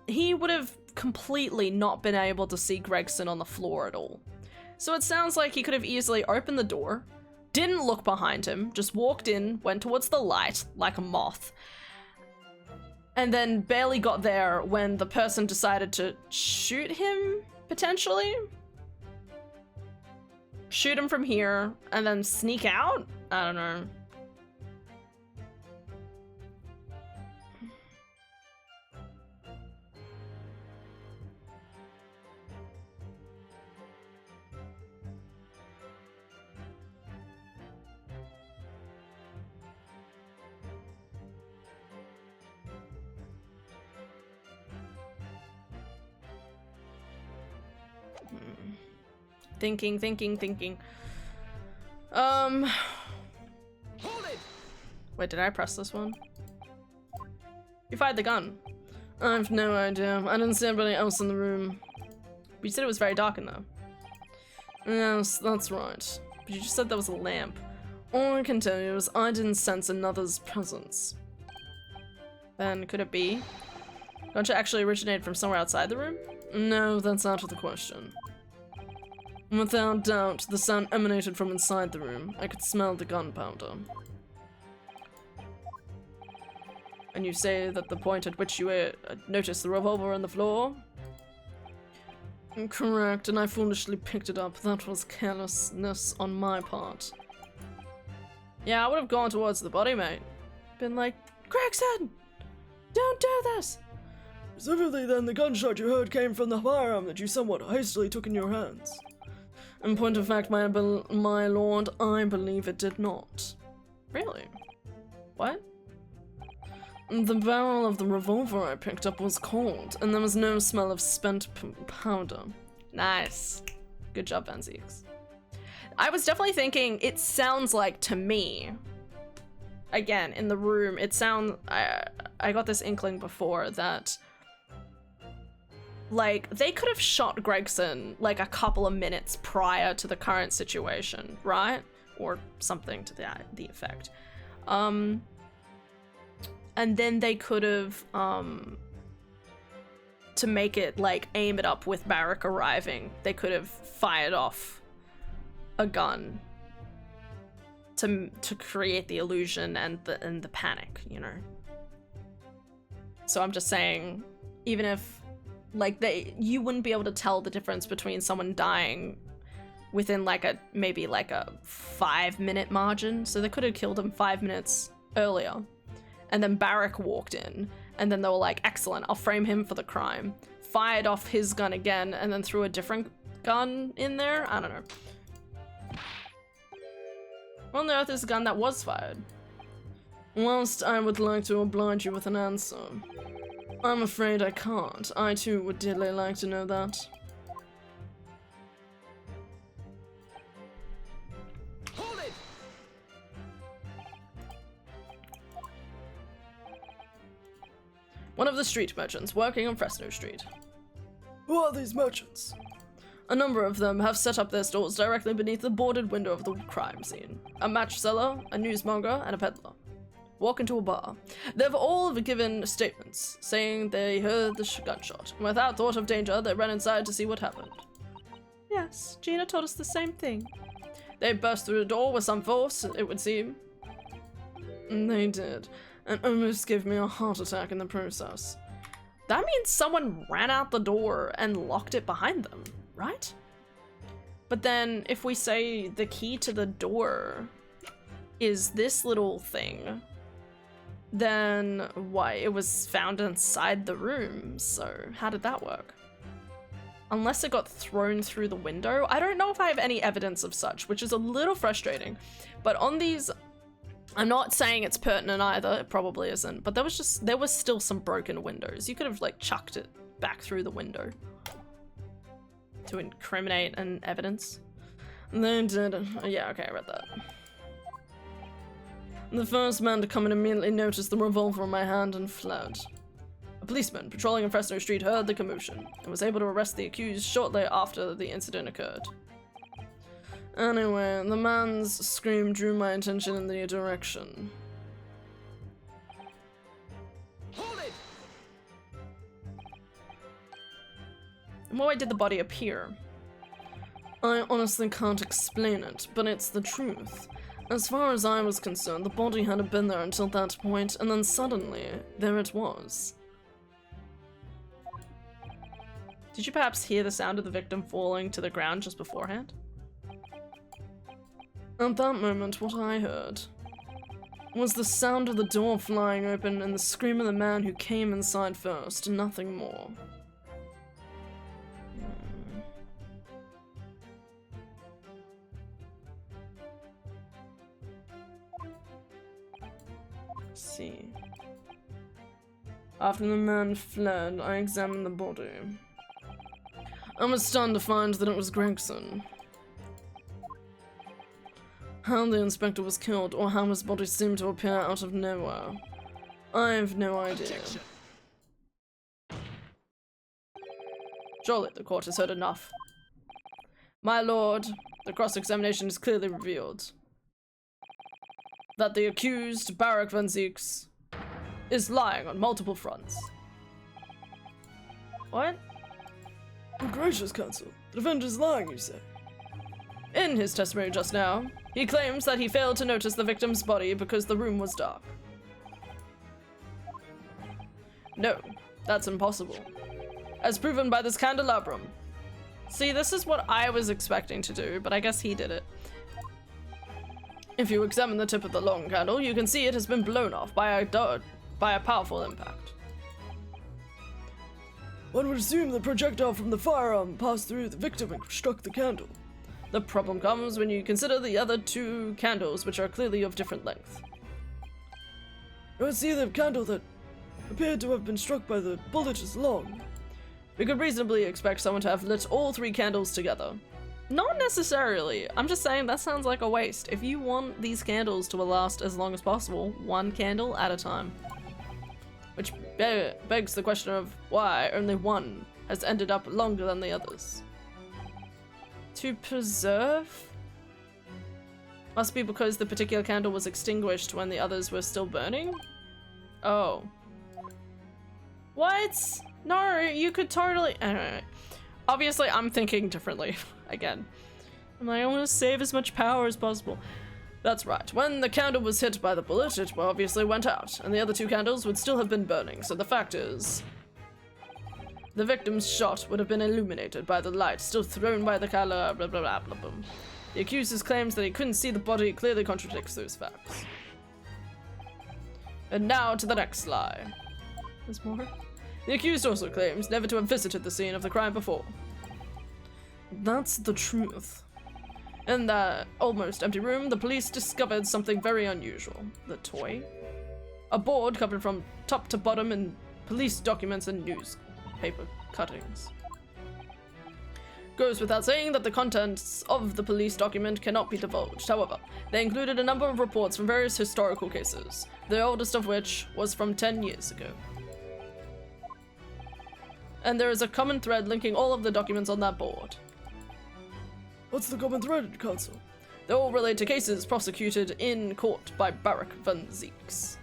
He would have completely not been able to see Gregson on the floor at all. So it sounds like he could have easily opened the door, didn't look behind him, just walked in, went towards the light like a moth, and then barely got there when the person decided to shoot him, potentially? Shoot him from here, and then sneak out? I don't know. Thinking. Hold it! Wait, did I press this one? You fired the gun. I've no idea. I didn't see anybody else in the room. But you said it was very dark in there. Yes, that's right. But you just said there was a lamp. All I can tell you is I didn't sense another's presence. Then could it be? Don't you actually originate from somewhere outside the room? No, that's out of the question. Without doubt, the sound emanated from inside the room. I could smell the gunpowder. And you say that the point at which you noticed the revolver on the floor? Correct, and I foolishly picked it up. That was carelessness on my part. Yeah, I would have gone towards the body, mate. Been like, Gregson! Don't do this! Specifically then, the gunshot you heard came from the firearm that you somewhat hastily took in your hands. In point of fact, my lord, I believe it did not. Really? What? The barrel of the revolver I picked up was cold, and there was no smell of spent powder. Nice. Good job, Vanzix. I was definitely thinking, it sounds like to me, again, in the room, it sounds, I got this inkling before that, like, they could have shot Gregson, like, a couple of minutes prior to the current situation, right? Or something to the effect. And then they could have, to make it, like, aim it up with Barak arriving, they could have fired off a gun to create the illusion and the panic, you know? So I'm just saying, even if, like, you wouldn't be able to tell the difference between someone dying within, like, maybe like a 5-minute margin. So they could have killed him 5 minutes earlier. And then Barak walked in, and then they were like, excellent, I'll frame him for the crime. Fired off his gun again, and then threw a different gun in there? I don't know. What on earth is the gun that was fired? Whilst I would like to oblige you with an answer, I'm afraid I can't. I too would dearly like to know that. Hold it! One of the street merchants working on Fresno Street. Who are these merchants? A number of them have set up their stores directly beneath the boarded window of the crime scene. A match seller, a newsmonger, and a peddler. Walk into a bar. They've all given statements, saying they heard the gunshot. Without thought of danger, they ran inside to see what happened. Yes, Gina told us the same thing. They burst through the door with some force, it would seem. They did, and almost gave me a heart attack in the process. That means someone ran out the door and locked it behind them, right? But then, if we say the key to the door is this little thing, then why, it was found inside the room, so how did that work? unless it got thrown through the window. I don't know if I have any evidence of such, which is a little frustrating. But on these, I'm not saying it's pertinent either, it probably isn't, but there was still some broken windows. You could have like chucked it back through the window to incriminate an evidence. They did. Yeah, okay, I read that. The first man to come in immediately noticed the revolver in my hand and fled. A policeman patrolling in Fresno Street heard the commotion and was able to arrest the accused shortly after the incident occurred. Anyway, the man's scream drew my attention in the direction. Hold it! And why did the body appear? I honestly can't explain it, but it's the truth. As far as I was concerned, the body hadn't been there until that point, and then suddenly, there it was. Did you perhaps hear the sound of the victim falling to the ground just beforehand? At that moment, what I heard was the sound of the door flying open and the scream of the man who came inside first, and nothing more. Let's see. After the man fled, I examined the body. I was stunned to find that it was Gregson. How the inspector was killed, or how his body seemed to appear out of nowhere, I have no idea. Objection. Surely the court has heard enough. My lord, the cross-examination has clearly revealed that the accused, Barak van Zieks, is lying on multiple fronts. What? Good gracious, counsel. The defendant is lying, you say? In his testimony just now, he claims that he failed to notice the victim's body because the room was dark. No, that's impossible. As proven by this candelabrum. See, this is what I was expecting to do, but I guess he did it. If you examine the tip of the long candle, you can see it has been blown off by a powerful impact. One would assume the projectile from the firearm passed through the victim and struck the candle. The problem comes when you consider the other two candles, which are clearly of different length. I see the candle that appeared to have been struck by the bullet is long. We could reasonably expect someone to have lit all three candles together. Not necessarily. I'm just saying that sounds like a waste. If you want these candles to last as long as possible, one candle at a time. Which begs the question of why only one has ended up longer than the others. To preserve? Must be because the particular candle was extinguished when the others were still burning? Oh. What? No, you could totally... Anyway. Obviously, I'm thinking differently. Again. I'm like, I want to save as much power as possible. That's right. When the candle was hit by the bullet, it obviously went out, and the other two candles would still have been burning, so the fact is... the victim's shot would have been illuminated by the light still thrown by the color, blah blah blah blah blah. The accuser's claims that he couldn't see the body clearly contradicts those facts. And now to the next lie. There's more? The accused also claims never to have visited the scene of the crime before. That's the truth. In that almost empty room, the police discovered something very unusual. The toy? A board covered from top to bottom in police documents and newspaper cuttings. Goes without saying that the contents of the police document cannot be divulged. However, they included a number of reports from various historical cases, the oldest of which was from 10 years ago. And there is a common thread linking all of the documents on that board. What's the common thread, counsel? They all relate to cases prosecuted in court by Barak van Zieks.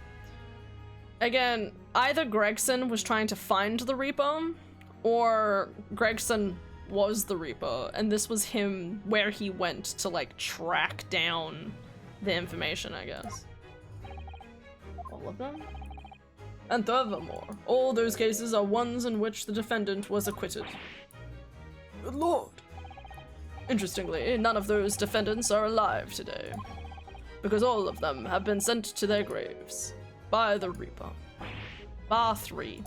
Again, either Gregson was trying to find the Reaper, or Gregson was the Reaper, and this was him where he went to, like, track down the information, I guess. All of them? And furthermore, all those cases are ones in which the defendant was acquitted. Good lord. Interestingly, none of those defendants are alive today, because all of them have been sent to their graves by the Reaper. Bar 3.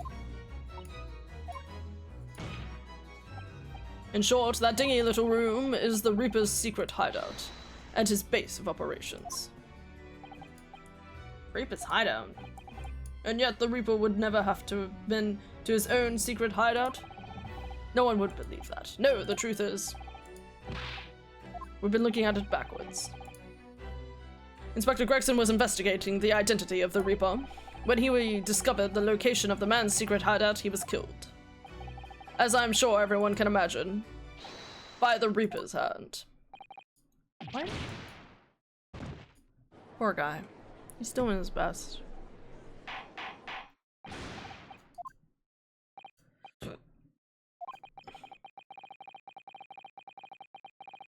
In short, that dingy little room is the Reaper's secret hideout, and his base of operations. Reaper's hideout? And yet the Reaper would never have to have been to his own secret hideout? No one would believe that. No, the truth is, we've been looking at it backwards. Inspector Gregson was investigating the identity of the Reaper. When he discovered the location of the man's secret hideout, he was killed. As I'm sure everyone can imagine, by the Reaper's hand. What? Poor guy. He's doing his best.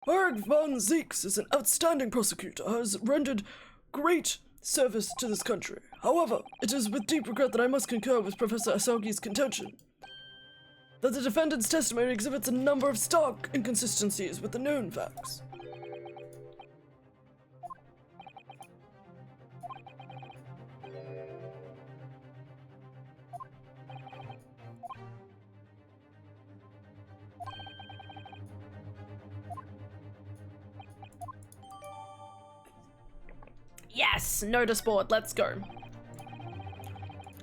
Berg von Zeeks is an outstanding prosecutor, has rendered great service to this country. However, it is with deep regret that I must concur with Professor Asagi's contention that the defendant's testimony exhibits a number of stark inconsistencies with the known facts. Yes! Notice board, let's go.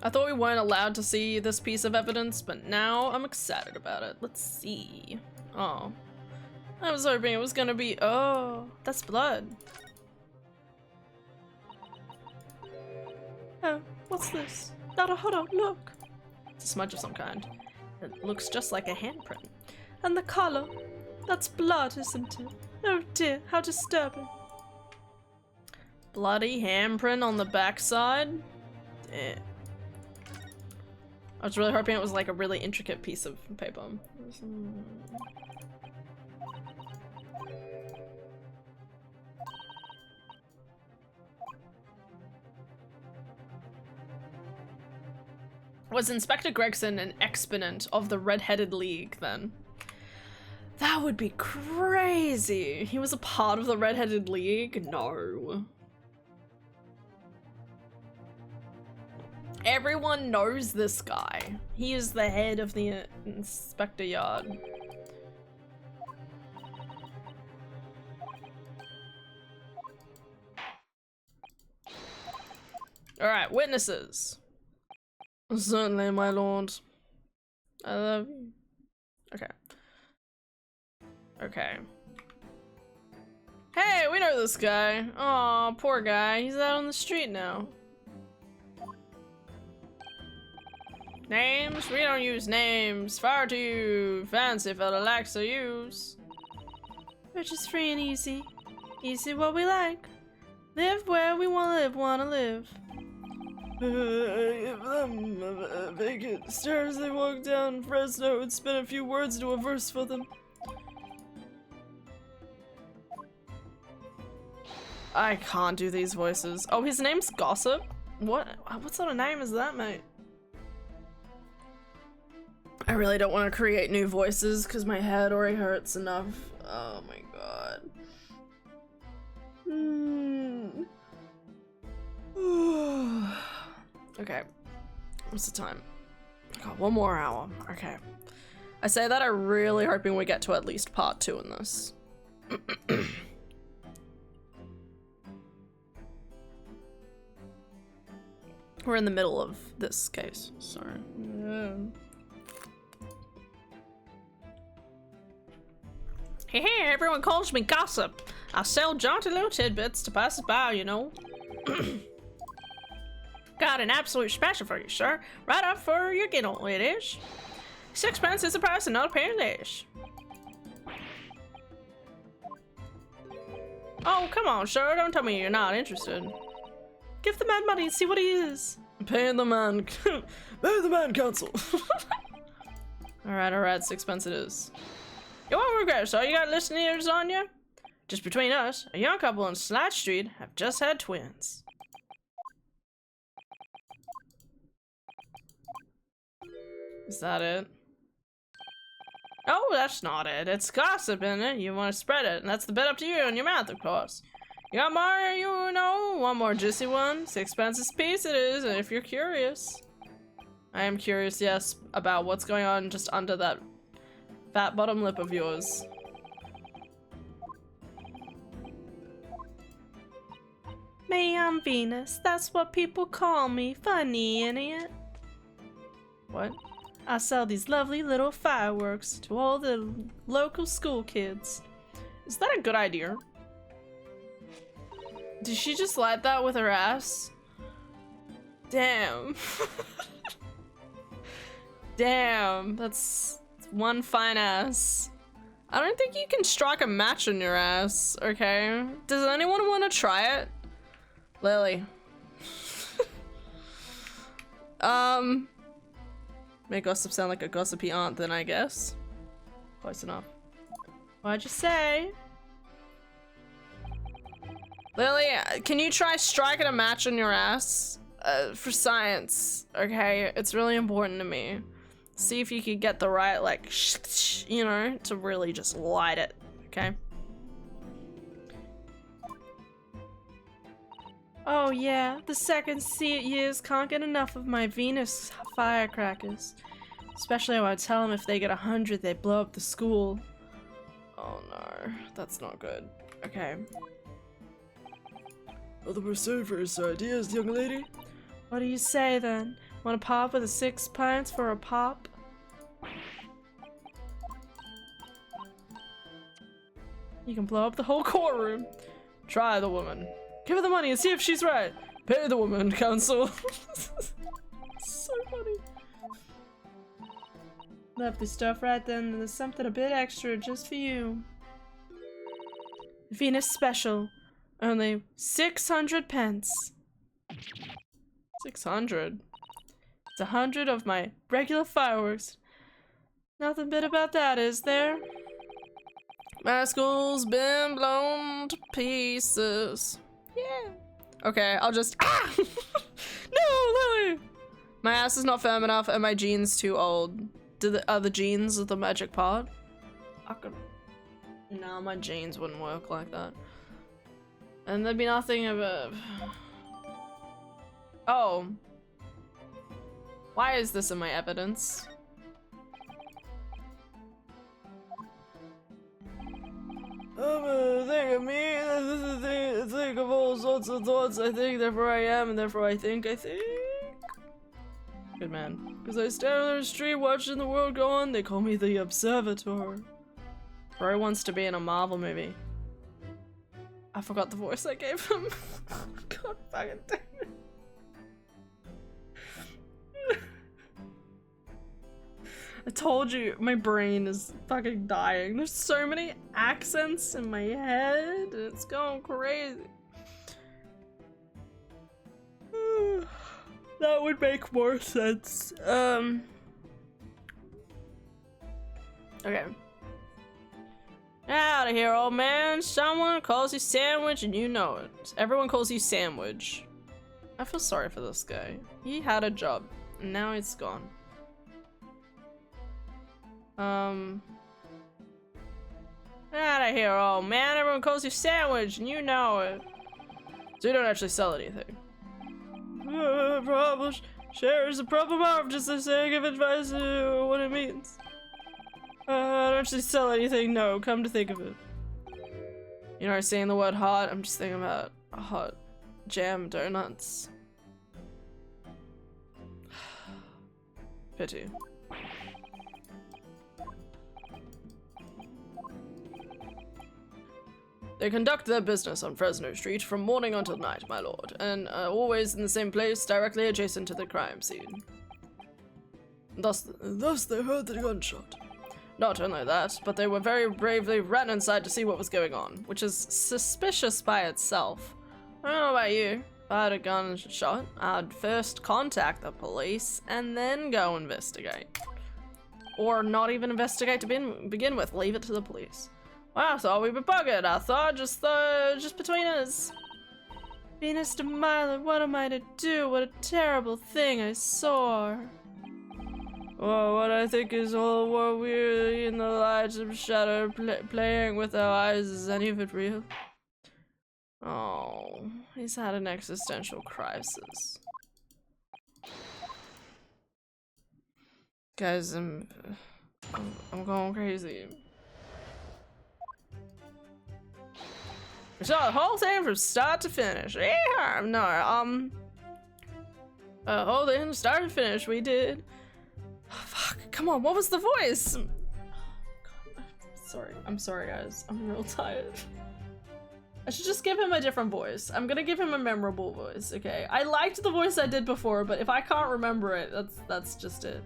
I thought we weren't allowed to see this piece of evidence, but now I'm excited about it. Let's see. Oh. I was hoping it was gonna be- oh, that's blood. Oh, what's this? Nada, hold on, look. It's a smudge of some kind. It looks just like a handprint. And the color. That's blood, isn't it? Oh dear, how disturbing. Bloody handprint on the backside? Eh. I was really hoping it was like a really intricate piece of paper. Was Inspector Gregson an exponent of the Red-Headed League then? That would be crazy. He was a part of the Red-Headed League? No. Everyone knows this guy. He is the head of the Inspector Yard. Alright, witnesses. Certainly, my lord. I love you. Okay. Okay. Hey, we know this guy. Aw, poor guy. He's out on the street now. Names? We don't use names. Far too fancy for the likes of use. We're just free and easy. Easy what we like. Live where we wanna live. Give them vacant stairs they walk down Fresno and spin a few words into a verse for them. I can't do these voices. Oh, his name's Gossip? What sort of name is that, mate? I really don't want to create new voices because my head already hurts enough. Oh my god. Okay. What's the time? Got 1 more hour. Okay. I say that I'm really hoping we get to at least part 2 in this. We're in the middle of this case, so. Yeah. Hey, everyone calls me Gossip. I sell jaunty little tidbits to pass it by, you know. Got an absolute special for you, sir. Right up for your giddle, it is. 6 is the price and not a penny less. Oh, come on, sir. Don't tell me you're not interested. Give the man money and see what he is. Pay the man. Pay the man, counsel. Alright, 6 it is. You won't regret, so you got listeners on you? Just between us, a young couple on Slide Street have just had twins. Is that it? Oh, that's not it. It's gossip, isn't it? You want to spread it, and that's the bit up to you and your mouth, of course. You got more, you know? One more juicy one? 6 a piece it is, if you're curious. I am curious, yes, about what's going on just under that fat bottom lip of yours. Me, I'm Venus. That's what people call me. Funny, idiot. What? I sell these lovely little fireworks to all the local school kids. Is that a good idea? Did she just light that with her ass? Damn. Damn, that's one fine ass. I don't think you can strike a match in your ass, okay? Does anyone want to try it? Lily. Make gossip sound like a gossipy aunt then, I guess. Close enough. What'd you say? Lily, can you try striking a match in your ass? For science, okay? It's really important to me. See if you could get the right, like, you know, to really just light it, okay? Oh yeah, the second years can't get enough of my Venus firecrackers. Especially when I tell them if they get 100, they blow up the school. Oh no, that's not good. Okay. Other vociferous ideas, young lady? What do you say then? Want a pop with a 6 pints for a pop? You can blow up the whole courtroom. Try the woman. Give her the money and see if she's right. Pay the woman, counsel. So funny. Lovely stuff right then. There's something a bit extra just for you. Venus special. Only 600 pence. 600. It's 100 of my regular fireworks. Nothing bit about that, is there? My school's been blown to pieces. Yeah. Okay, I'll just. Ah! No, Lily! My ass is not firm enough and my jeans too old. Are the jeans the magic part? I could. No, my jeans wouldn't work like that. And there'd be nothing of a. Oh. Why is this in my evidence? Think of me, think of all sorts of thoughts, I think, therefore I am, and therefore I think. Good man. Because I stand on the street watching the world go on, they call me the Observator. Bro wants to be in a Marvel movie. I forgot the voice I gave him. God fucking damn it. I told you, my brain is fucking dying. There's so many accents in my head, and it's going crazy. That would make more sense. Okay. Out of here, old man. Someone calls you Sandwich and you know it. Everyone calls you Sandwich. I feel sorry for this guy. He had a job, and now it's gone. Out of here, old man. Everyone calls you Sandwich, and you know it. So you don't actually sell anything. Problem shares the problem of just the sake of advice what it means. I don't actually sell anything, no, come to think of it. You know, saying the word hot, I'm just thinking about hot jam donuts. Pity. They conduct their business on Fresno Street from morning until night, my lord, and always in the same place, directly adjacent to the crime scene. Thus they heard the gunshot. Not only that, but they were very bravely ran inside to see what was going on, which is suspicious by itself. I don't know about you. If I had a gunshot, I'd first contact the police and then go investigate. Or not even investigate to begin with, leave it to the police. Well, I thought we were buggered. I thought just between us. Venus de Milo, what am I to do? What a terrible thing I saw. Well, what I think is all what we're in the light of shadow playing with our eyes. Is any of it real? Oh, he's had an existential crisis. Guys, I'm going crazy. We saw the whole thing from start to finish. Yeah, no, whole thing from start to finish, we did. Oh, fuck, come on, what was the voice? Oh, God. I'm sorry guys, I'm real tired. I should just give him a different voice. I'm gonna give him a memorable voice, okay? I liked the voice I did before, but if I can't remember it, that's just it.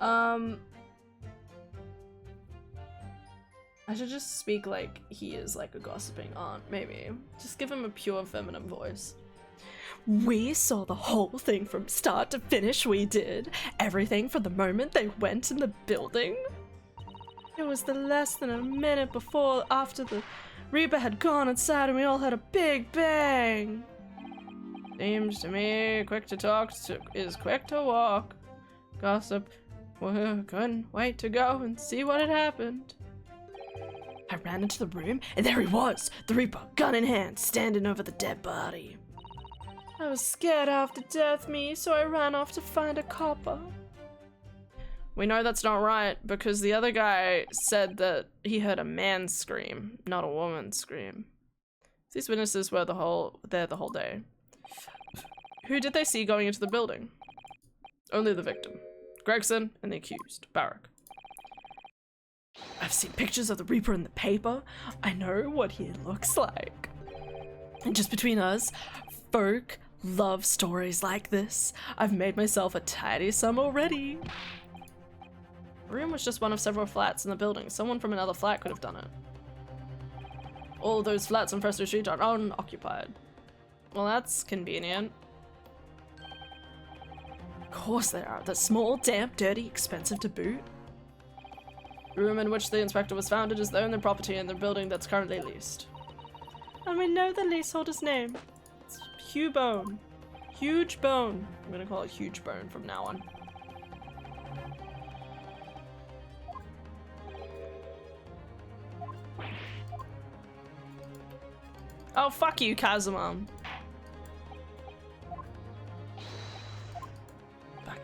I should just speak like he is like a gossiping aunt, maybe. Just give him a pure feminine voice. We saw the whole thing from start to finish, we did. Everything from the moment they went in the building. It was the less than a minute before after the Reaper had gone inside and we all had a big bang. Seems to me quick to talk is quick to walk. Gossip, well, couldn't wait to go and see what had happened. I ran into the room and there he was, the Reaper, gun in hand, standing over the dead body. I was scared half to death, me, so I ran off to find a copper. We know that's not right because the other guy said that he heard a man scream, not a woman scream. These witnesses were there the whole day. Who did they see going into the building? Only the victim, Gregson, and the accused, Barak. I've seen pictures of the Reaper in the paper. I know what he looks like. And just between us, folk love stories like this. I've made myself a tidy sum already. The room was just one of several flats in the building. Someone from another flat could have done it. All those flats on Fresno Street are unoccupied. Well, that's convenient. Of course they are. They're small, damp, dirty, expensive to boot. The room in which the inspector was found is the only property in the building that's currently leased. And we know the leaseholder's name. It's Hugh Bone. Huge Bone. I'm gonna call it Huge Bone from now on. Oh, fuck you, Kazuma. Back.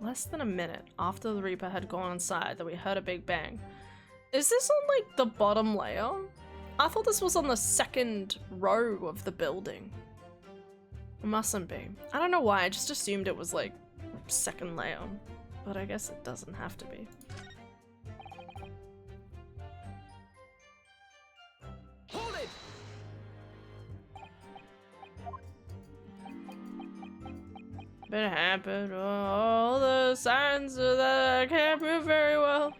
Less than a minute after the Reaper had gone inside that we heard a big bang. Is this on like the bottom layer? I thought this was on the second row of the building. It mustn't be. I don't know why, I just assumed it was like second layer, but I guess it doesn't have to be. Hold it! It happened. All the signs are that I can't move very well.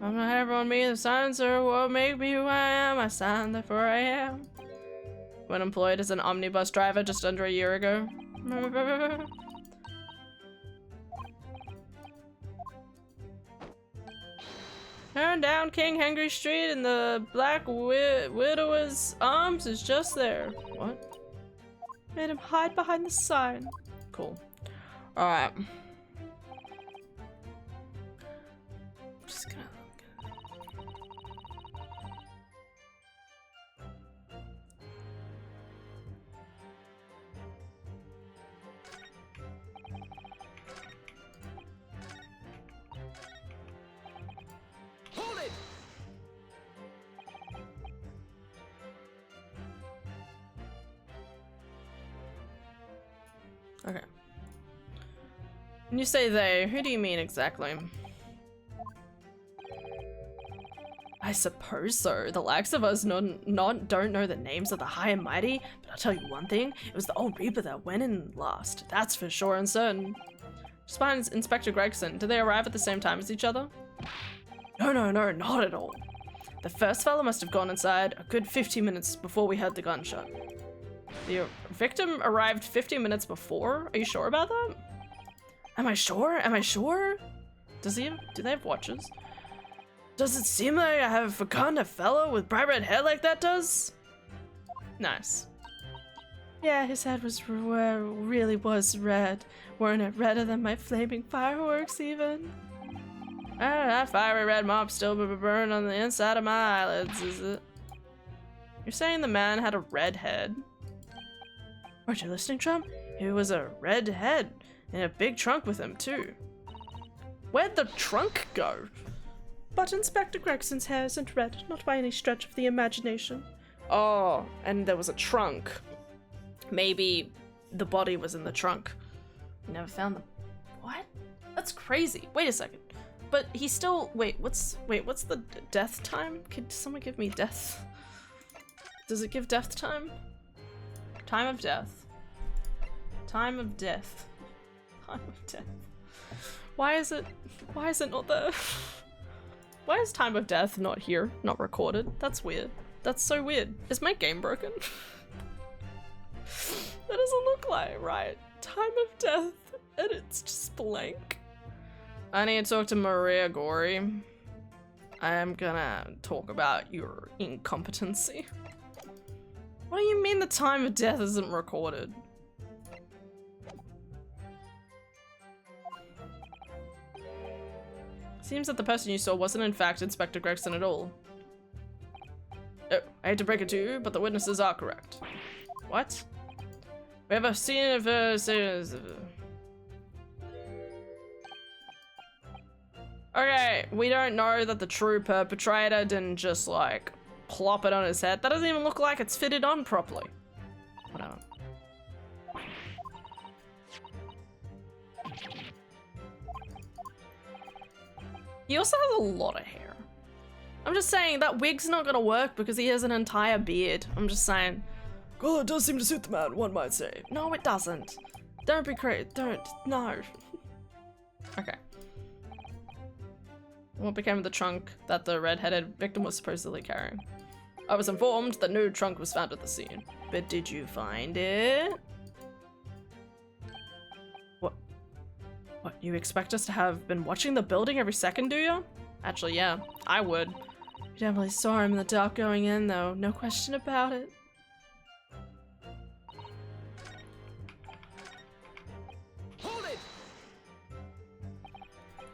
I'm not ever on me. The signs are what make me who I am. I signed therefore I am. When employed as an omnibus driver just under a year ago. Turn down King Henry Street and the Black Widower's Arms is just there. What? Made him hide behind the sign. Cool. Alright. Just gonna... Hold it! Okay. When you say they, who do you mean exactly? I suppose so. The likes of us don't know the names of the high and mighty, but I'll tell you one thing, it was the old Reaper that went in last. That's for sure and certain. Just find Inspector Gregson. Did they arrive at the same time as each other? No, not at all. The first fella must have gone inside a good 15 minutes before we heard the gunshot. The victim arrived 15 minutes before? Are you sure about that? Am I sure? Do they have watches? Does it seem like I have forgotten a fellow with bright red hair like that does? Nice. Yeah, his head really was red. Weren't it redder than my flaming fireworks even? That fiery red mop still burned on the inside of my eyelids, is it? You're saying the man had a red head? Weren't you listening, Trump? He was a red head and a big trunk with him too. Where'd the trunk go? But Inspector Gregson's hair isn't red, not by any stretch of the imagination. Oh, and there was a trunk. Maybe the body was in the trunk. We never found them. What? That's crazy. Wait a second. But he still. Wait, what's the death time? Could someone give me death? Does it give death time? Time of death. Time of death. Time of death. Why is it not there? Why is time of death not here? Not recorded? That's weird. That's so weird. Is my game broken? That doesn't look like right. Time of death, and it's just blank. I need to talk to Maria Gory. I am gonna talk about your incompetency. What do you mean the time of death isn't recorded? Seems that the person you saw wasn't in fact Inspector Gregson at all. Oh, I hate to break it to you, but the witnesses are correct. What? We have a scene of Okay, we don't know that the true perpetrator didn't just like plop it on his head. That doesn't even look like it's fitted on properly. Whatever. He also has a lot of hair. I'm just saying that wig's not gonna work because he has an entire beard. I'm just saying. Well, it does seem to suit the man, one might say. No, it doesn't. Don't be crazy. Don't. No. Okay. What became of the trunk that the red-headed victim was supposedly carrying? I was informed that no trunk was found at the scene. But did you find it? What? What, you expect us to have been watching the building every second, do you? Actually, yeah, I would. We definitely saw him in the dark going in, though. No question about it.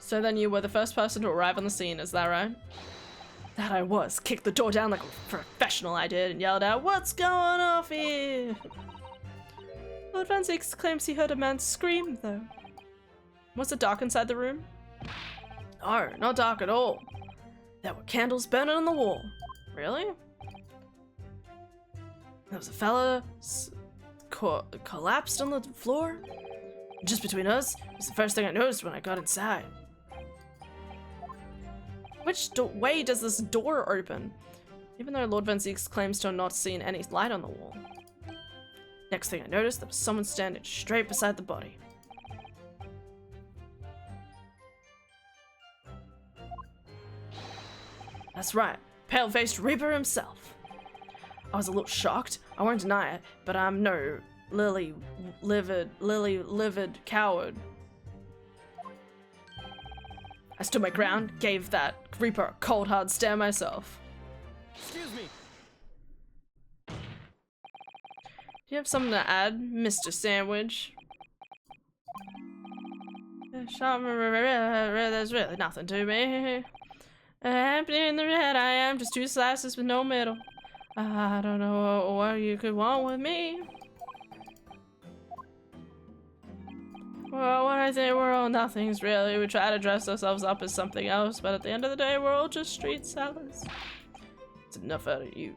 So then you were the first person to arrive on the scene, is that right? That I was. Kicked the door down like a professional I did and yelled out, "What's going off here?" Lord Van Zeeks claims he heard a man scream, though. Was it dark inside the room? No, not dark at all. There were candles burning on the wall. Really? There was a fella collapsed on the floor. Just between us, it was the first thing I noticed when I got inside. Which way does this door open? Even though Lord Van Zeeks claims to have not seen any light on the wall. Next thing I noticed, there was someone standing straight beside the body. That's right, pale-faced Reaper himself. I was a little shocked, I won't deny it, but I'm no lily-livered coward. I stood my ground, gave that Reaper a cold hard stare myself. Excuse me. Do you have something to add, Mr. Sandwich? There's really nothing to me. Empty in the red, I am just two slices with no middle. I don't know what you could want with me. Well, what I think we're all nothings really. We try to dress ourselves up as something else, but at the end of the day, we're all just street sellers. It's enough out of you.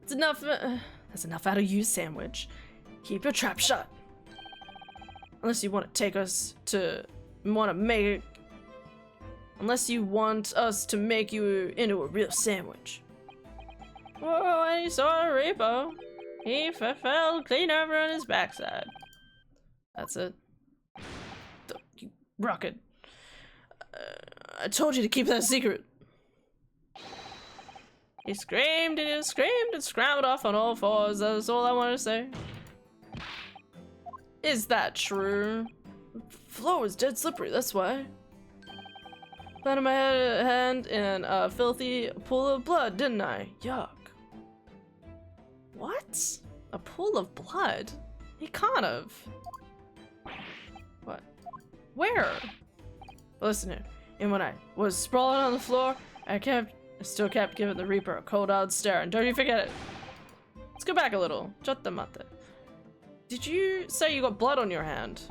It's enough. That's enough out of you, Sandwich. Keep your trap shut. Unless you want to take us to unless you want us to make you into a real sandwich. Whoa, and he saw a Reaper. He fell clean over on his backside. That's it. You rocket. I told you to keep that secret. He screamed and scrambled off on all fours. That's all I want to say. Is that true? The floor was dead slippery, that's why. Landed my hand in a filthy pool of blood, didn't I? Yuck. What? A pool of blood? He can't have. What? Where? Listen here. And when I was sprawling on the floor, I still kept giving the Reaper a cold hard stare, and don't you forget it. Let's go back a little. Mate. Did you say you got blood on your hand?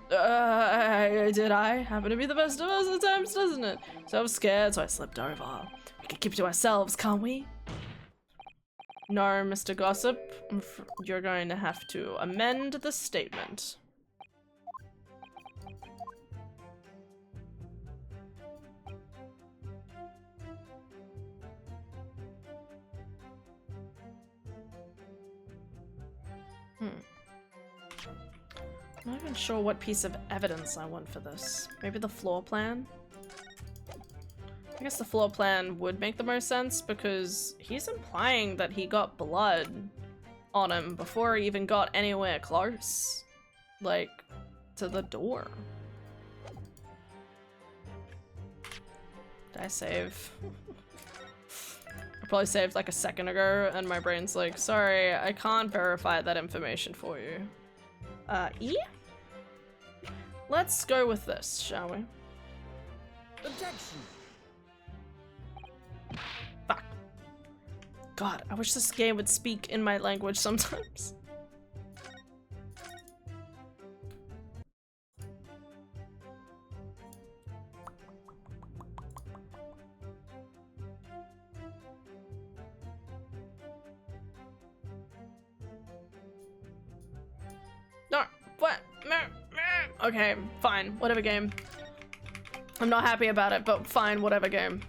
Did I? Happen to be the best of us at times, doesn't it? So I was scared, so I slipped over. We can keep it to ourselves, can't we? No, Mr. Gossip. You're going to have to amend the statement. I'm not even sure what piece of evidence I want for this. Maybe the floor plan? I guess the floor plan would make the most sense because he's implying that he got blood on him before he even got anywhere close. Like, to the door. Did I save? I probably saved like a second ago and my brain's like, sorry, I can't verify that information for you. E? Let's go with this, shall we? Objection. Fuck. God, I wish this game would speak in my language sometimes. No, what? Okay, fine, whatever game. I'm not happy about it, but fine, whatever game.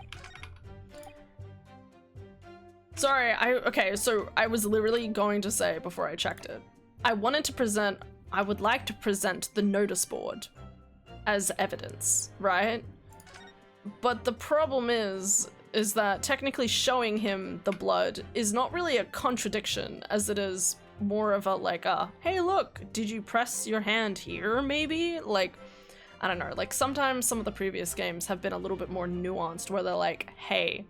Sorry, okay, so I was literally going to say before I checked it, I would like to present the notice board as evidence, right? But the problem is that technically showing him the blood is not really a contradiction as it is more of a like a, hey look, did you press your hand here maybe? Like, I don't know, like sometimes some of the previous games have been a little bit more nuanced where they're like, hey,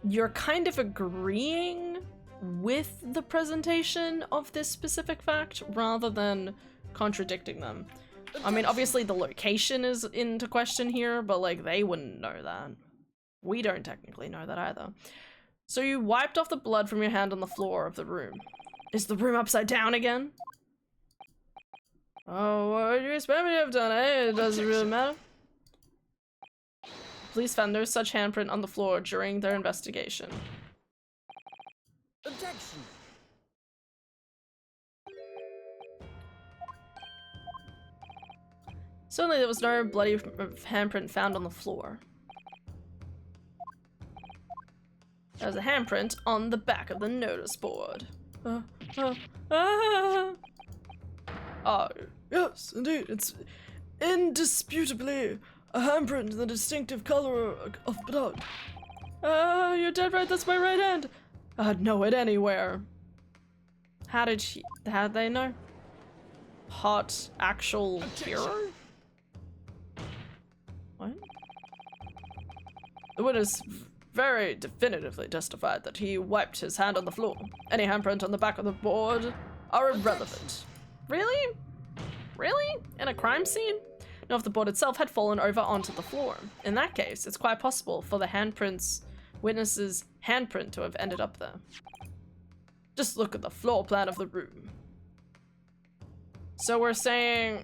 you're kind of agreeing with the presentation of this specific fact rather than contradicting them. I mean, obviously the location is into question here, but like they wouldn't know that. We don't technically know that either. So you wiped off the blood from your hand on the floor of the room. Is the room upside down again? Oh, what do you expect me to have done, eh? It doesn't really matter. Police found no such handprint on the floor during their investigation. Objection. Certainly there was no bloody handprint found on the floor. There was a handprint on the back of the notice board. Oh. Yes, indeed. It's indisputably a handprint in the distinctive color of blood. You're dead right, that's my right hand. I'd know it anywhere. How'd they know? Hot actual hero? What? The witness very definitively testified that he wiped his hand on the floor. Any handprint on the back of the board are irrelevant. Really? Really? In a crime scene? Nor if the board itself had fallen over onto the floor. In that case, it's quite possible for the witness's handprint to have ended up there. Just look at the floor plan of the room. So we're saying...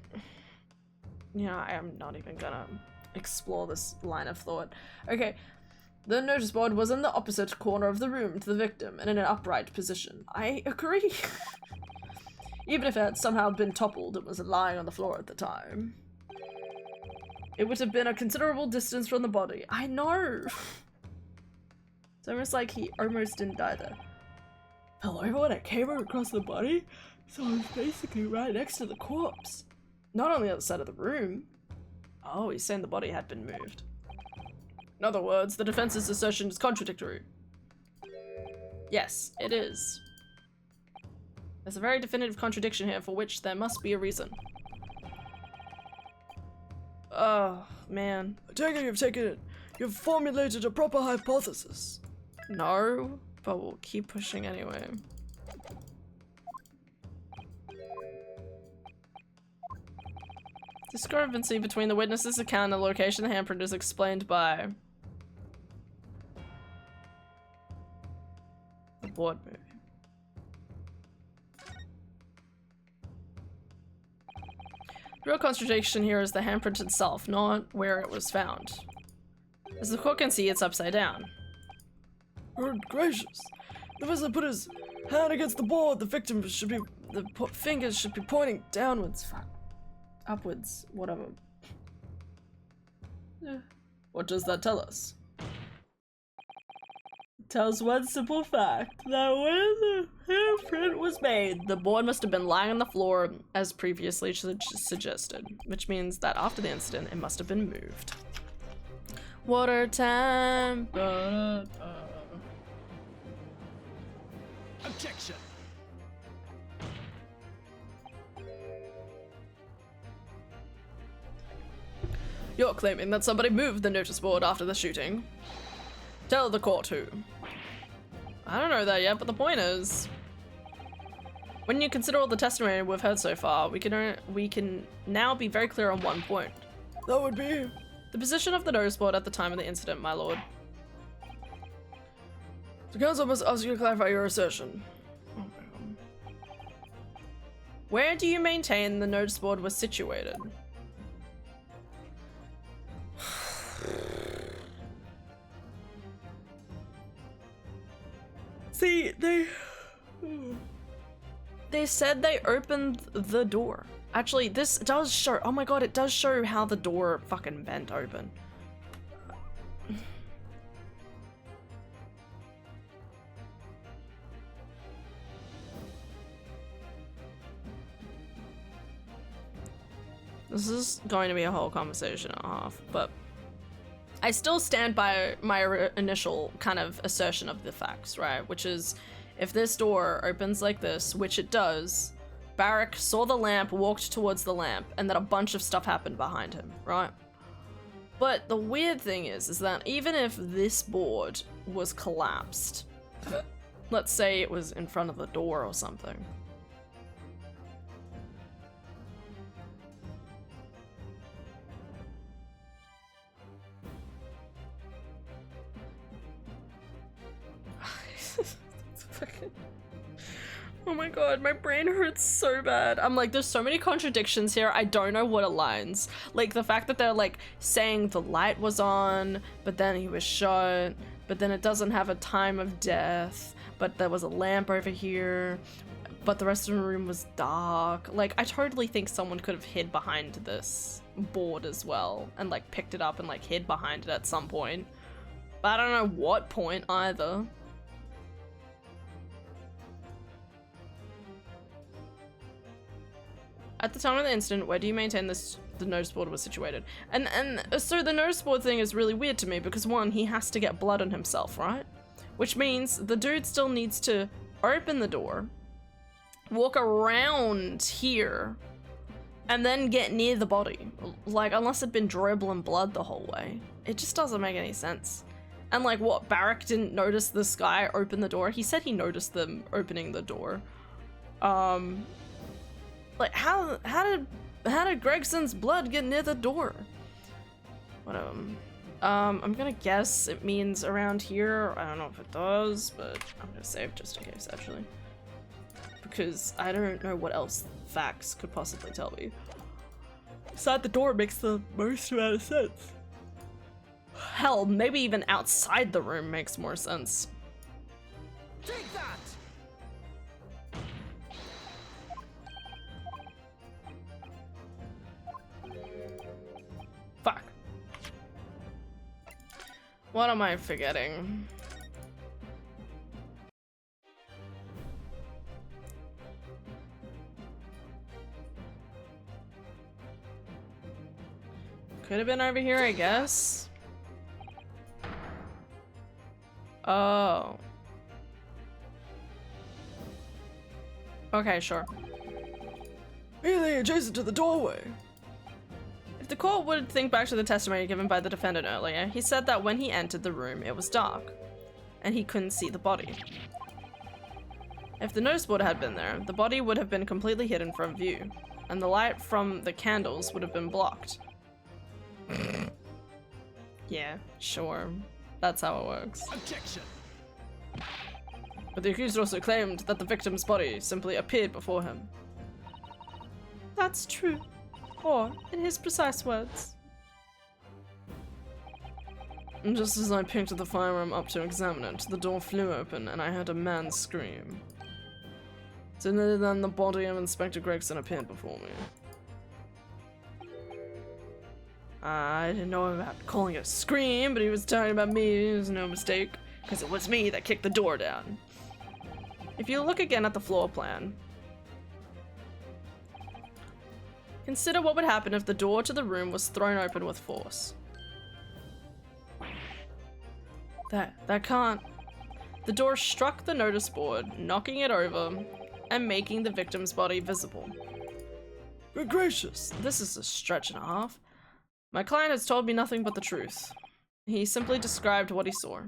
Yeah, I am not even gonna explore this line of thought. Okay. The notice board was in the opposite corner of the room to the victim and in an upright position. I agree. Even if it had somehow been toppled, it was lying on the floor at the time. It would have been a considerable distance from the body. I know! It's almost like he almost didn't die there. Fell over when I came across the body, so I was basically right next to the corpse. Not on the other side of the room. Oh, he's saying the body had been moved. In other words, the defense's assertion is contradictory. Yes, it is. There's a very definitive contradiction here for which there must be a reason. Oh, man. I take it you've formulated a proper hypothesis. No, but we'll keep pushing anyway. Discrepancy between the witness's account and the location of the handprint is explained by the board movie. The real contradiction here is the handprint itself, not where it was found. As the court can see, it's upside down. Good gracious. The visitor put his hand against the board. The fingers should be pointing downwards. Fuck. Upwards, whatever. What does that tell us? It tells one simple fact, that when the handprint was made, The board must have been lying on the floor as previously suggested, which means that after the incident, it must have been moved. Water time. Objection. You're claiming that somebody moved the notice board after the shooting. Tell the court who. I don't know that yet, but the point is, when you consider all the testimony we've heard so far, we can now be very clear on one point. That would be... The position of the notice board at the time of the incident, my lord. The council must ask you to clarify your assertion. Where do you maintain the notice board was situated? see, They said they opened the door. Actually, this does show, oh my god, it does show how the door fucking bent open. This is going to be a whole conversation and a half, but I still stand by my initial kind of assertion of the facts, right? Which is, if this door opens like this, which it does, Barrack saw the lamp, walked towards the lamp, and then a bunch of stuff happened behind him, right? But the weird thing is that even if this board was collapsed, let's say it was in front of the door or something, oh my god, my brain hurts so bad. I'm like, there's so many contradictions here, I don't know what aligns. Like, the fact that they're, like, saying the light was on, but then he was shot, but then it doesn't have a time of death, but there was a lamp over here, but the rest of the room was dark. Like, I totally think someone could have hid behind this board as well, and, like, picked it up and, like, hid behind it at some point. But I don't know what point either. At the time of the incident, where do you maintain the notice board was situated? And so the notice board thing is really weird to me because, one, he has to get blood on himself, right? Which means the dude still needs to open the door, walk around here, and then get near the body. Like, unless it'd been dribbling blood the whole way. It just doesn't make any sense. And like, what, Barrack didn't notice this guy open the door? He said he noticed them opening the door. Like, how did Gregson's blood get near the door? Whatever. I'm gonna guess it means around here. I don't know if it does, but I'm gonna save just in case, actually. Because I don't know what else facts could possibly tell me. inside the door makes the most amount of sense. Hell, maybe even outside the room makes more sense. Take that! Fuck. What am I forgetting? Could have been over here, I guess. Oh. Okay, sure. Immediately adjacent to the doorway. If the court would think back to the testimony given by the defendant earlier, he said that when he entered the room, it was dark, and he couldn't see the body. If the notice board had been there, the body would have been completely hidden from view, and the light from the candles would have been blocked. Yeah, sure. That's how it works. Objection. But the accused also claimed that the victim's body simply appeared before him. That's true. Or, in his precise words. And just as I picked the firearm up to examine it, the door flew open and I heard a man scream. Sooner than the body of Inspector Gregson appeared before me. I didn't know about calling it a scream, but he was talking about me. It was no mistake, because it was me that kicked the door down. If you look again at the floor plan, consider what would happen if the door to the room was thrown open with force. That can't. The door struck the notice board, knocking it over and making the victim's body visible. Good gracious. This is a stretch and a half. My client has told me nothing but the truth. He simply described what he saw.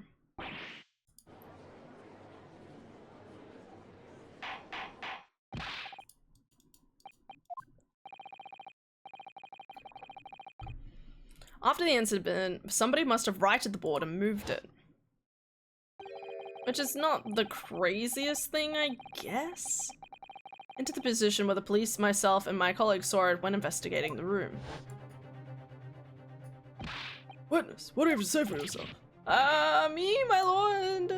After the incident, somebody must have righted the board and moved it. Which is not the craziest thing, I guess? Into the position where the police, myself, and my colleagues saw it when investigating the room. Witness, what do you have to say for yourself? Me, my lord.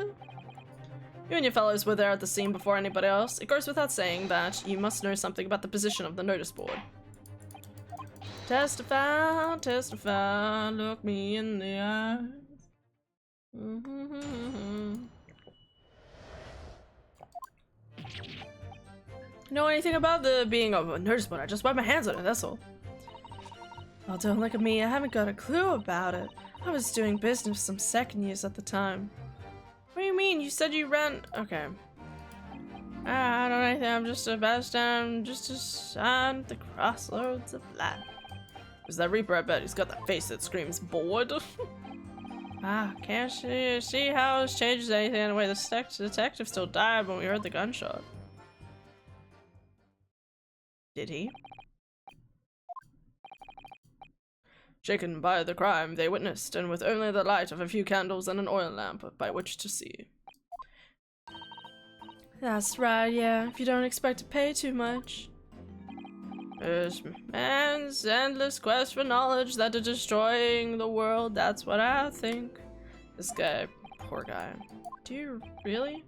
You and your fellows were there at the scene before anybody else. It goes without saying that you must know something about the position of the notice board. Testify, testify, look me in the eyes. Know anything about the being of a notice board? I just wiped my hands on it, that's all. Oh, don't look at me, I haven't got a clue about it. I was doing business with some second years at the time. What do you mean? You said you ran— okay. I don't know anything, I'm just a best time, just a sign at the crossroads of life. Is that Reaper? I bet he's got that face that screams bored. Can't see how this changes anything in the way the detective still died when we heard the gunshot. Did he? Shaken by the crime they witnessed, and with only the light of a few candles and an oil lamp by which to see. That's right, yeah, if you don't expect to pay too much. It's man's endless quest for knowledge that is destroying the world, that's what I think. This guy, poor guy. Do you really?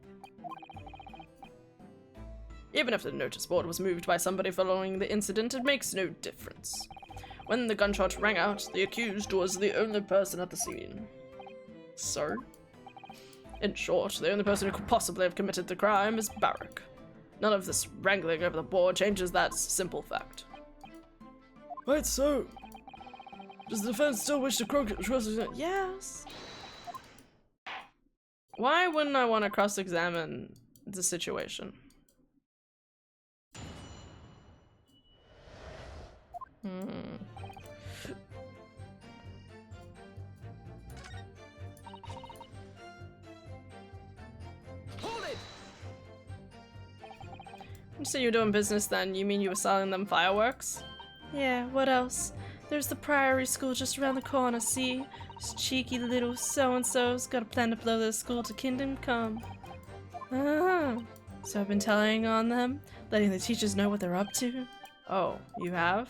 Even if the notice board was moved by somebody following the incident, it makes no difference. When the gunshot rang out, the accused was the only person at the scene. So? In short, the only person who could possibly have committed the crime is Barrack. None of this wrangling over the board changes that simple fact. Right, so does the defense still wish to cross-examine? Yes. Why wouldn't I want to cross-examine the situation? Hold it! You say you're doing business then, you mean you were selling them fireworks? Yeah, what else? There's the Priory School just around the corner, see? This cheeky little so-and-so's got a plan to blow their school to kingdom come. So I've been telling on them, letting the teachers know what they're up to. Oh, you have?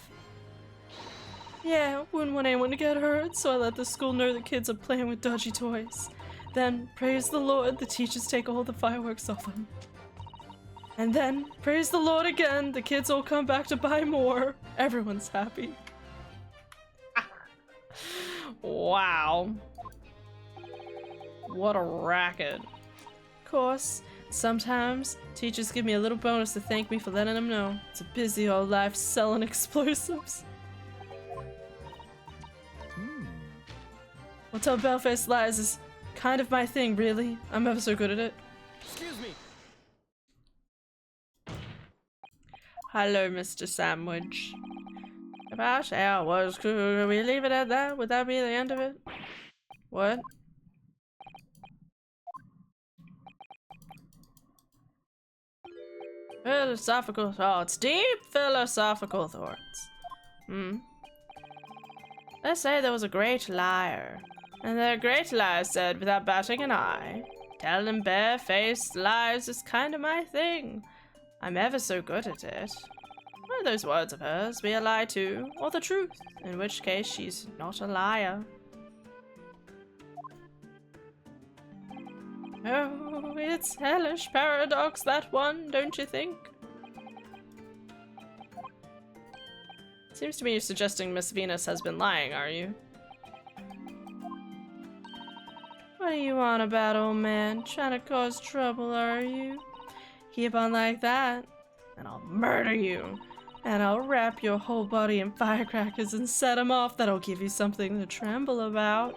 Yeah, wouldn't want anyone to get hurt, so I let the school know the kids are playing with dodgy toys. Then, praise the Lord, the teachers take all the fireworks off them. And then, praise the Lord again, the kids all come back to buy more. Everyone's happy. Wow. What a racket. Of course, sometimes teachers give me a little bonus to thank me for letting them know. It's a busy old life selling explosives. Well, tell Bellface lies is kind of my thing, really. I'm ever so good at it. Excuse me. Hello, Mr. Sandwich. About how was could we leave it at that? Would that be the end of it? What? Philosophical thoughts. Deep philosophical thoughts. Let's say there was a great liar. And the great liar said without batting an eye, telling bare-faced lies is kind of my thing. I'm ever so good at it. One of those words of hers be a lie too, or the truth, in which case she's not a liar. Oh, it's hellish paradox, that one, don't you think? Seems to me you're suggesting Miss Venus has been lying, are you? What are you on about, old man? Trying to cause trouble, are you? Keep on like that, and I'll murder you. And I'll wrap your whole body in firecrackers and set them off. That'll give you something to tremble about.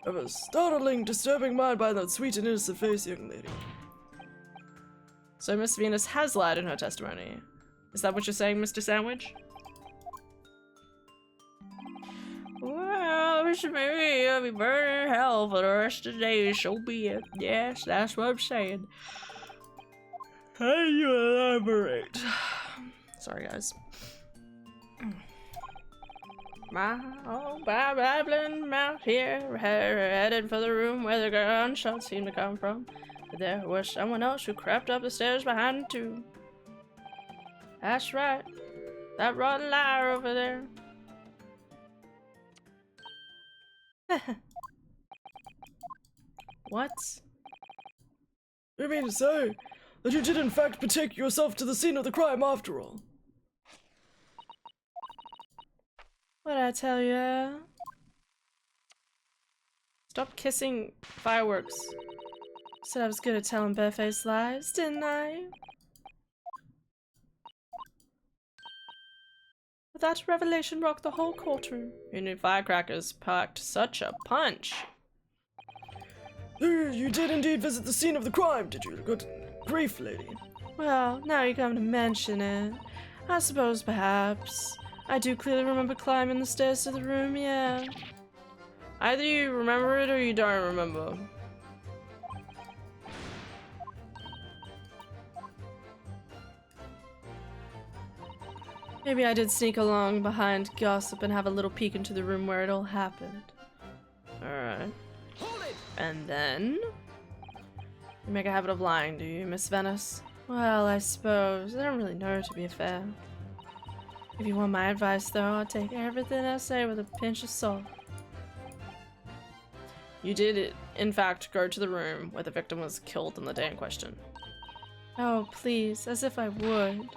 Of a startling, disturbing mind by that sweet and innocent face, young lady. So Miss Venus has lied in her testimony. Is that what you're saying, Mr. Sandwich? Well, Miss Mary, you'll be burning in hell for the rest of the day, so be it. Yes, that's what I'm saying. How do you elaborate? Sorry, guys. My old babbling mouth here, headed for the room where the gunshots seemed to come from. But there was someone else who crept up the stairs behind him too. That's right. That rotten liar over there. What? You mean to say that you did in fact betake yourself to the scene of the crime after all? What'd I tell you? Stop kissing fireworks. Said I was good at telling barefaced lies, didn't I? But that revelation rocked the whole courtroom. Your new firecrackers packed such a punch. You did indeed visit the scene of the crime, did you? Good grief, lady. Well, now you come to mention it. I suppose perhaps. I do clearly remember climbing the stairs to the room, yeah. Either you remember it or you don't remember. Maybe I did sneak along behind gossip and have a little peek into the room where it all happened. Alright. And then? You make a habit of lying, do you, Miss Venice? Well, I suppose. I don't really know, to be fair. If you want my advice, though, I'll take everything I say with a pinch of salt. You did, in fact, go to the room where the victim was killed on the day in question. Oh, please, as if I would.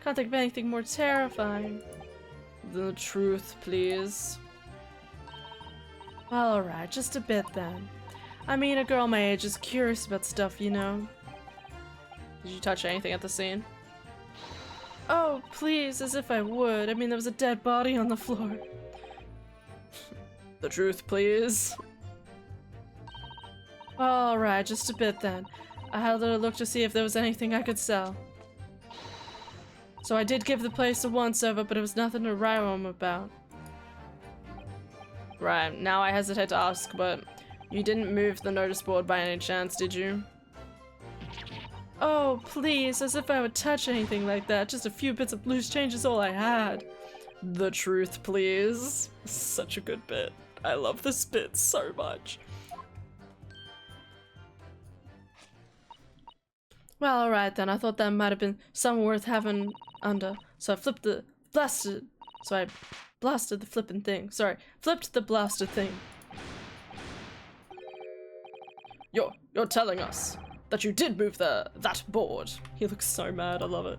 Can't think of anything more terrifying. The truth, please. Well, alright, just a bit then. I mean, a girl my age is curious about stuff, you know. Did you touch anything at the scene? Oh, please, as if I would. I mean, there was a dead body on the floor. The truth, please. Alright, just a bit then. I had a little look to see if there was anything I could sell. So I did give the place a once-over, but it was nothing to write home about. Right, now I hesitate to ask, but you didn't move the notice board by any chance, did you? Oh, please, as if I would touch anything like that. Just a few bits of loose change is all I had. The truth, please. Such a good bit. I love this bit so much. Well, alright then. I thought that might have been something worth having under. So I flipped the blasted. So I blasted the flipping thing. Sorry, flipped the blasted thing. You're telling us that you did move that board. He looks so mad, I love it.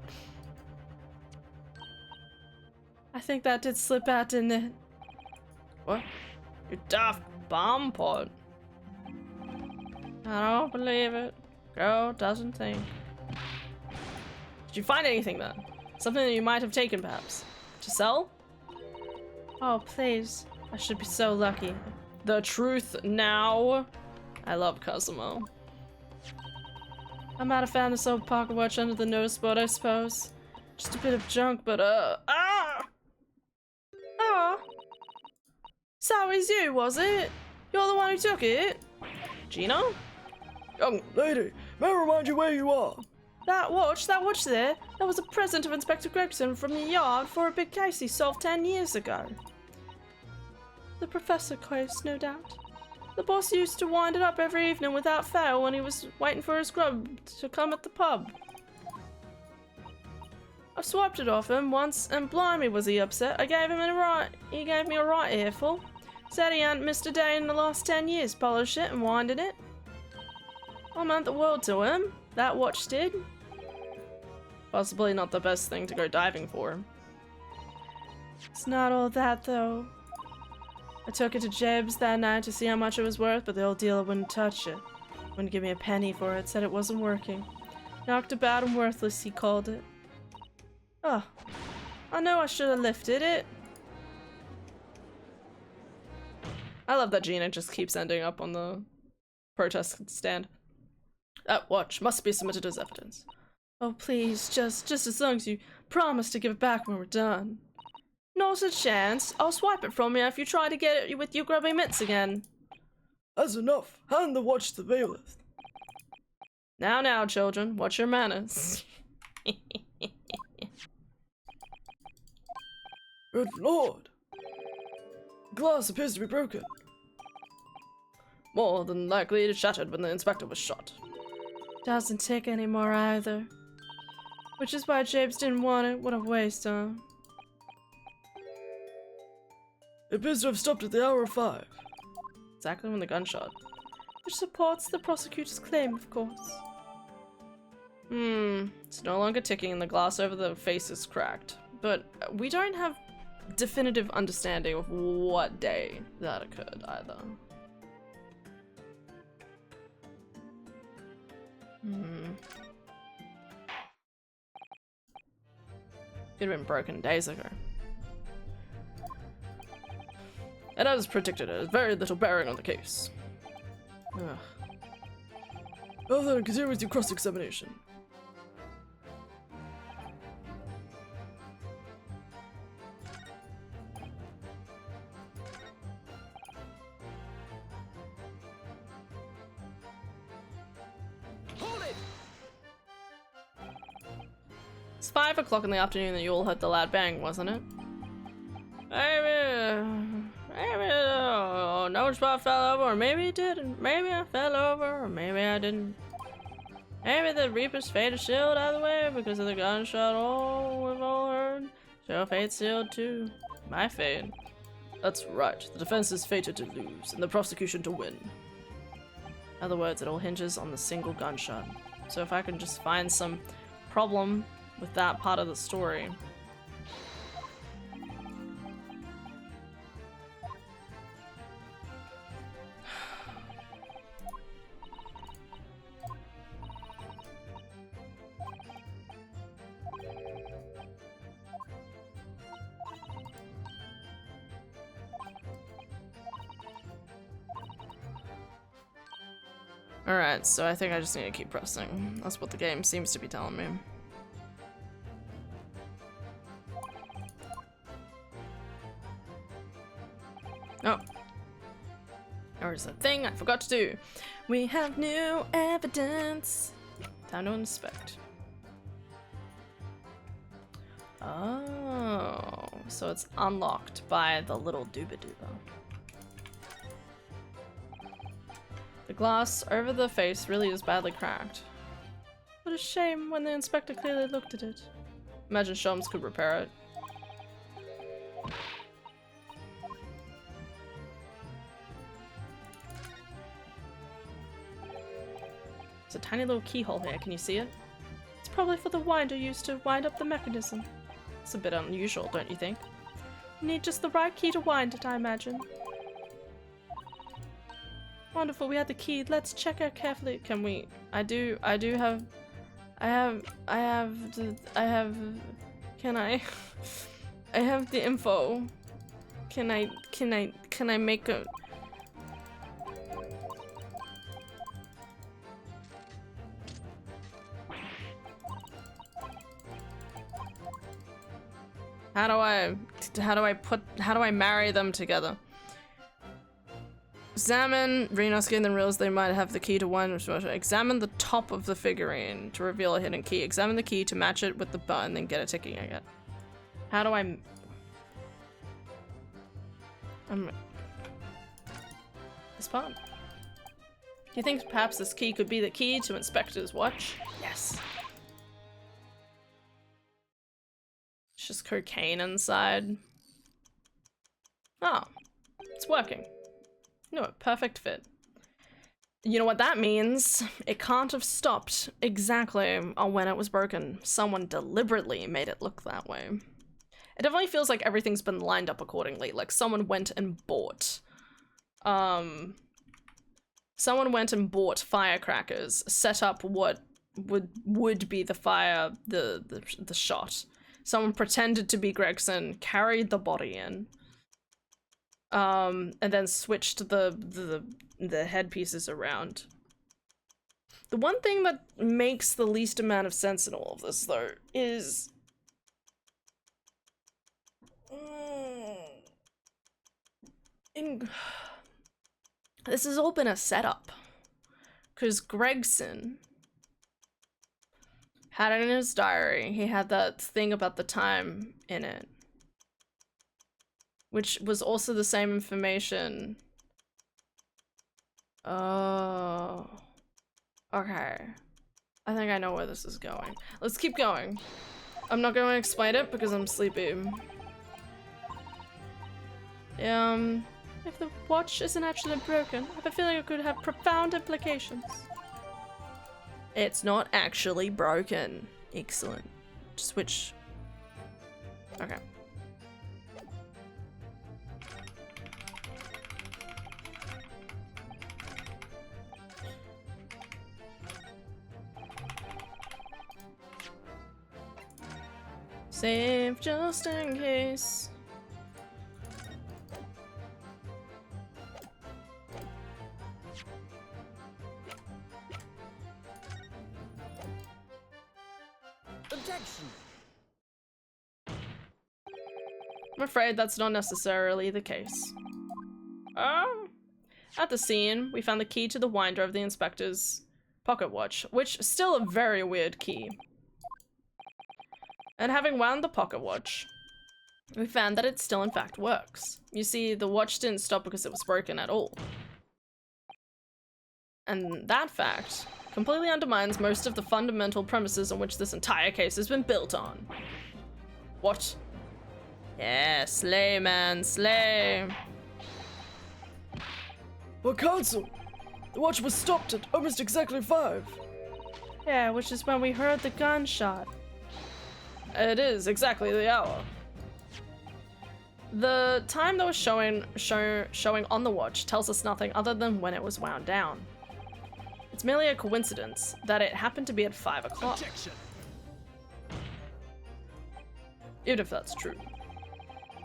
I think that did slip out, didn't it? What? You daft bomb pot. I don't believe it. Girl doesn't think. Did you find anything then? Something that you might have taken, perhaps? To sell? Oh, please. I should be so lucky. The truth now. I love Cosimo. I might have found this old pocket watch under the notice board, I suppose. Just a bit of junk, but So it was you, was it? You're the one who took it? Gina? Young lady, may I remind you where you are? That watch there, that was a present of Inspector Gregson from the yard for a big case he solved 10 years ago. The professor case, no doubt. The boss used to wind it up every evening without fail when he was waiting for his grub to come at the pub. I swiped it off him once, and blimey was he upset. He gave me a right earful. Said he hadn't missed a day in the last 10 years, polished it and winded it. I meant the world to him. That watch did. Possibly not the best thing to go diving for. It's not all that, though. I took it to Jeb's that night to see how much it was worth, but the old dealer wouldn't touch it. Wouldn't give me a penny for it, said it wasn't working. Knocked about and worthless, he called it. Oh, I know I should have lifted it. I love that Gina just keeps ending up on the protest stand. That watch must be submitted as evidence. Oh please, just as long as you promise to give it back when we're done. Not a chance. I'll swipe it from you if you try to get it with your grubby mitts again. That's enough. Hand the watch to the bailiff. Now, children, what's your manners? Good lord. Glass appears to be broken. More than likely it shattered when the inspector was shot. Doesn't tick anymore either. Which is why Japes didn't want it. What a waste, huh? It appears to have stopped at the hour of 5. Exactly when the gunshot. Which supports the prosecutor's claim, of course. It's no longer ticking and the glass over the face is cracked. But we don't have definitive understanding of what day that occurred either. Could have been broken days ago. And as predicted, it has very little bearing on the case. Ugh. Well then, continue with your cross-examination. Hold it! It's 5 o'clock in the afternoon that you all heard the loud bang, wasn't it? Maybe no spot fell over, or maybe it didn't. Maybe I fell over, or maybe I didn't. Maybe the Reaper's fate is sealed either way because of the gunshot. Oh, we've all heard. Your fate's sealed too. My fate. That's right. The defense is fated to lose, and the prosecution to win. In other words, it all hinges on the single gunshot. So if I can just find some problem with that part of the story. Alright, so I think I just need to keep pressing. That's what the game seems to be telling me. Oh. There's a thing I forgot to do. We have new evidence. Time to inspect. Oh, so it's unlocked by the little dooba-dooba. The glass over the face really is badly cracked. What a shame when the inspector clearly looked at it. Imagine Shums could repair it. There's a tiny little keyhole here, can you see it? It's probably for the winder used to wind up the mechanism. It's a bit unusual, don't you think? You need just the right key to wind it, I imagine. Wonderful, we have the key. Let's check out carefully. Can we? I have, can I? I have the info. Can I make a? How do I marry them together? Examine Renoski, then realize they might have the key to one. Examine the top of the figurine to reveal a hidden key. Examine the key to match it with the button, then get a ticking again. How do I... This part. Do you think perhaps this key could be the key to Inspector's watch? Yes. It's just cocaine inside. Oh, it's working. No, a perfect fit. You know what that means? It can't have stopped exactly on when it was broken. Someone deliberately made it look that way. It definitely feels like everything's been lined up accordingly. Like someone went and bought, firecrackers, set up what would be the fire, the shot. Someone pretended to be Gregson, carried the body in, and then switched the headpieces around. The one thing that makes the least amount of sense in all of this, though, is this has all been a setup, because Gregson had it in his diary. He had that thing about the time in it, which was also the same information. Oh, okay. I think I know where this is going. Let's keep going. I'm not going to explain it because I'm sleepy. If the watch isn't actually broken, I have a feeling it could have profound implications. It's not actually broken. Excellent. Switch. Okay. Save just in case. Objection. I'm afraid that's not necessarily the case. At the scene, we found the key to the winder of the inspector's pocket watch, which is still a very weird key. And having wound the pocket watch, we found that it still in fact works. You see, the watch didn't stop because it was broken at all. And that fact completely undermines most of the fundamental premises on which this entire case has been built on. What? Yeah, slay, man, slay. But Counsel, the watch was stopped at almost exactly 5. Yeah, which is when we heard the gunshot. It is exactly the hour. The time that was showing on the watch tells us nothing other than when it was wound down. It's merely a coincidence that it happened to be at 5 o'clock. Objection. Even if that's true.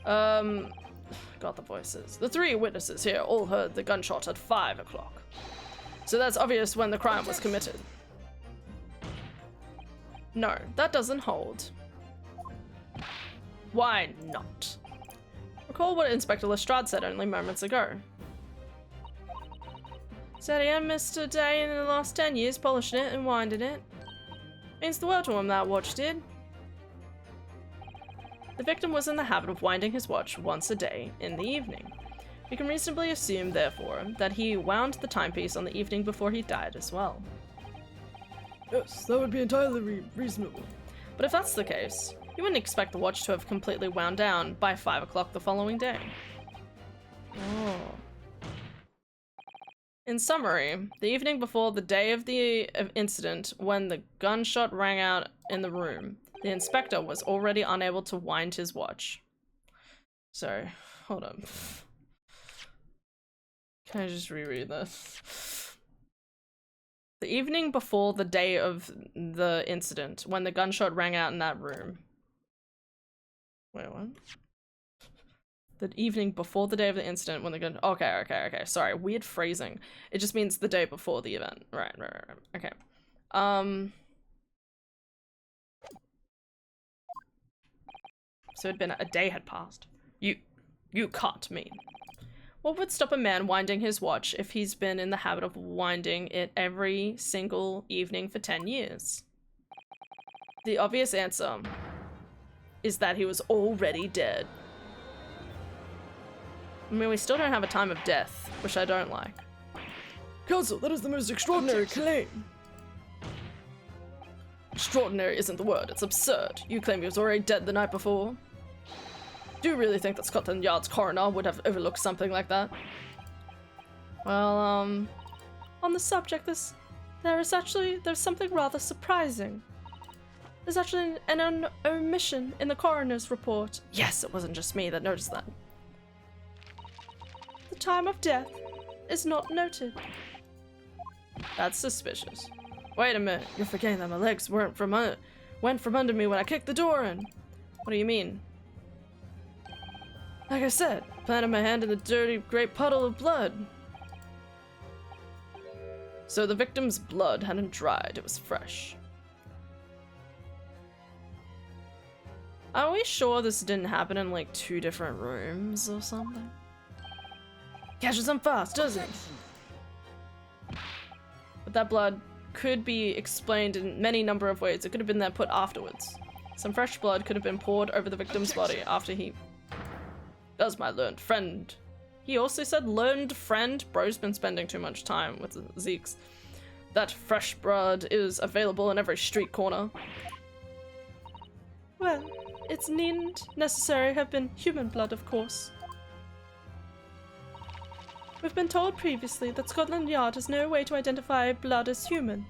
Got the voices. The 3 witnesses here all heard the gunshot at 5 o'clock. So that's obvious when the crime was committed. No, that doesn't hold. Why not? Recall what Inspector Lestrade said only moments ago. Said he hadn't missed a day in the last 10 years polishing it and winding it. Means the world to him, that watch did. The victim was in the habit of winding his watch once a day in the evening. We can reasonably assume, therefore, that he wound the timepiece on the evening before he died as well. Yes, that would be entirely reasonable. But if that's the case, you wouldn't expect the watch to have completely wound down by 5 o'clock the following day. Oh. In summary, the evening before the day of the incident, when the gunshot rang out in the room, the inspector was already unable to wind his watch. So, hold on. Can I just reread this? The evening before the day of the incident, when the gunshot rang out in that room. Wait, what? The evening before the day of the incident, when the gun. Okay. Sorry, weird phrasing. It just means the day before the event. Right. Okay. So it'd been a day had passed. You can't mean. What would stop a man winding his watch if he's been in the habit of winding it every single evening for 10 years? The obvious answer is that he was already dead. I mean, we still don't have a time of death, which I don't like. Counsel, that is the most extraordinary claim. Extraordinary isn't the word, it's absurd. You claim he was already dead the night before. Do you really think that Scotland Yard's coroner would have overlooked something like that? Well, on the subject, there's something rather surprising. There's actually an omission in the coroner's report. Yes, it wasn't just me that noticed that. The time of death is not noted. That's suspicious. Wait a minute, you're forgetting that my legs went from under me when I kicked the door in. What do you mean? Like I said, planted my hand in the dirty, great puddle of blood. So the victim's blood hadn't dried, it was fresh. Are we sure this didn't happen in like 2 different rooms or something? Catches them fast, doesn't it? But that blood could be explained in many number of ways. It could have been there put afterwards. Some fresh blood could have been poured over the victim's body after he... Does my learned friend. He also said learned friend? Bro's been spending too much time with the Zeeks. That fresh blood is available in every street corner. Well, it's needn't necessary have been human blood, of course. We've been told previously that Scotland Yard has no way to identify blood as human.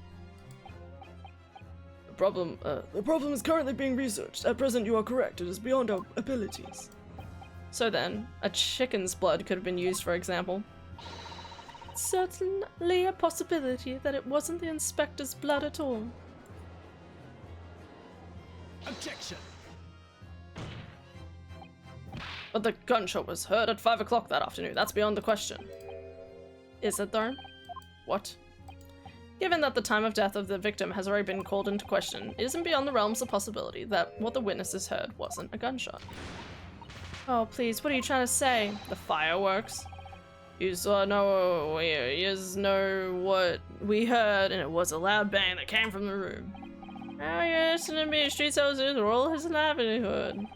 The problem is currently being researched. At present, you are correct. It is beyond our abilities. So then, a chicken's blood could have been used, for example. It's certainly a possibility that it wasn't the inspector's blood at all. Objection. But the gunshot was heard at 5 o'clock that afternoon. That's beyond the question. Is it though? What? Given that the time of death of the victim has already been called into question, it isn't beyond the realms of possibility that what the witnesses heard wasn't a gunshot. Oh, please, what are you trying to say? The fireworks? You know what we heard, and it was a loud bang that came from the room. Now you're listening to me, street soldiers roll his livelihood.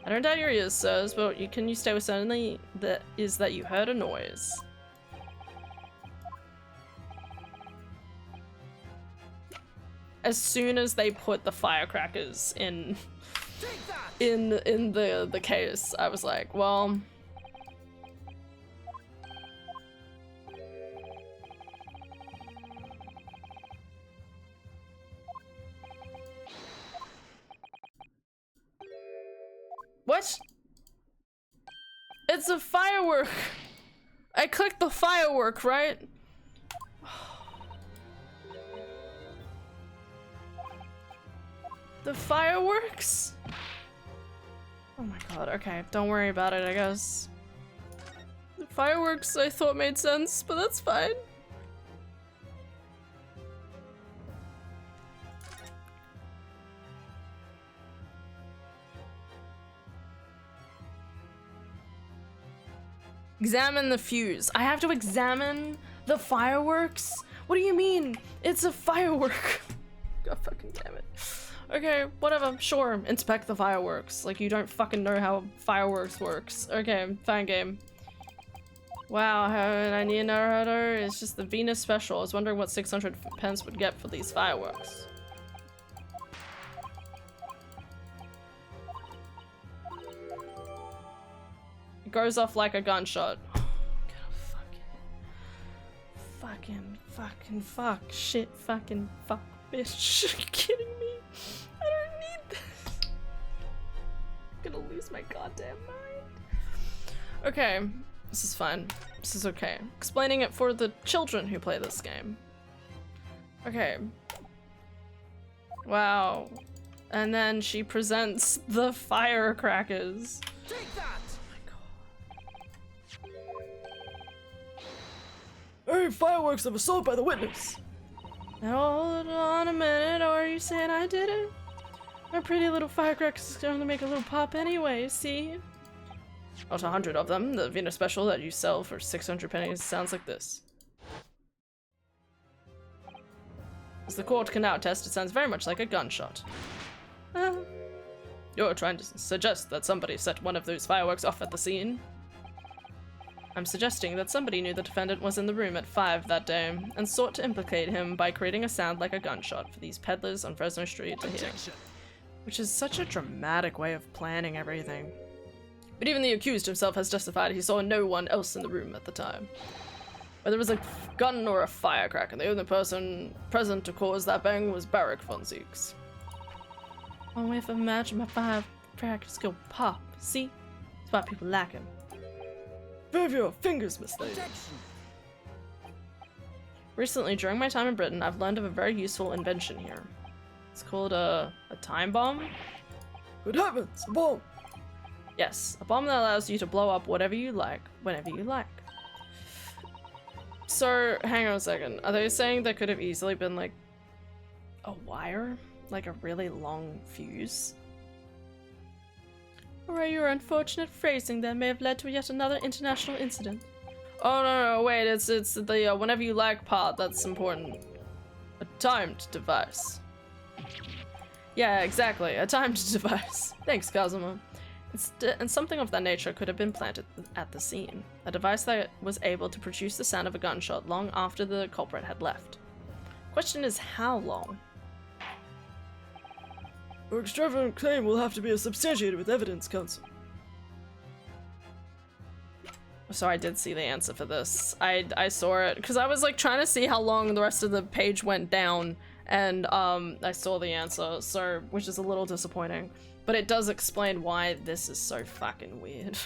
I don't doubt your ears, sirs, but can you stay with certainty that you heard a noise? As soon as they put the firecrackers in the case, I was like, well, what? It's a firework. I clicked the firework, right? The fireworks? Oh my god, okay, don't worry about it, I guess. The fireworks I thought made sense, but that's fine. Examine the fuse. I have to examine the fireworks? What do you mean? It's a firework. God fucking damn it. Okay, whatever, sure, inspect the fireworks. Like, you don't fucking know how fireworks works. Okay, fine game. Wow, I need to know how to... It's just the Venus special. I was wondering what 600 pence would get for these fireworks. It goes off like a gunshot. Fuck, shit, fucking fuck, bitch. Are you kidding me? I don't need this. I'm gonna lose my goddamn mind. Okay, this is fine. This is okay. Explaining it for the children who play this game. Okay. Wow. And then she presents the firecrackers. Take that! Hey, fireworks of assault by the witness! Now hold on a minute, or are you saying I did it? My pretty little firecrackers is going to make a little pop anyway, see? Not 100 of them. The Vienna special that you sell for 600 pennies sounds like this. As the court can now attest, it sounds very much like a gunshot. You're trying to suggest that somebody set one of those fireworks off at the scene? I'm suggesting that somebody knew the defendant was in the room at 5 that day, and sought to implicate him by creating a sound like a gunshot for these peddlers on Fresno Street to hear. Which is such a dramatic way of planning everything. But even the accused himself has justified he saw no one else in the room at the time. Whether it was a gun or a firecracker, the only person present to cause that bang was Barrack von Zieks. One way of imagining my firecrackers go pop. See? That's why people like him. Move your fingers, Miss Lady. Recently, during my time in Britain, I've learned of a very useful invention here. It's called a time bomb. Good heavens, a bomb! Yes, a bomb that allows you to blow up whatever you like, whenever you like. So, hang on a second. Are they saying there could have easily been, like, a wire? Like a really long fuse? Or are your unfortunate phrasing that may have led to yet another international incident? Oh, no, wait, it's the whenever you like part that's important. A timed device. Yeah, exactly, a timed device. Thanks, Kazuma. And something of that nature could have been planted at the scene. A device that was able to produce the sound of a gunshot long after the culprit had left. Question is, how long? Your extravagant claim will have to be substantiated with evidence, counsel. So I did see the answer for this. I saw it because I was like trying to see how long the rest of the page went down, and I saw the answer, so which is a little disappointing. But it does explain why this is so fucking weird.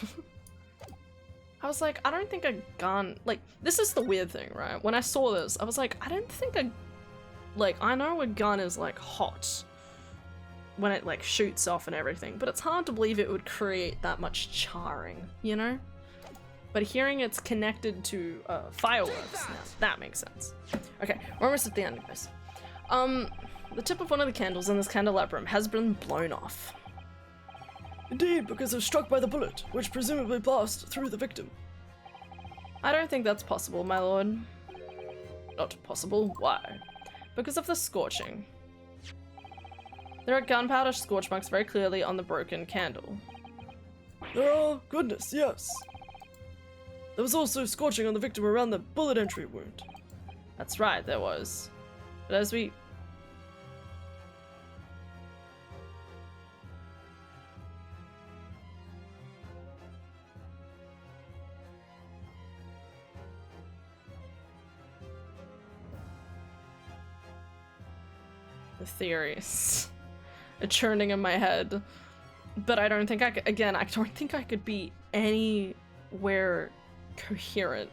I was like, I don't think a gun, like, this is the weird thing, right? When I saw this, I was like, I don't think I know a gun is like hot when it like shoots off and everything, but it's hard to believe it would create that much charring, you know? But hearing it's connected to fireworks, now, that makes sense. Okay, we're almost at the end of this. The tip of one of the candles in this candelabrum has been blown off. Indeed, because it was struck by the bullet, which presumably passed through the victim. I don't think that's possible, my lord. Not possible, why? Because of the scorching. There are gunpowder scorch marks very clearly on the broken candle. There are, goodness, yes. There was also scorching on the victim around the bullet entry wound. That's right, there was. But as we... The theories are churning in my head. But I don't think I could, again, I don't think I could be anywhere coherent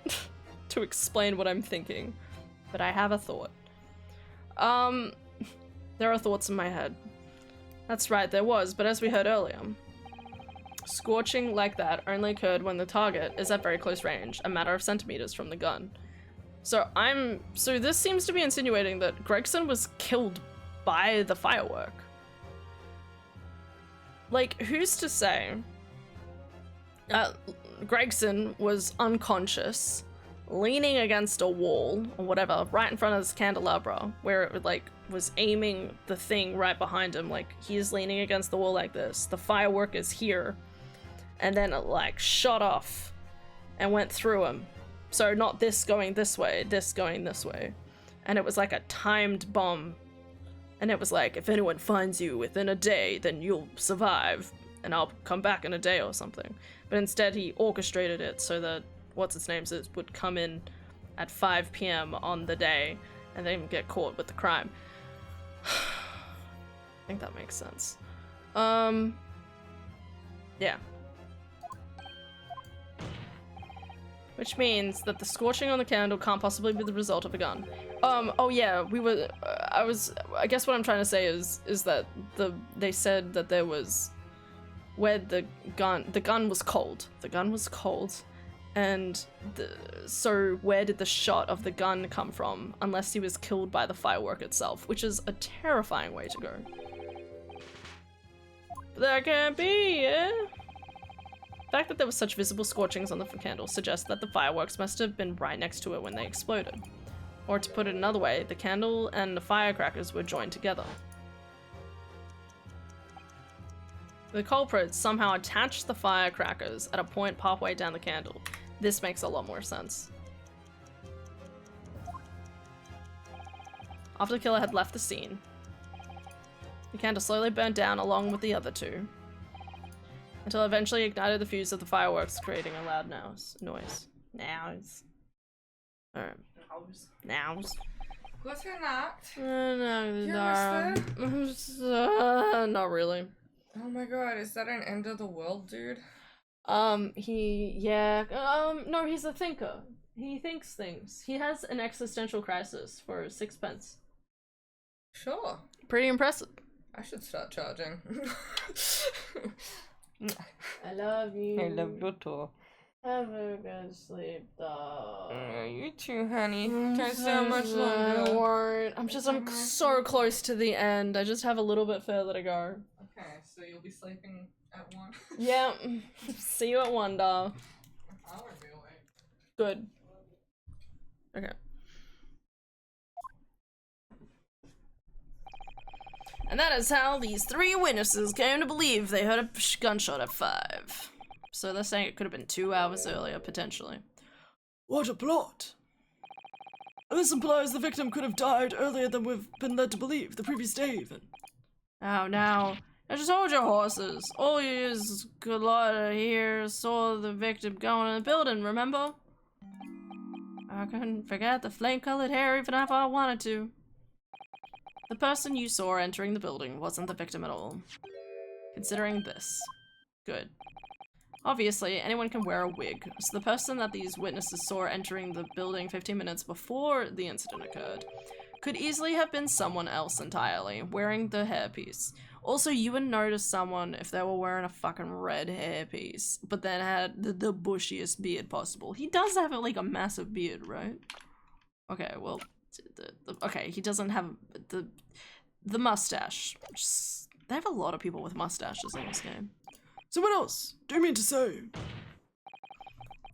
to explain what I'm thinking. But I have a thought. There are thoughts in my head. That's right, there was, but as we heard earlier, scorching like that only occurred when the target is at very close range, a matter of centimeters from the gun. So this seems to be insinuating that Gregson was killed by the firework. Like, who's to say Gregson was unconscious, leaning against a wall or whatever, right in front of this candelabra, where it like was aiming the thing right behind him, like he's leaning against the wall like this. The firework is here, and then it like shot off and went through him. So not this going this way, this going this way. And it was like a timed bomb. And it was like, if anyone finds you within a day, then you'll survive, and I'll come back in a day or something. But instead he orchestrated it so that what's-its-names would come in at 5 p.m. on the day, and then get caught with the crime. I think that makes sense. Yeah. Which means that the scorching on the candle can't possibly be the result of a gun. Oh yeah, I guess what I'm trying to say is that they said that there was, where the gun was cold. The gun was cold, and so where did the shot of the gun come from, unless he was killed by the firework itself, which is a terrifying way to go. But that can't be, yeah? The fact that there were such visible scorchings on the candle suggests that the fireworks must have been right next to it when they exploded. Or to put it another way, the candle and the firecrackers were joined together. The culprits somehow attached the firecrackers at a point halfway down the candle. This makes a lot more sense. After the killer had left the scene, the candle slowly burned down along with the other two, until it eventually ignited the fuse of the fireworks, creating a loud noise. Noise. Alright. Nows. Was er not? Not really. Oh my god, is that an end of the world, dude? No, he's a thinker. He thinks things. He has an existential crisis for 6 pence. Sure. Pretty impressive. I should start charging. I love you. I love you too. Have a good sleep, dog. You too, honey. There's so much longer. I'm so close to the end. I just have a little bit further to go. Okay, so you'll be sleeping at 1? Yeah. See you at 1, dog. I won't be awake. Good. Okay. And that is how these 3 witnesses came to believe they heard a gunshot at 5. So they're saying it could have been 2 hours earlier, potentially. What a plot! This implies the victim could have died earlier than we've been led to believe, the previous day even. Oh, now, just hold your horses. All you is Galata here saw the victim go in the building, remember? I couldn't forget the flame-colored hair even if I wanted to. The person you saw entering the building wasn't the victim at all. Considering this. Good. Obviously, anyone can wear a wig, so the person that these witnesses saw entering the building 15 minutes before the incident occurred could easily have been someone else entirely, wearing the hairpiece. Also, you would notice someone if they were wearing a fucking red hairpiece, but then had the bushiest beard possible. He does have, like, a massive beard, right? Okay, well, okay, he doesn't have the mustache. They have a lot of people with mustaches in this game. Someone else, do you mean to say?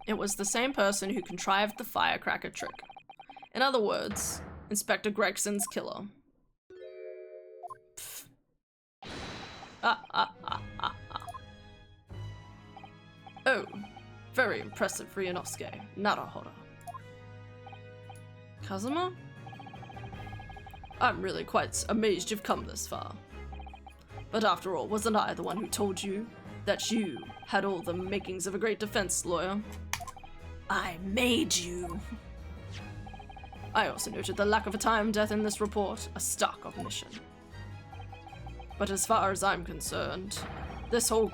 It was the same person who contrived the firecracker trick. In other words, Inspector Gregson's killer. Oh, very impressive, Ryunosuke. Naruhodo. Kazuma? I'm really quite amazed you've come this far. But after all, wasn't I the one who told you that you had all the makings of a great defense lawyer? I made you. I also noted the lack of a time death in this report, a stark omission. But as far as I'm concerned, this whole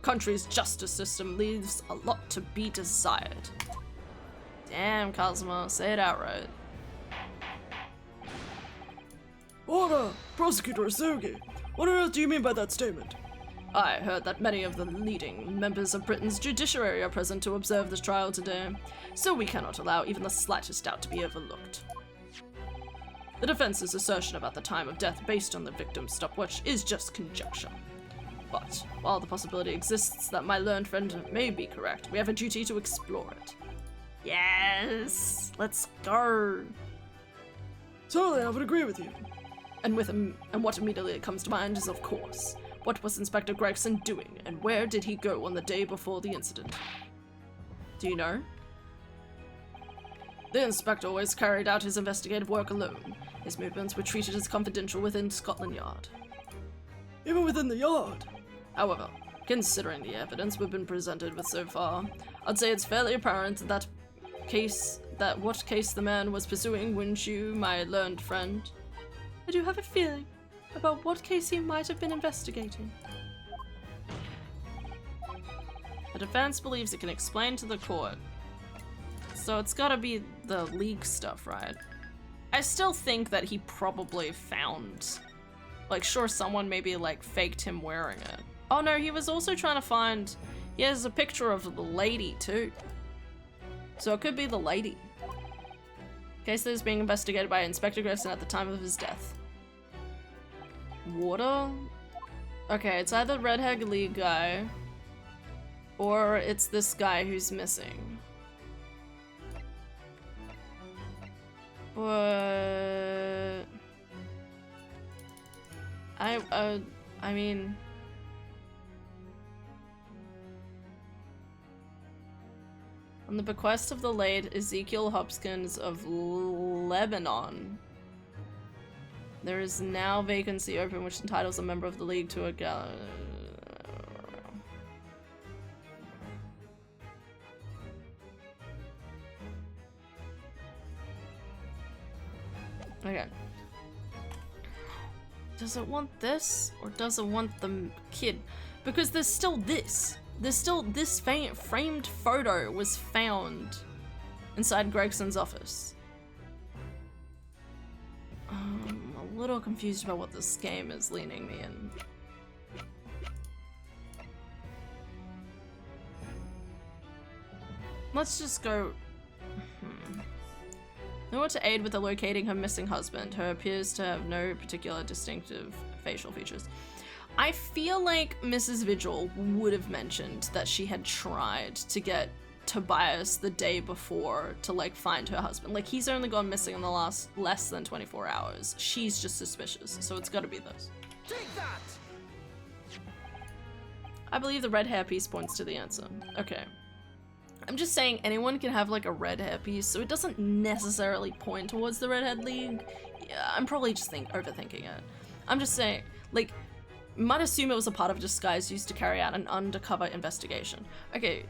country's justice system leaves a lot to be desired. Damn, Kazuma, say it outright. Order! Prosecutor Asogi! What on earth do you mean by that statement? I heard that many of the leading members of Britain's judiciary are present to observe this trial today, so we cannot allow even the slightest doubt to be overlooked. The defense's assertion about the time of death based on the victim's stopwatch is just conjecture. But, while the possibility exists that my learned friend may be correct, we have a duty to explore it. Yes! Let's go! Totally, I would agree with you. And what immediately comes to mind is, of course, what was Inspector Gregson doing, and where did he go on the day before the incident? Do you know? The inspector always carried out his investigative work alone. His movements were treated as confidential within Scotland Yard. Even within the yard? However, considering the evidence we've been presented with so far, I'd say it's fairly apparent that what case the man was pursuing, wouldn't you, my learned friend? I do have a feeling about what case he might have been investigating. The defense believes it can explain to the court. So it's gotta be the league stuff, right? I still think that he probably found, like, sure, someone maybe, like, faked him wearing it. Oh no, he was also trying to find, he has a picture of the lady too. So it could be the lady. Case that is being investigated by Inspector Gregson at the time of his death. Water? Okay, it's either Redhead League guy Or it's this guy who's missing. But I mean, on the bequest of the late Ezekiel Hopkins of Lebanon, there is now vacancy open which entitles a member of the league to a Okay. Does it want this, or does it want the kid? Because there's still this. There's still this framed photo was found inside Gregson's office. I'm a little confused about what this game is leaning me in. Let's just go... In order to aid with the locating her missing husband, who appears to have no particular distinctive facial features. I feel like Mrs. Vigil would have mentioned that she had tried to get Tobias the day before to like find her husband. Like he's only gone missing in the last less than 24 hours. She's just suspicious, so it's gotta be this. Take that! I believe the red hairpiece points to the answer. Okay. I'm just saying anyone can have like a red hairpiece, so it doesn't necessarily point towards the Redhead League. Yeah, I'm probably just overthinking it. I'm just saying, like, might assume it was a part of a disguise used to carry out an undercover investigation. Okay,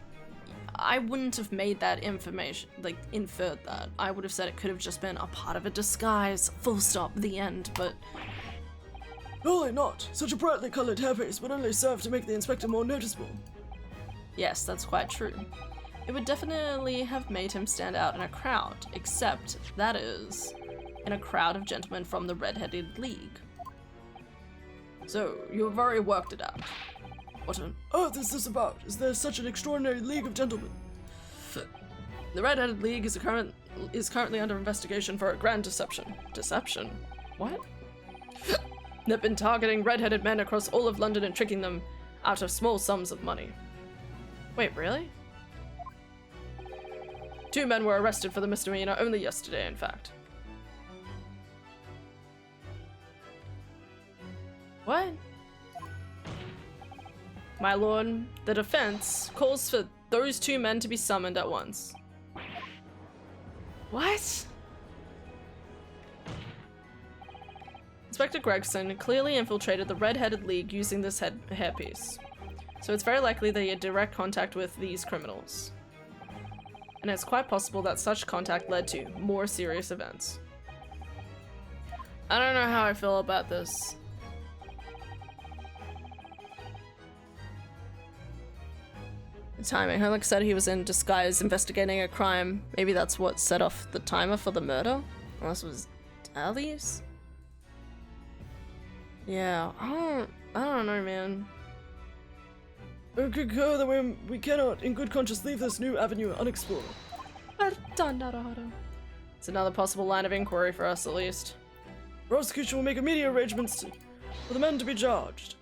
I wouldn't have made that information, like, inferred that. I would have said it could have just been a part of a disguise, full stop, the end, but... Surely not. Such a brightly coloured hairpiece would only serve to make the inspector more noticeable. Yes, that's quite true. It would definitely have made him stand out in a crowd, except, that is, in a crowd of gentlemen from the Red-Headed League. So, you've already worked it out. What on earth is this about? Is there such an extraordinary league of gentlemen? The Red-Headed League is currently under investigation for a grand deception. Deception? What? They've been targeting red-headed men across all of London and tricking them out of small sums of money. Wait, really? 2 men were arrested for the misdemeanor only yesterday, in fact. What? My lord, the defense calls for those 2 men to be summoned at once. What? Inspector Gregson clearly infiltrated the Red-Headed League using this hairpiece. So it's very likely that he had direct contact with these criminals. And it's quite possible that such contact led to more serious events. I don't know how I feel about this. The timing. Herlick said he was in disguise investigating a crime. Maybe that's what set off the timer for the murder? Unless it was Ali's? Yeah, I don't know, man. I concur that we cannot, in good conscience, leave this new avenue unexplored. It's another possible line of inquiry for us, at least. Prosecution will make immediate arrangements for the men to be charged.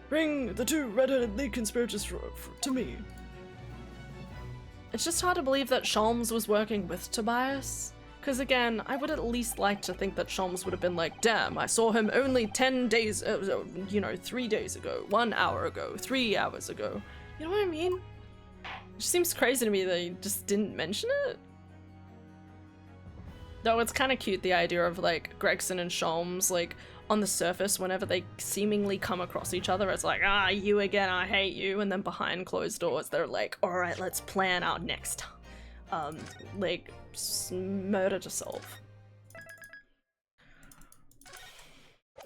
Bring the 2 Red-Headed League conspirators to me. It's just hard to believe that Sholmes was working with Tobias. Because again, I would at least like to think that Sholmes would have been like, damn, I saw him only 10 days, 3 days ago, 1 hour ago, 3 hours ago. You know what I mean? It just seems crazy to me that he just didn't mention it. Though it's kind of cute, the idea of like Gregson and Sholmes, like on the surface, whenever they seemingly come across each other, it's like, ah, you again, I hate you. And then behind closed doors, they're like, all right, let's plan our next, like, murder to solve.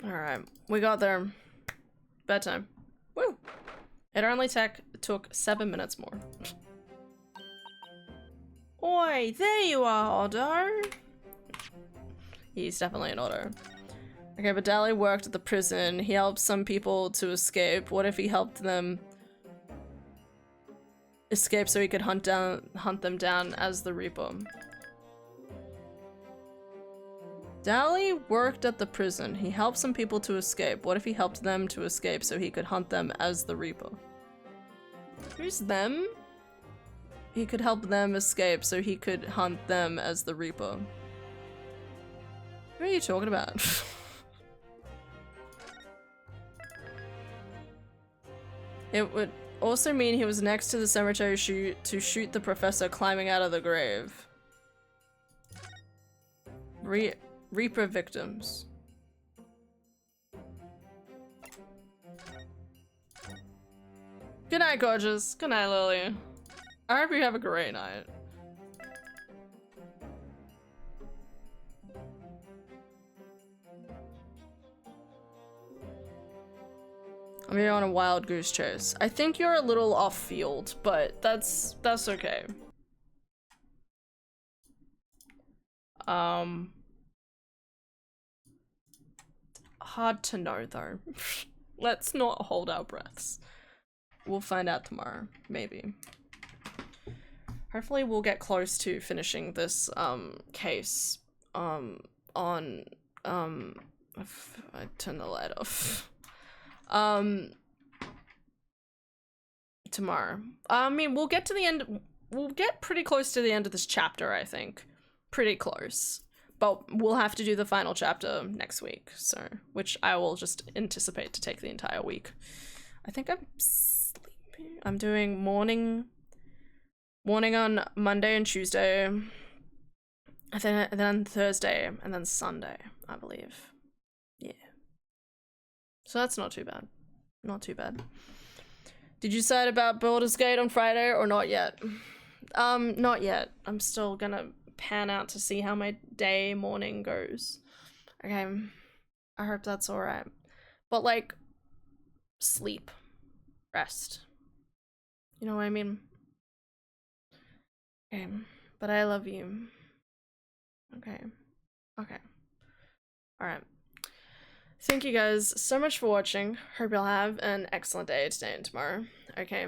Alright, we got there. Bedtime. Woo! It only took 7 minutes more. Oi, there you are, Otto! He's definitely an Otto. Okay, but Dally worked at the prison. He helped some people to escape. What if he helped them escape so he could hunt them down as the Reaper? Dally worked at the prison. He helped some people to escape. What if he helped them to escape so he could hunt them as the Reaper? Who's them? He could help them escape so he could hunt them as the Reaper. What are you talking about? It would also mean he was next to the cemetery to shoot the professor climbing out of the grave. Reaper victims. Good night, gorgeous. Good night, Lily. I hope you have a great night. I'm here on a wild goose chase. I think you're a little off field, but that's okay. Hard to know though. Let's not hold our breaths. We'll find out tomorrow, maybe. Hopefully we'll get close to finishing this case on if I turn the light off. Tomorrow. I mean, we'll get to the end. We'll get pretty close to the end of this chapter, I think. Pretty close. But we'll have to do the final chapter next week, so which I will just anticipate to take the entire week. I think I'm sleepy. I'm doing morning on Monday and Tuesday, and then Thursday, and then Sunday, I believe. Yeah. So that's not too bad. Not too bad. Did you decide about Baldur's Gate on Friday or not yet? Not yet. I'm still gonna pan out to see how my morning goes. Okay. I hope that's alright. But like, sleep. Rest. You know what I mean? Okay. But I love you. Okay. Okay. Alright. Thank you guys so much for watching. Hope you'll have an excellent day today and tomorrow. Okay.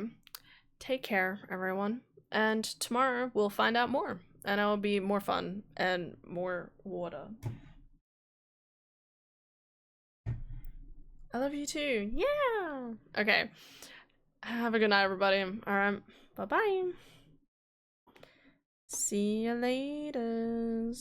Take care, everyone. And tomorrow we'll find out more. And it'll be more fun and more water. I love you too. Yeah. Okay. Have a good night, everybody. Alright. Bye-bye. See you later.